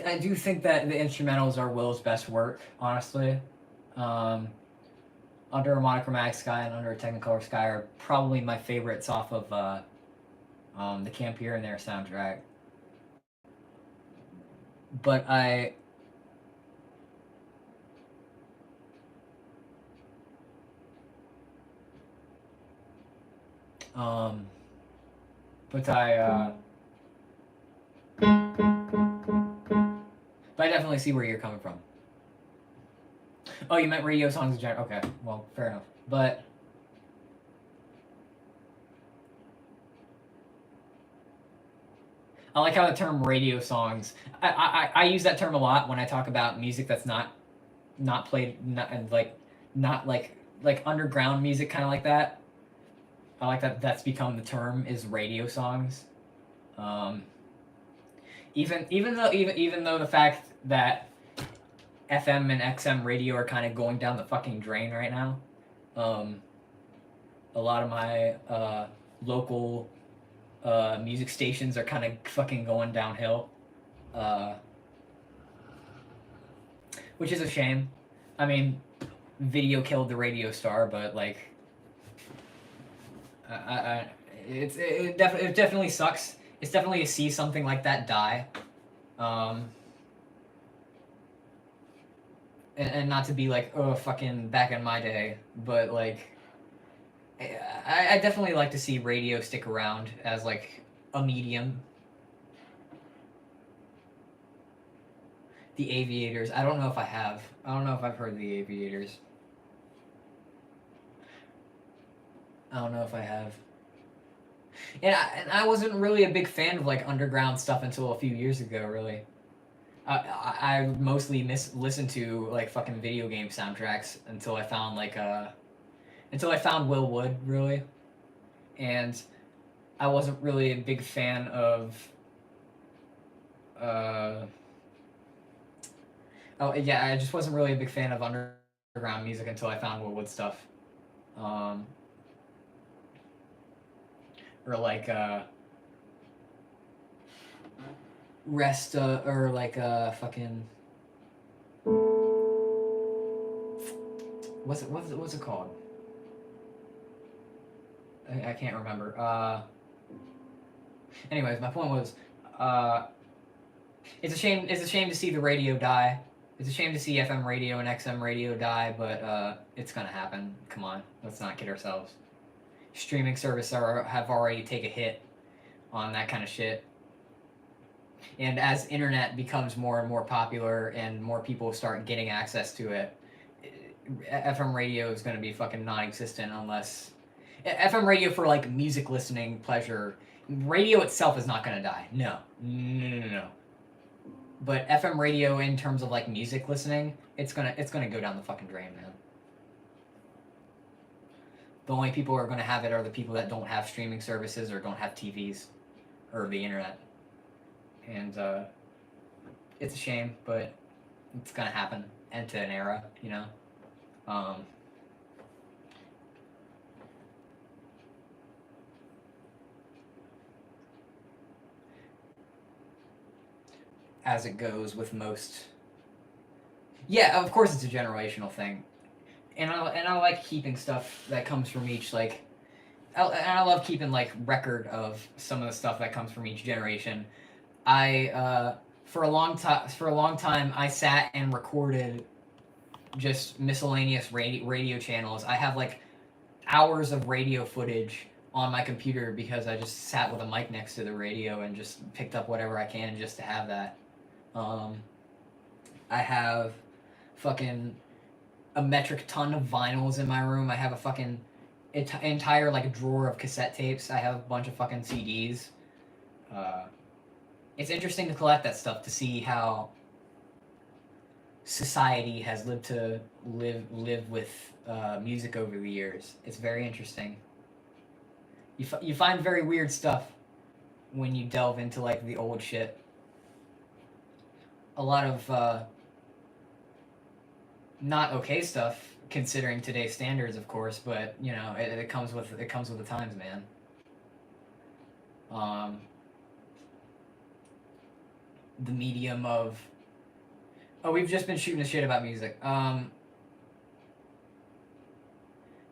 I do think that the instrumentals are Will's best work, honestly. Um, Under a Monochromatic Sky and Under a Technicolor Sky are probably my favorites off of the Camp Here and There soundtrack. But um, but I definitely see where you're coming from. Oh, you meant radio songs in general. Okay, well, fair enough. But I like how the term radio songs. I use that term a lot when I talk about music that's not played, and not like underground music, kind of like that. I like that that's become the term, is radio songs. Um, even though the fact that FM and XM radio are kind of going down the fucking drain right now. A lot of my local music stations are kind of fucking going downhill, uh, which is a shame. I mean, video killed the radio star, but like, it definitely sucks. It's definitely to see something like that die, um, and not to be like, oh, fucking back in my day, but like, I definitely like to see radio stick around as like a medium. The Aviators. I don't know if I have. I don't know if I've heard the Aviators. I don't know if I have. And I wasn't really a big fan of like underground stuff until a few years ago. Really, I mostly listened to like fucking video game soundtracks until I found until I found Will Wood really, and I wasn't really a big fan of. Uh, oh yeah, I just wasn't really a big fan of underground music until I found Will Wood stuff. Um, or like rest or like fucking what's it called? I can't remember. Anyways, my point was, it's a shame. It's a shame to see the radio die. It's a shame to see FM radio and XM radio die, but it's gonna happen. Come on, let's not kid ourselves. Streaming services have already taken a hit on that kind of shit. And as internet becomes more and more popular and more people start getting access to it, FM radio is going to be fucking non-existent unless FM radio for like music listening pleasure. Radio itself is not going to die. No. No. But FM radio in terms of like music listening, it's gonna go down the fucking drain, man. The only people who are going to have it are the people that don't have streaming services or don't have TVs or the internet. And it's a shame, but it's going to happen. End to an era, you know? As it goes with most. Yeah, of course it's a generational thing. And I like keeping stuff that comes from each, like... And I love keeping, like, record of some of the stuff that comes from each generation. For a long time, I sat and recorded just miscellaneous radio channels. I have like hours of radio footage on my computer because I just sat with a mic next to the radio and just picked up whatever I can just to have that. I have fucking a metric ton of vinyls in my room. I have a fucking entire like drawer of cassette tapes. I have a bunch of fucking CDs. It's interesting to collect that stuff to see how society has live with music over the years. It's very interesting. You find very weird stuff when you delve into like the old shit. A lot of not okay stuff considering today's standards, of course, but you know it comes with the times, man. The medium of... Oh, we've just been shooting the shit about music. The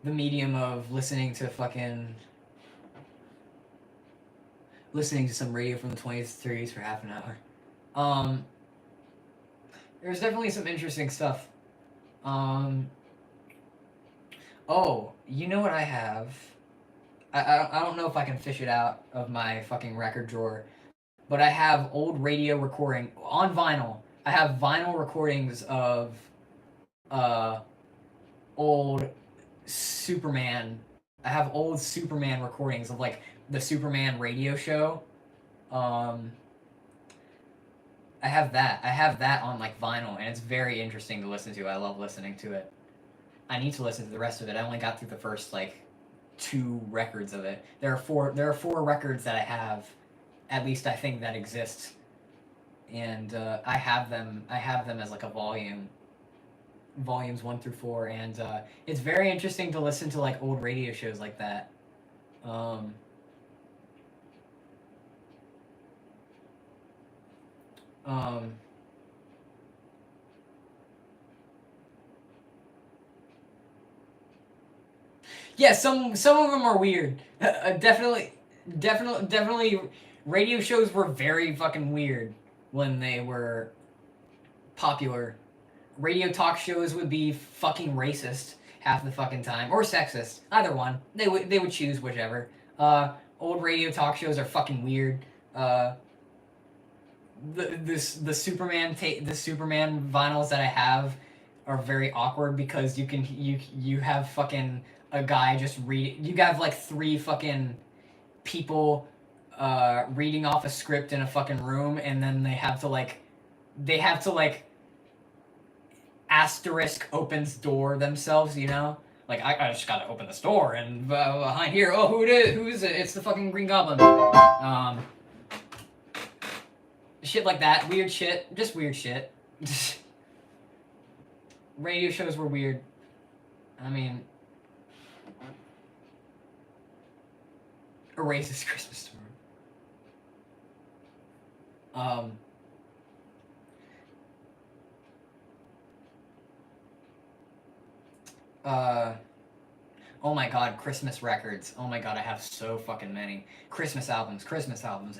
medium of listening to some radio from the 20s, 30s for half an hour. There's definitely some interesting stuff. Oh, you know what I have? I don't know if I can fish it out of my fucking record drawer, but I have old radio recording on vinyl. I have vinyl recordings of old Superman. I have old Superman recordings of like the Superman radio show. I have that. I have that on like vinyl, and it's very interesting to listen to. I love listening to it. I need to listen to the rest of it. I only got through the first like 2 records of it. There are 4 records that I have, at least I think, that exist, and I have them as like a volumes 1 through 4, and it's very interesting to listen to like old radio shows like that. Yeah, some of them are weird. Definitely, radio shows were very fucking weird when they were popular. Radio talk shows would be fucking racist, half the fucking time, or sexist. Either one. They would choose whichever. Old radio talk shows are fucking weird. The Superman the Superman vinyls that I have are very awkward because you have fucking a guy just read. You have like 3 fucking people reading off a script in a fucking room, and then they have to like asterisk opens door themselves, you know? Like, I just gotta open this door, and behind here, oh, who is it? It's the fucking Green Goblin. Shit like that. Weird shit. Just weird shit. Radio shows were weird. I mean... Erases Christmas Story. Oh my god, Christmas records. Oh my god, I have so fucking many. Christmas albums.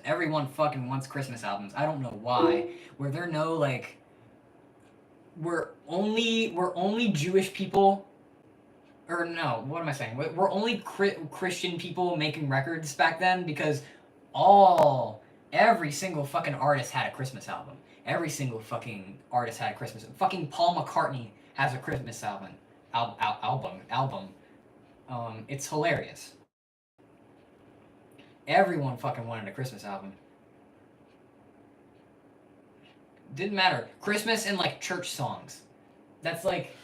Everyone fucking wants Christmas albums. I don't know why. Were there no, like... We're only Jewish people... Or no, what am I saying? We're only Christian people making records back then because every single fucking artist had a Christmas album. Every single fucking artist had a Christmas... Fucking Paul McCartney has a Christmas album. Album. It's hilarious. Everyone fucking wanted a Christmas album. Didn't matter. Christmas and like church songs. That's like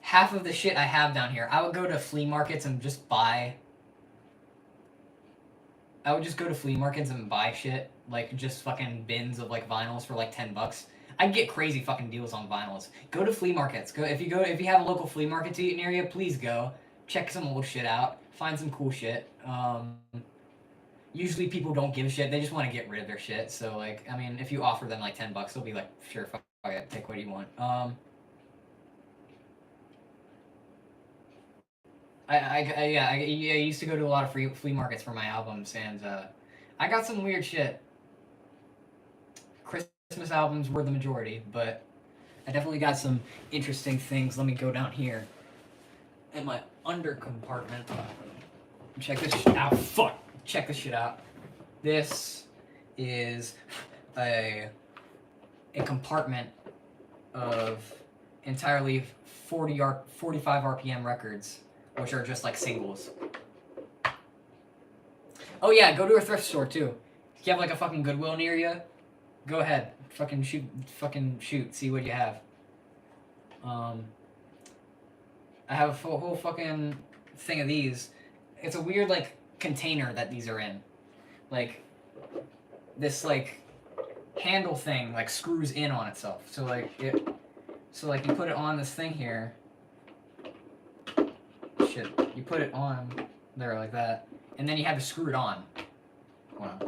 half of the shit I have down here. I would go to flea markets and just buy. I would just go to flea markets and buy shit. Like just fucking bins of like vinyls for like $10. I'd get crazy fucking deals on vinyls. Go to flea markets. If you have a local flea market near you, please go. Check some old shit out. Find some cool shit. Usually people don't give a shit. They just want to get rid of their shit. So like, I mean, if you offer them like $10, they'll be like, sure, fuck it, take what you want. I used to go to a lot of flea markets for my albums, and I got some weird shit. Christmas albums were the majority, but I definitely got some interesting things. Let me go down here in my under compartment. Check this shit out. Fuck. Check this shit out. This is a compartment of entirely 45 RPM records, which are just like singles. Oh yeah, go to a thrift store too. If you have like a fucking Goodwill near you, go ahead. Fucking shoot. See what you have. I have a whole fucking thing of these. It's a weird like container that these are in. Like this like handle thing like screws in on itself. So like you put it on this thing here. Shit. You put it on there like that. And then you have to screw it on. Wow.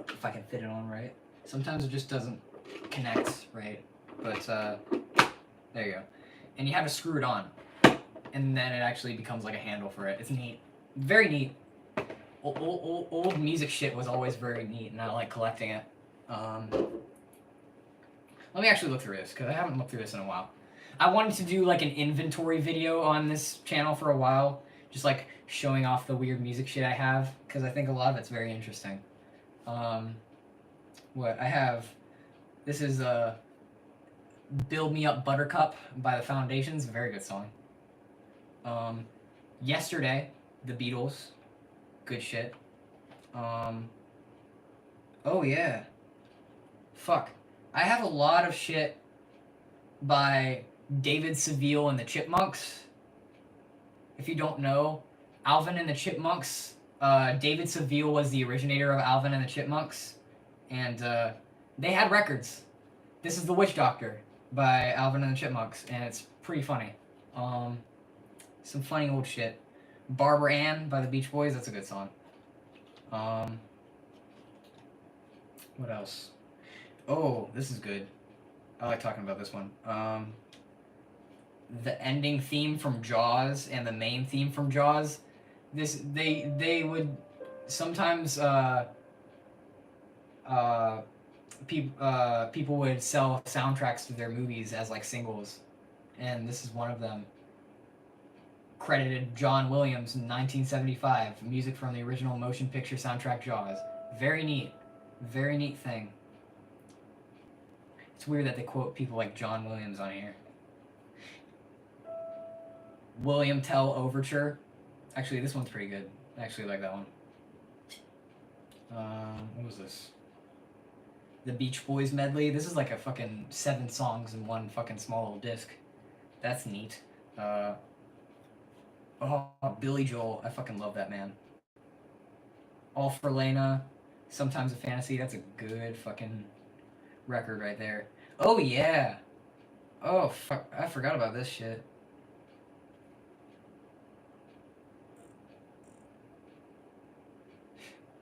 If I can fit it on right. Sometimes it just doesn't connect right. But there you go. And you have to screw it on. And then it actually becomes like a handle for it. It's neat. Very neat. Old music shit was always very neat, and I like collecting it. Let me actually look through this, because I haven't looked through this in a while. I wanted to do like an inventory video on this channel for a while, just like showing off the weird music shit I have, because I think a lot of it's very interesting. What I have, this is Build Me Up Buttercup by the Foundations, very good song. Yesterday, the Beatles, good shit. Oh yeah. Fuck. I have a lot of shit by David Seville and the Chipmunks. If you don't know, Alvin and the Chipmunks, David Seville was the originator of Alvin and the Chipmunks, and they had records. This is The Witch Doctor by Alvin and the Chipmunks, and it's pretty funny. Some funny old shit. Barbara Ann by the Beach Boys, that's a good song. What else? Oh, this is good. I like talking about this one. The ending theme from Jaws and the main theme from Jaws. They would sometimes people would sell soundtracks to their movies as like singles, and this is one of them. credited John Williams in 1975. Music from the original motion picture soundtrack Jaws. Very neat. Very neat thing. It's weird that they quote people like John Williams on here. William Tell Overture. Actually, this one's pretty good. I actually like that one. What was this? The Beach Boys medley. This is like a fucking 7 songs in one fucking small little disc. That's neat. Billy Joel. I fucking love that man. All for Lena. Sometimes a Fantasy. That's a good fucking record right there. Oh yeah. Oh fuck. I forgot about this shit.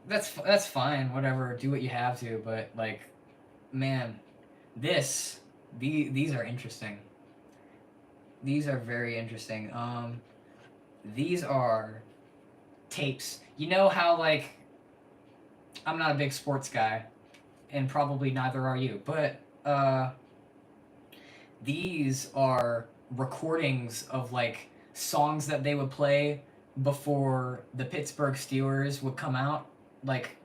That's fine. Whatever. Do what you have to. But like, man, these are interesting. These are very interesting. These are tapes. You know how, like, I'm not a big sports guy, and probably neither are you, but these are recordings of, like, songs that they would play before the Pittsburgh Steelers would come out. Like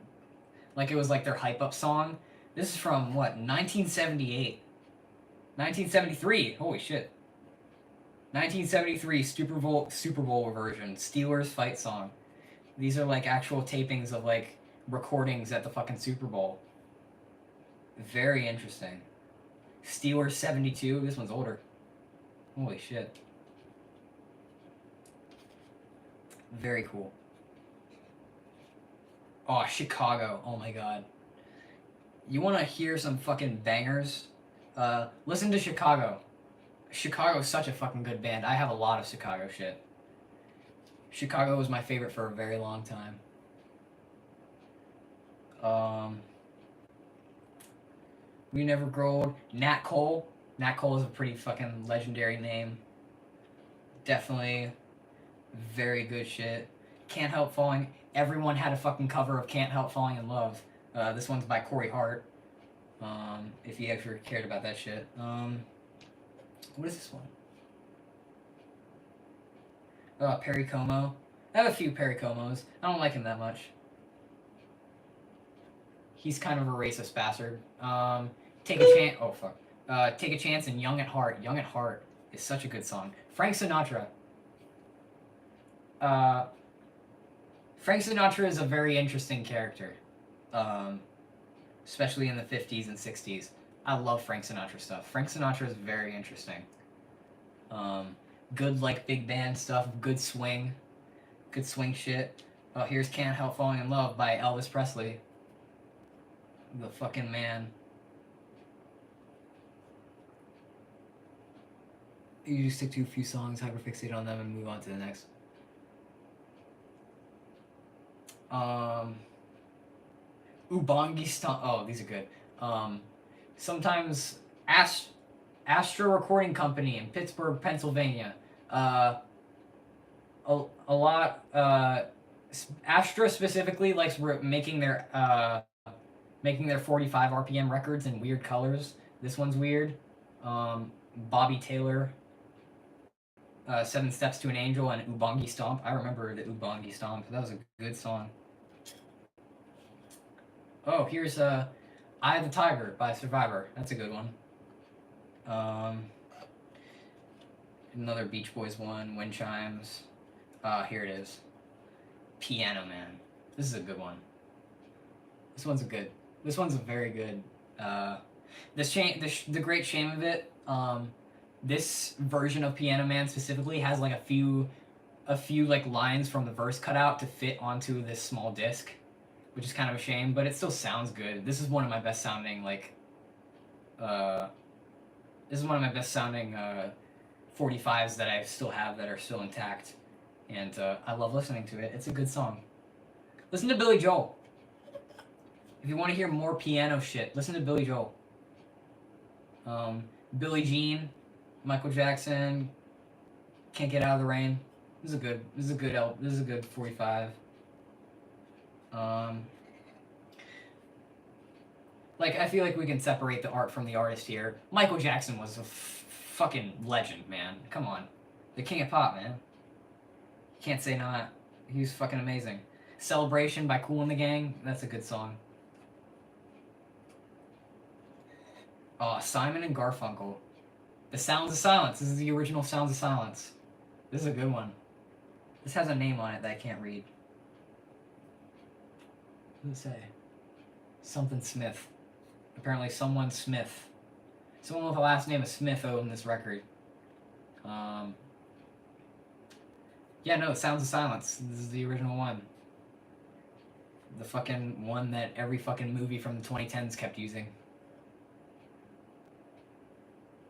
it was like their hype up song. This is from, what, 1978? 1973. Holy shit. 1973 Super Bowl version, Steelers fight song. These are like actual tapings of like recordings at the fucking Super Bowl. Very interesting. Steelers 72. This one's older. Holy shit. Very cool. Oh, Chicago. Oh my god. You want to hear some fucking bangers? Listen to Chicago. Chicago is such a fucking good band. I have a lot of Chicago shit. Chicago was my favorite for a very long time. We Never Grow Old. Nat Cole. Nat Cole is a pretty fucking legendary name. Definitely very good shit. Can't Help Falling. Everyone had a fucking cover of Can't Help Falling in Love. This one's by Corey Hart. If you ever cared about that shit. What is this one? Perry Como. I have a few Perry Comos. I don't like him that much. He's kind of a racist bastard. Take a Chance. Oh, fuck. Take a Chance and Young at Heart. Young at Heart is such a good song. Frank Sinatra. Frank Sinatra is a very interesting character. Especially in the 50s and 60s. I love Frank Sinatra stuff. Frank Sinatra is very interesting. Good, like, big band stuff. Good swing. Good swing shit. Oh, here's Can't Help Falling in Love by Elvis Presley. The fucking man. You just stick to a few songs, hyperfixate on them, and move on to the next. Ubangi Stomp. Oh, these are good. Sometimes Astra Recording Company in Pittsburgh, Pennsylvania. A lot. Astra specifically likes making their 45 RPM records in weird colors. This one's weird. Bobby Taylor. 7 Steps to an Angel and Ubangi Stomp. I remember the Ubangi Stomp. That was a good song. Oh, here's Eye of the Tiger by Survivor. That's a good one. Another Beach Boys one. Wind Chimes. Here it is. Piano Man. This is a good one. This one's a very good. The great shame of it. This version of Piano Man specifically has like a few like lines from the verse cut out to fit onto this small disc, which is kind of a shame, but it still sounds good. This is one of my best sounding 45s that I still have that are still intact, and I love listening to it. It's a good song. Listen to Billy Joel. If you want to hear more piano shit, listen to Billy Joel. Billie Jean, Michael Jackson, Can't Get Out of the Rain. This is a good 45. Like, I feel like we can separate the art from the artist here. Michael Jackson was a fucking legend, man. Come on. The king of pop, man. Can't say not. He was fucking amazing. Celebration by Kool and the Gang. That's a good song. Oh, Simon and Garfunkel. The Sounds of Silence. This is the original Sounds of Silence. This is a good one. This has a name on it that I can't read. What does it say? Something Smith. Apparently someone Smith. Someone with the last name of Smith owned this record. Yeah, no, Sounds of Silence. This is the original one. The fucking one that every fucking movie from the 2010s kept using.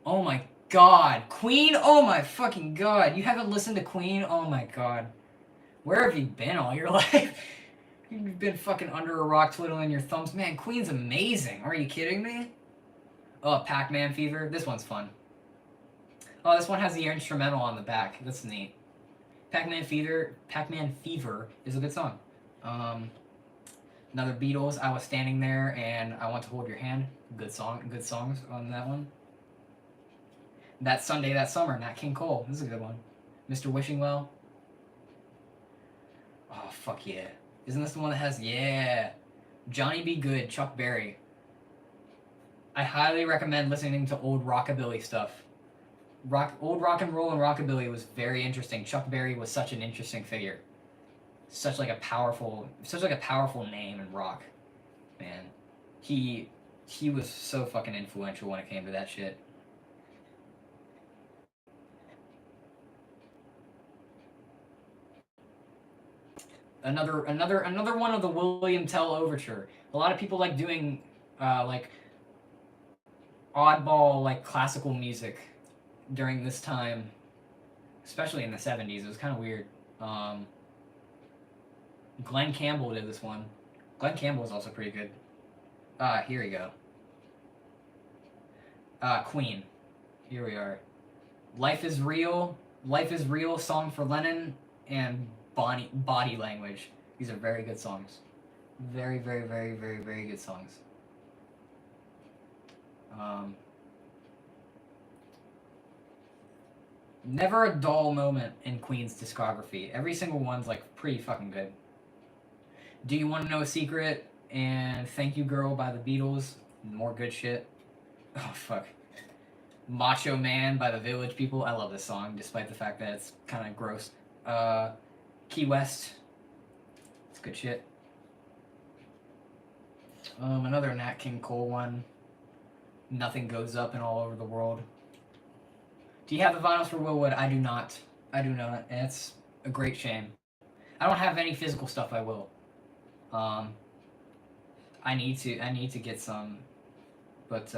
Oh my god. Queen? Oh my fucking god. You haven't listened to Queen? Oh my god. Where have you been all your life? You've been fucking under a rock twiddling your thumbs. Man, Queen's amazing. Are you kidding me? Oh, Pac-Man Fever. This one's fun. Oh, this one has the instrumental on the back. That's neat. Pac-Man Fever is a good song. Another Beatles, I Was Standing There and I Want to Hold Your Hand. Good songs on that one. That Sunday, That Summer, Nat King Cole. This is a good one. Mr. Wishing Well. Oh, fuck yeah. Isn't this the one that has, yeah. Johnny Be Good, Chuck Berry. I highly recommend listening to old rockabilly stuff. Old rock and roll and rockabilly was very interesting. Chuck Berry was such an interesting figure. Such like a powerful name in rock. Man. He was so fucking influential when it came to that shit. Another one of the William Tell Overture. A lot of people like doing like oddball like classical music during this time, especially in the 70s. It was kind of weird. Glenn Campbell did this one. Glenn Campbell is also pretty good. Here we go. Queen. Here we are. Life is Real, Song for Lennon, and Body Language. These are very good songs. Very, very, very, very, very good songs. Never a dull moment in Queen's discography. Every single one's like pretty fucking good. Do You Want to Know a Secret? And Thank You Girl by the Beatles. More good shit. Oh fuck. Macho Man by the Village People. I love this song, despite the fact that it's kind of gross. Key West. It's good shit. Another Nat King Cole one. Nothing Goes Up and All Over the World. Do you have the vinyls for Willwood? I do not. I do not. And it's a great shame. I don't have any physical stuff. I will. I need to get some, but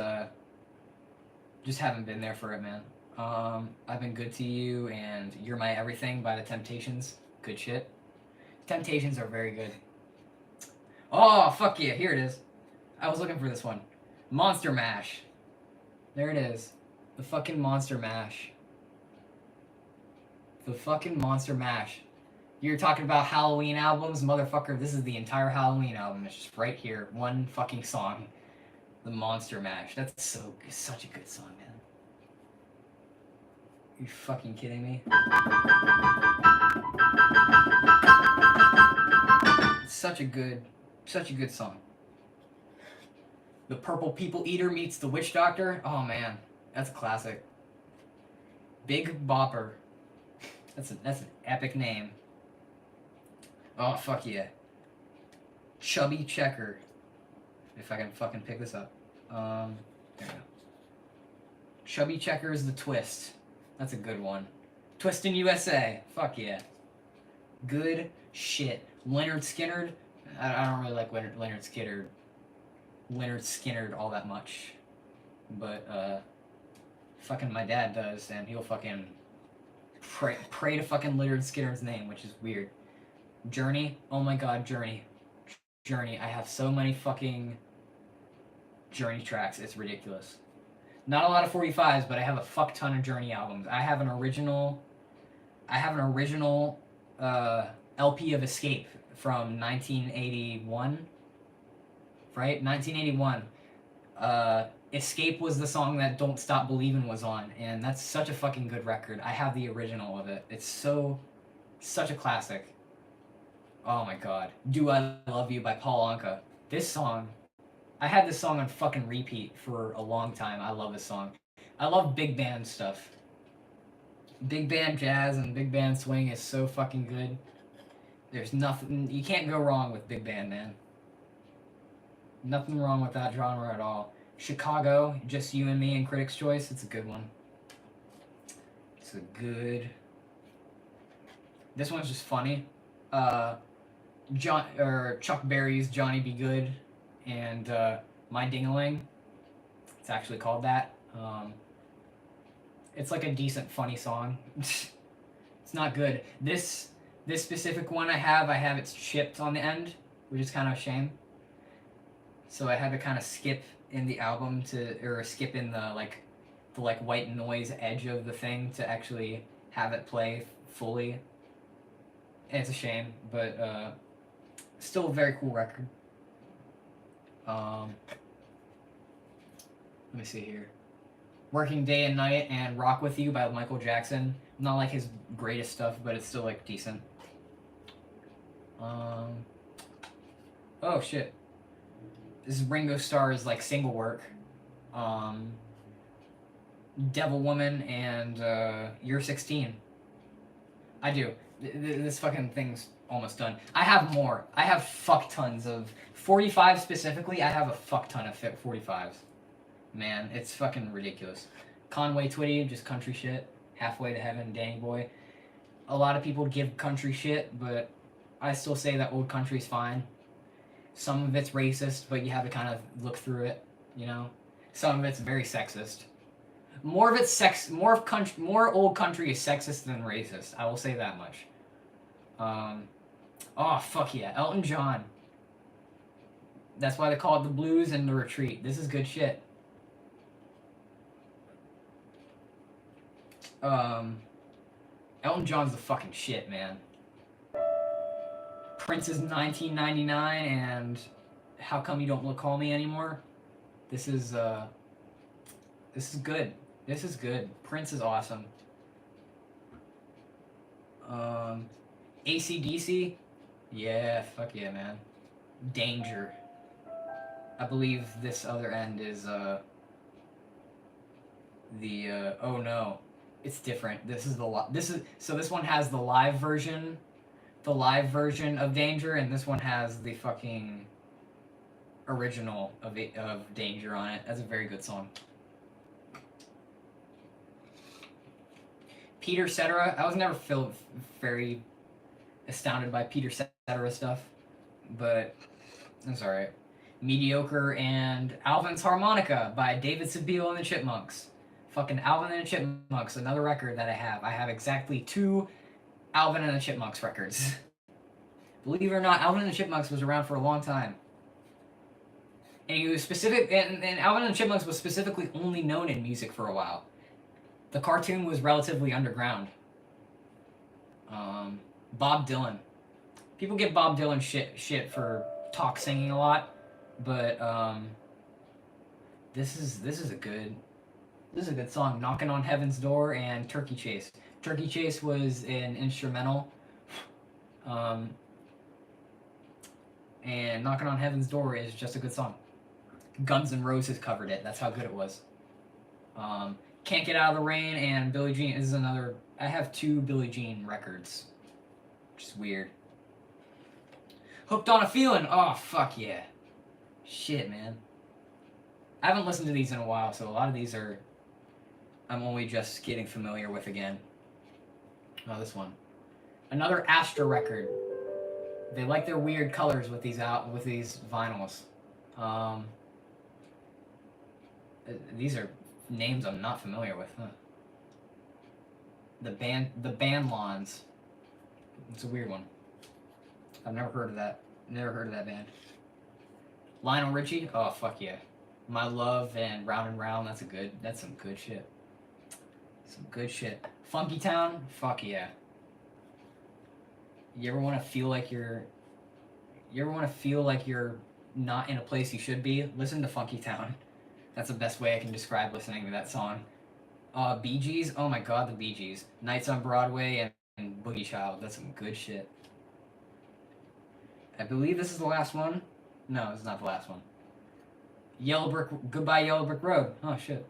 just haven't been there for it, man. I've Been Good to You and You're My Everything by the Temptations. Good shit. Temptations are very good. Oh, fuck yeah, here it is. I was looking for this one. Monster Mash. There it is. The fucking Monster Mash. The fucking Monster Mash. You're talking about Halloween albums? Motherfucker, this is the entire Halloween album. It's just right here. One fucking song. The Monster Mash. That's such a good song, man. Are you fucking kidding me? It's such a good song. The Purple People Eater meets the Witch Doctor. Oh man, that's a classic. Big Bopper. That's an epic name. Oh fuck yeah. Chubby Checker. If I can fucking pick this up. There we go. Chubby Checker's The Twist. That's a good one. Twist in USA. Fuck yeah. Good shit. Leonard Skinner. I don't really like Leonard Skinner all that much. But fucking my dad does, and he'll fucking pray to fucking Leonard Skinner's name, which is weird. Journey. Oh my god, Journey. I have so many fucking Journey tracks. It's ridiculous. Not a lot of 45s, but I have a fuck ton of Journey albums. I have an original LP of Escape from 1981. Right? 1981. Escape was the song that Don't Stop Believin' was on, and that's such a fucking good record. I have the original of it. It's so Such a classic. Oh my god. Do I Love You by Paul Anka. This song, I had this song on fucking repeat for a long time. I love this song. I love big band stuff. Big band jazz and big band swing is so fucking good. There's nothing, you can't go wrong with big band, man. Nothing wrong with that genre at all. Chicago, Just You and Me and Critics' Choice, it's a good one. It's a good. This one's just funny. Chuck Berry's Johnny Be Good and My Ding-a-ling. It's actually called that. It's like a decent, funny song. It's not good. This specific one I have it's chipped on the end, which is kind of a shame. So I had to kind of skip in the album or skip in the white noise edge of the thing to actually have it play fully. And it's a shame, but still a very cool record. Let me see here. Working Day and Night and Rock With You by Michael Jackson. Not like his greatest stuff, but it's still like decent. Oh shit. This is Ringo Starr's like single work. Devil Woman and You're 16. I do. This fucking thing's almost done. I have more. I have fuck tons of 45 specifically. I have a fuck ton of 45s. Man, it's fucking ridiculous. Conway Twitty, just country shit. Halfway to Heaven, Danny Boy. A lot of people give country shit, but I still say that old country's fine. Some of it's racist, but you have to kind of look through it, you know? Some of it's very sexist. More old country is sexist than racist. I will say that much. Oh, fuck yeah. Elton John. That's why they call it the blues and the retreat. This is good shit. Elton John's the fucking shit, man. Prince's 1999 and How Come You Don't Call Me Anymore. This is good. This is good. Prince is awesome. AC/DC. Yeah, fuck yeah, man. Danger. I believe this other end is oh no, it's different. This one has the live version of Danger, and this one has the fucking original of Danger on it. That's a very good song. Peter Cetera. I was never very astounded by Peter Cetera stuff, but it's alright. Mediocre and Alvin's Harmonica by David Sebille and the Chipmunks. Fucking Alvin and the Chipmunks, another record that I have. I have exactly 2 Alvin and the Chipmunks records. Believe it or not, Alvin and the Chipmunks was around for a long time. And he was and Alvin and the Chipmunks was specifically only known in music for a while. The cartoon was relatively underground. Bob Dylan. People give Bob Dylan shit for talk singing a lot, but this is a good song. Knocking on Heaven's Door and Turkey Chase. Turkey Chase was an instrumental. And Knocking on Heaven's Door is just a good song. Guns N' Roses covered it. That's how good it was. Can't Get Out of the Rain and Billie Jean is another. I have 2 Billie Jean records, which is weird. Hooked on a Feeling. Oh, fuck yeah. Shit, man. I haven't listened to these in a while, so a lot of these I'm only just getting familiar with again. Oh, this one. Another Astra record. They like their weird colors with these vinyls. These are names I'm not familiar with, huh? The band Lawns. It's a weird one. I've never heard of that. Never heard of that band. Lionel Richie. Oh, fuck yeah. My Love and Round. That's some good shit. Some good shit. Funky Town. Fuck yeah. You ever want to feel like you're not in a place you should be? Listen to Funky Town. That's the best way I can describe listening to that song. Bee Gees. Oh my god, the Bee Gees. Nights on Broadway and Boogie Child. That's some good shit. I believe this is the last one. No, it's not the last one. Goodbye Yellow Brick Road. Oh shit.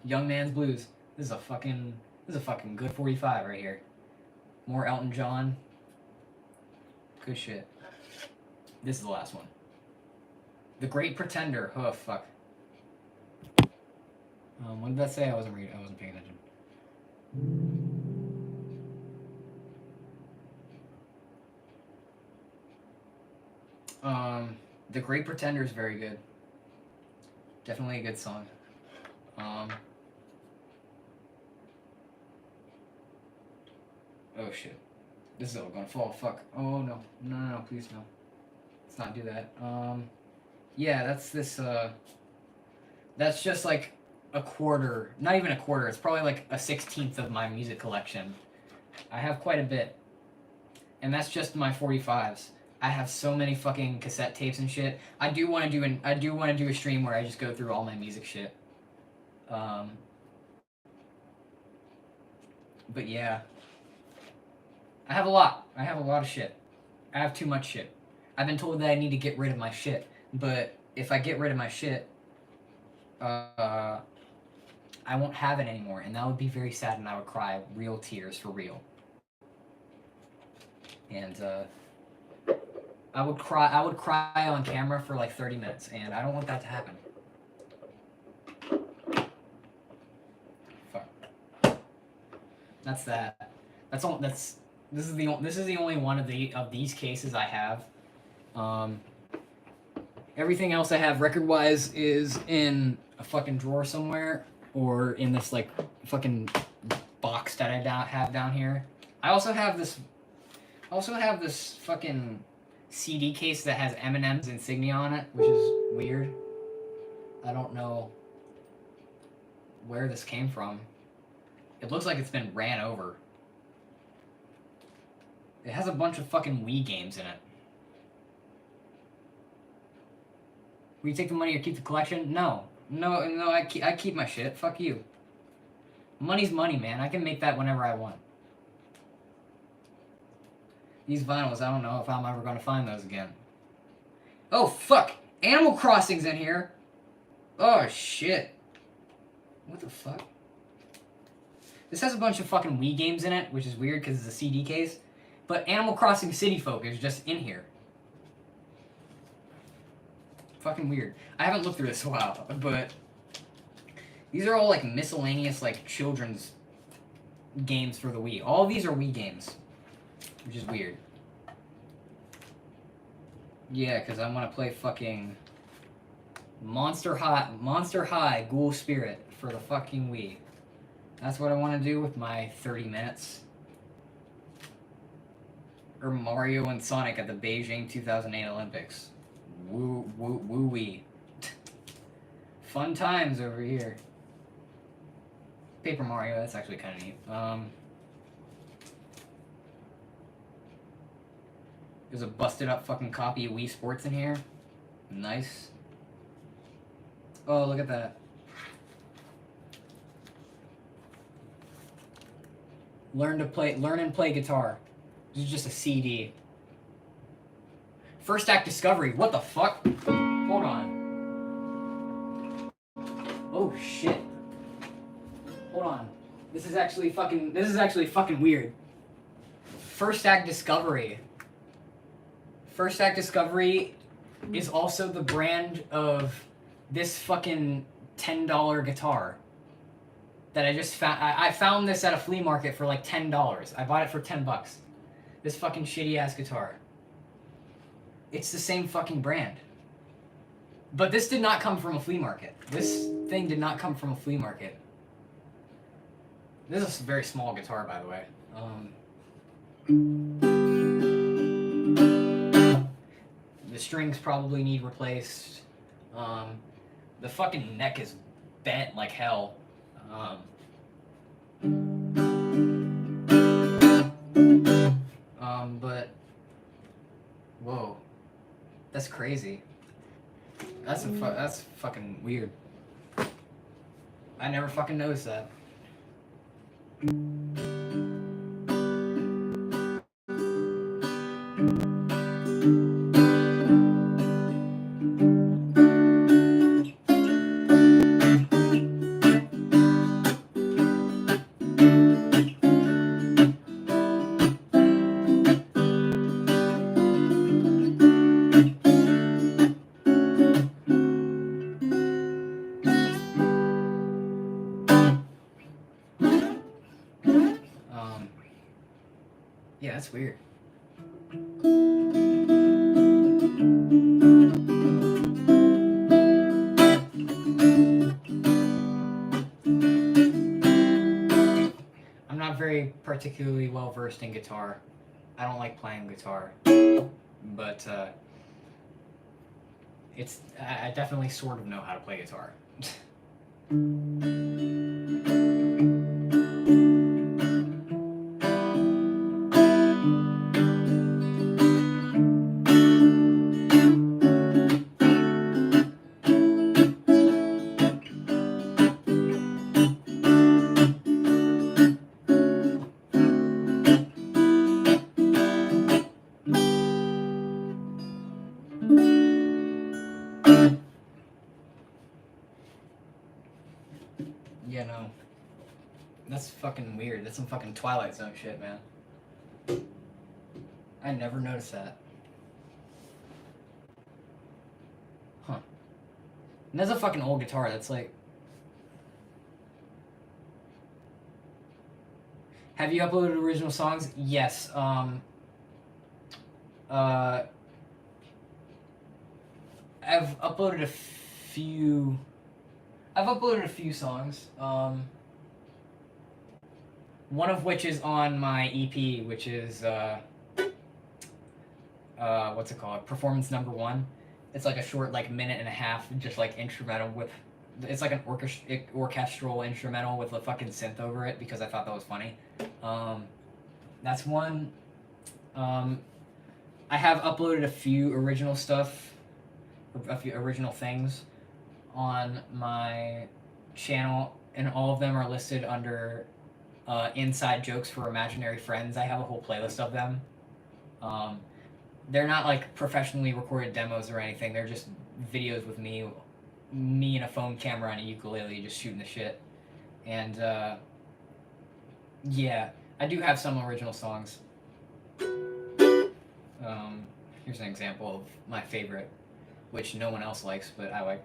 Young Man's Blues. This is a fucking good 45 right here. More Elton John. Good shit. This is the last one. The Great Pretender. Oh fuck. What did that say? I wasn't paying attention. The Great Pretender is very good. Definitely a good song. Oh shit. This is all gonna fall. Fuck. Oh no. No, please no. Let's not do that. Yeah, that's this, that's just like a quarter. Not even a quarter. It's probably like a 16th of my music collection. I have quite a bit. And that's just my 45s. I have so many fucking cassette tapes and shit. I do want to do a stream where I just go through all my music shit. But yeah. I have a lot of shit. I have too much shit. I've been told that I need to get rid of my shit, but if I get rid of my shit, I won't have it anymore, and that would be very sad, and I would cry real tears for real. And I would cry on camera for like 30 minutes, and I don't want that to happen. Fuck. That's that. That's all. This is the only one of these cases I have. Everything else I have record-wise is in a fucking drawer somewhere, or in this like fucking box that I have down here. I also have this fucking CD case that has Eminem's insignia on it, which is weird. I don't know where this came from. It looks like it's been ran over. It has a bunch of fucking Wii games in it. Will you take the money or keep the collection? No, I keep my shit. Fuck you. Money's money, man. I can make that whenever I want. These vinyls, I don't know if I'm ever going to find those again. Oh, fuck! Animal Crossing's in here! Oh, shit. What the fuck? This has a bunch of fucking Wii games in it, which is weird because it's a CD case. But Animal Crossing City Folk is just in here. Fucking weird. I haven't looked through this in a while, but these are all like miscellaneous like children's games for the Wii. All of these are Wii games, which is weird. Yeah, because I want to play fucking Monster High Ghoul Spirit for the fucking Wii. That's what I want to do with my 30 minutes. Or Mario and Sonic at the Beijing 2008 Olympics. Woo-wee. Fun times over here. Paper Mario, that's actually kind of neat. There's a busted up fucking copy of Wii Sports in here. Nice. Oh, look at that. Learn and play guitar. This is just a CD. First Act Discovery. What the fuck? Hold on. Oh shit. Hold on. This is actually fucking weird. First Act Discovery. First Act Discovery is also the brand of this fucking $10 guitar that I just found. I found this at a flea market for like $10. I bought it for $10. This fucking shitty ass guitar. It's the same fucking brand. But this did not come from a flea market. This thing did not come from a flea market. This is a very small guitar, by the way. The strings probably need replaced. The fucking neck is bent like hell. But whoa, that's crazy. That's fucking weird. I never fucking noticed that. That's weird. I'm not very particularly well versed in guitar. I don't like playing guitar, but I definitely sort of know how to play guitar. Yeah, no. That's fucking weird. That's some fucking Twilight Zone shit, man. I never noticed that. Huh. And that's a fucking old guitar. That's like... Have you uploaded original songs? Yes. I've uploaded a few... I've uploaded a few songs. One of which is on my EP, which is what's it called? Performance number 1. It's like a short, like minute and a half, just like instrumental with. It's like an orchestral instrumental with a fucking synth over it because I thought that was funny. That's one. I have uploaded a few original stuff, a few original things, on my channel, and all of them are listed under inside jokes for imaginary friends. I have a whole playlist of them. They're not like professionally recorded demos or anything. They're just videos with me and a phone camera and a ukulele just shooting the shit. And yeah, I do have some original songs. Here's an example of my favorite, which no one else likes, but I like.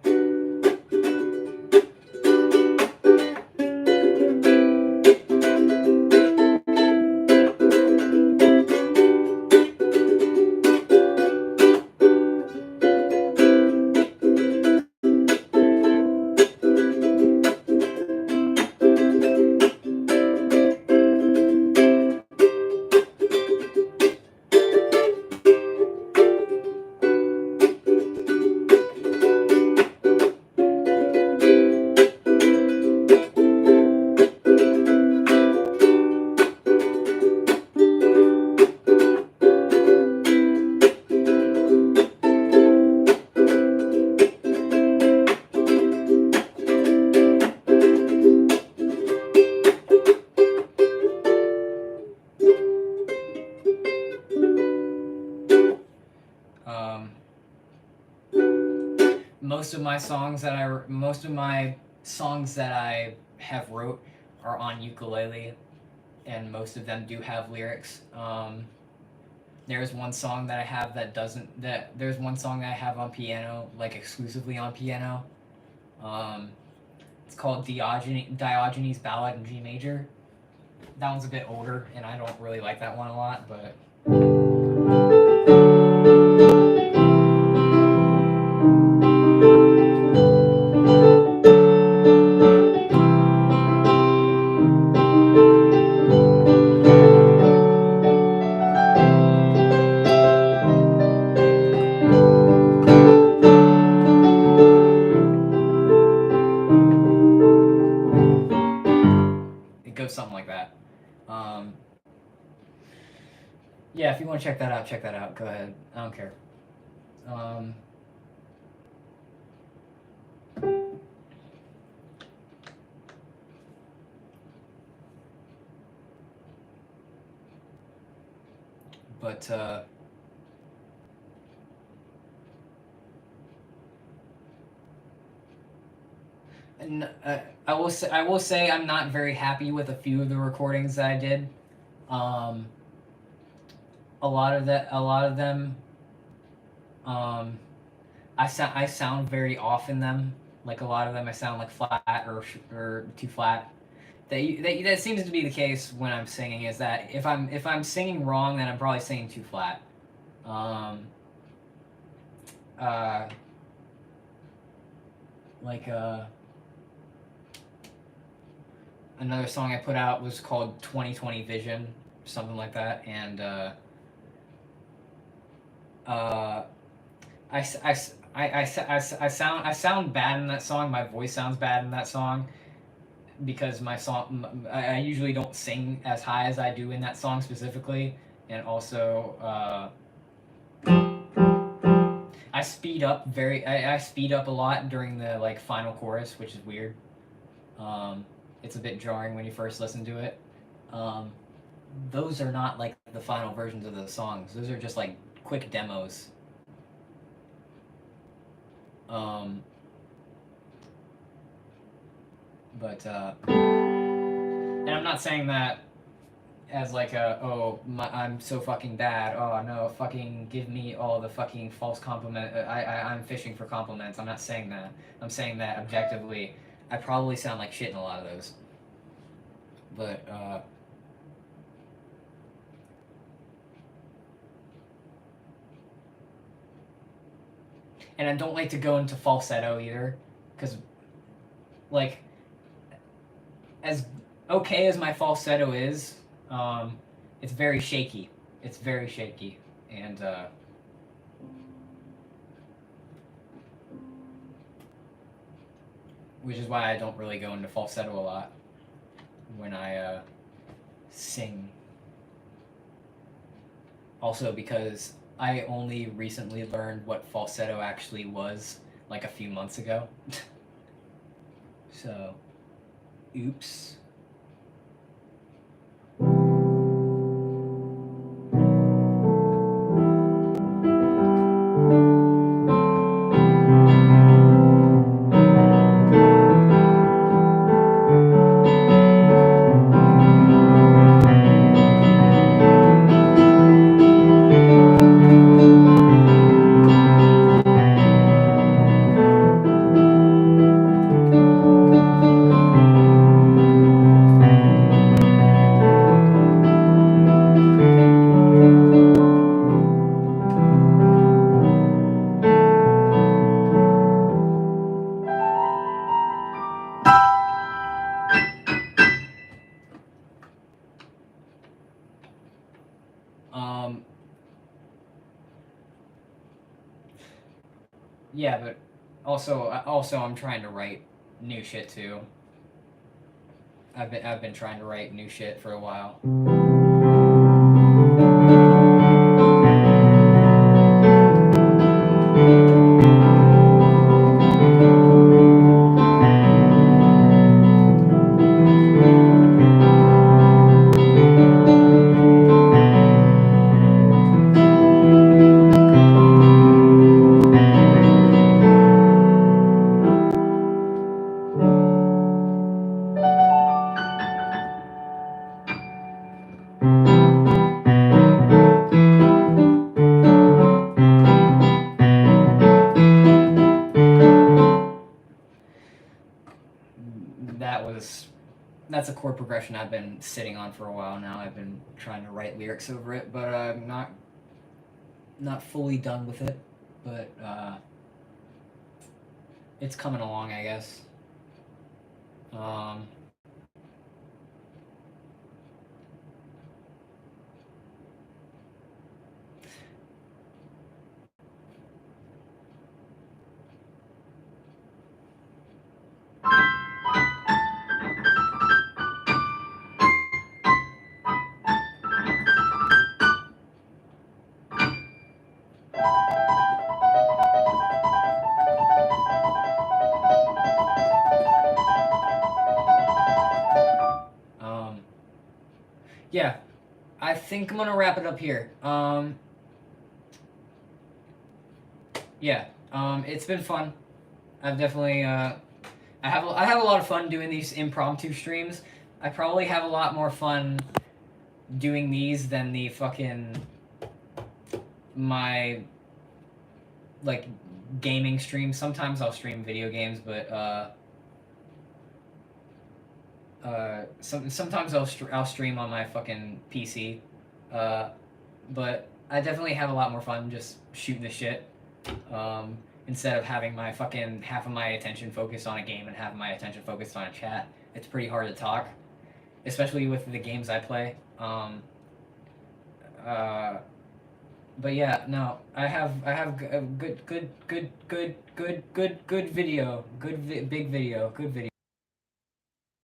Most of my songs that I have wrote are on ukulele, and most of them do have lyrics. There's one song that I have that doesn't. There's one song that I have on piano, like exclusively on piano. It's called Diogenes Ballot in G major. That one's a bit older, and I don't really like that one a lot, but. Something like that. Yeah, if you want to check that out. Go ahead. I don't care. But and I will say I'm not very happy with a few of the recordings that I did. A lot of them, I sound very off in them. Like a lot of them, I sound like flat or too flat, That seems to be the case when I'm singing. Is that if I'm singing wrong, then I'm probably singing too flat. Um, uh, like another song I put out was called 2020 Vision, something like that, and uh, I sound bad in that song. My voice sounds bad in that song because my song I usually don't sing as high as I do in that song specifically, and also I speed up a lot during the like final chorus, which is weird. It's a bit jarring when you first listen to it. Um, those are not like the final versions of the songs. Those are just like quick demos. Um, and I'm not saying that as like I'm so fucking bad. Oh no, fucking give me all the fucking false compliment. I'm fishing for compliments. I'm not saying that. I'm saying that objectively, I probably sound like shit in a lot of those. But and I don't like to go into falsetto either, because like as okay as my falsetto is, it's very shaky. It's very shaky, and which is why I don't really go into falsetto a lot when I sing. Also, because I only recently learned what falsetto actually was, like a few months ago. So, oops. Yeah, but also I'm trying to write new shit too. I've been trying to write new shit for a while. That's a chord progression I've been sitting on for a while now. I've been trying to write lyrics over it, but I'm not fully done with it. But it's coming along, I guess. Um, um, yeah, I think I'm gonna wrap it up here. Yeah, it's been fun. I've definitely I have a lot of fun doing these impromptu streams. I probably have a lot more fun doing these than the fucking my like gaming streams. Sometimes I'll stream video games, but Sometimes I'll stream on my fucking PC, but I definitely have a lot more fun just shooting the shit. Instead of having my fucking half of my attention focused on a game and half of my attention focused on a chat, it's pretty hard to talk, especially with the games I play. Uh, but yeah, no, I have a good video, big video, good video.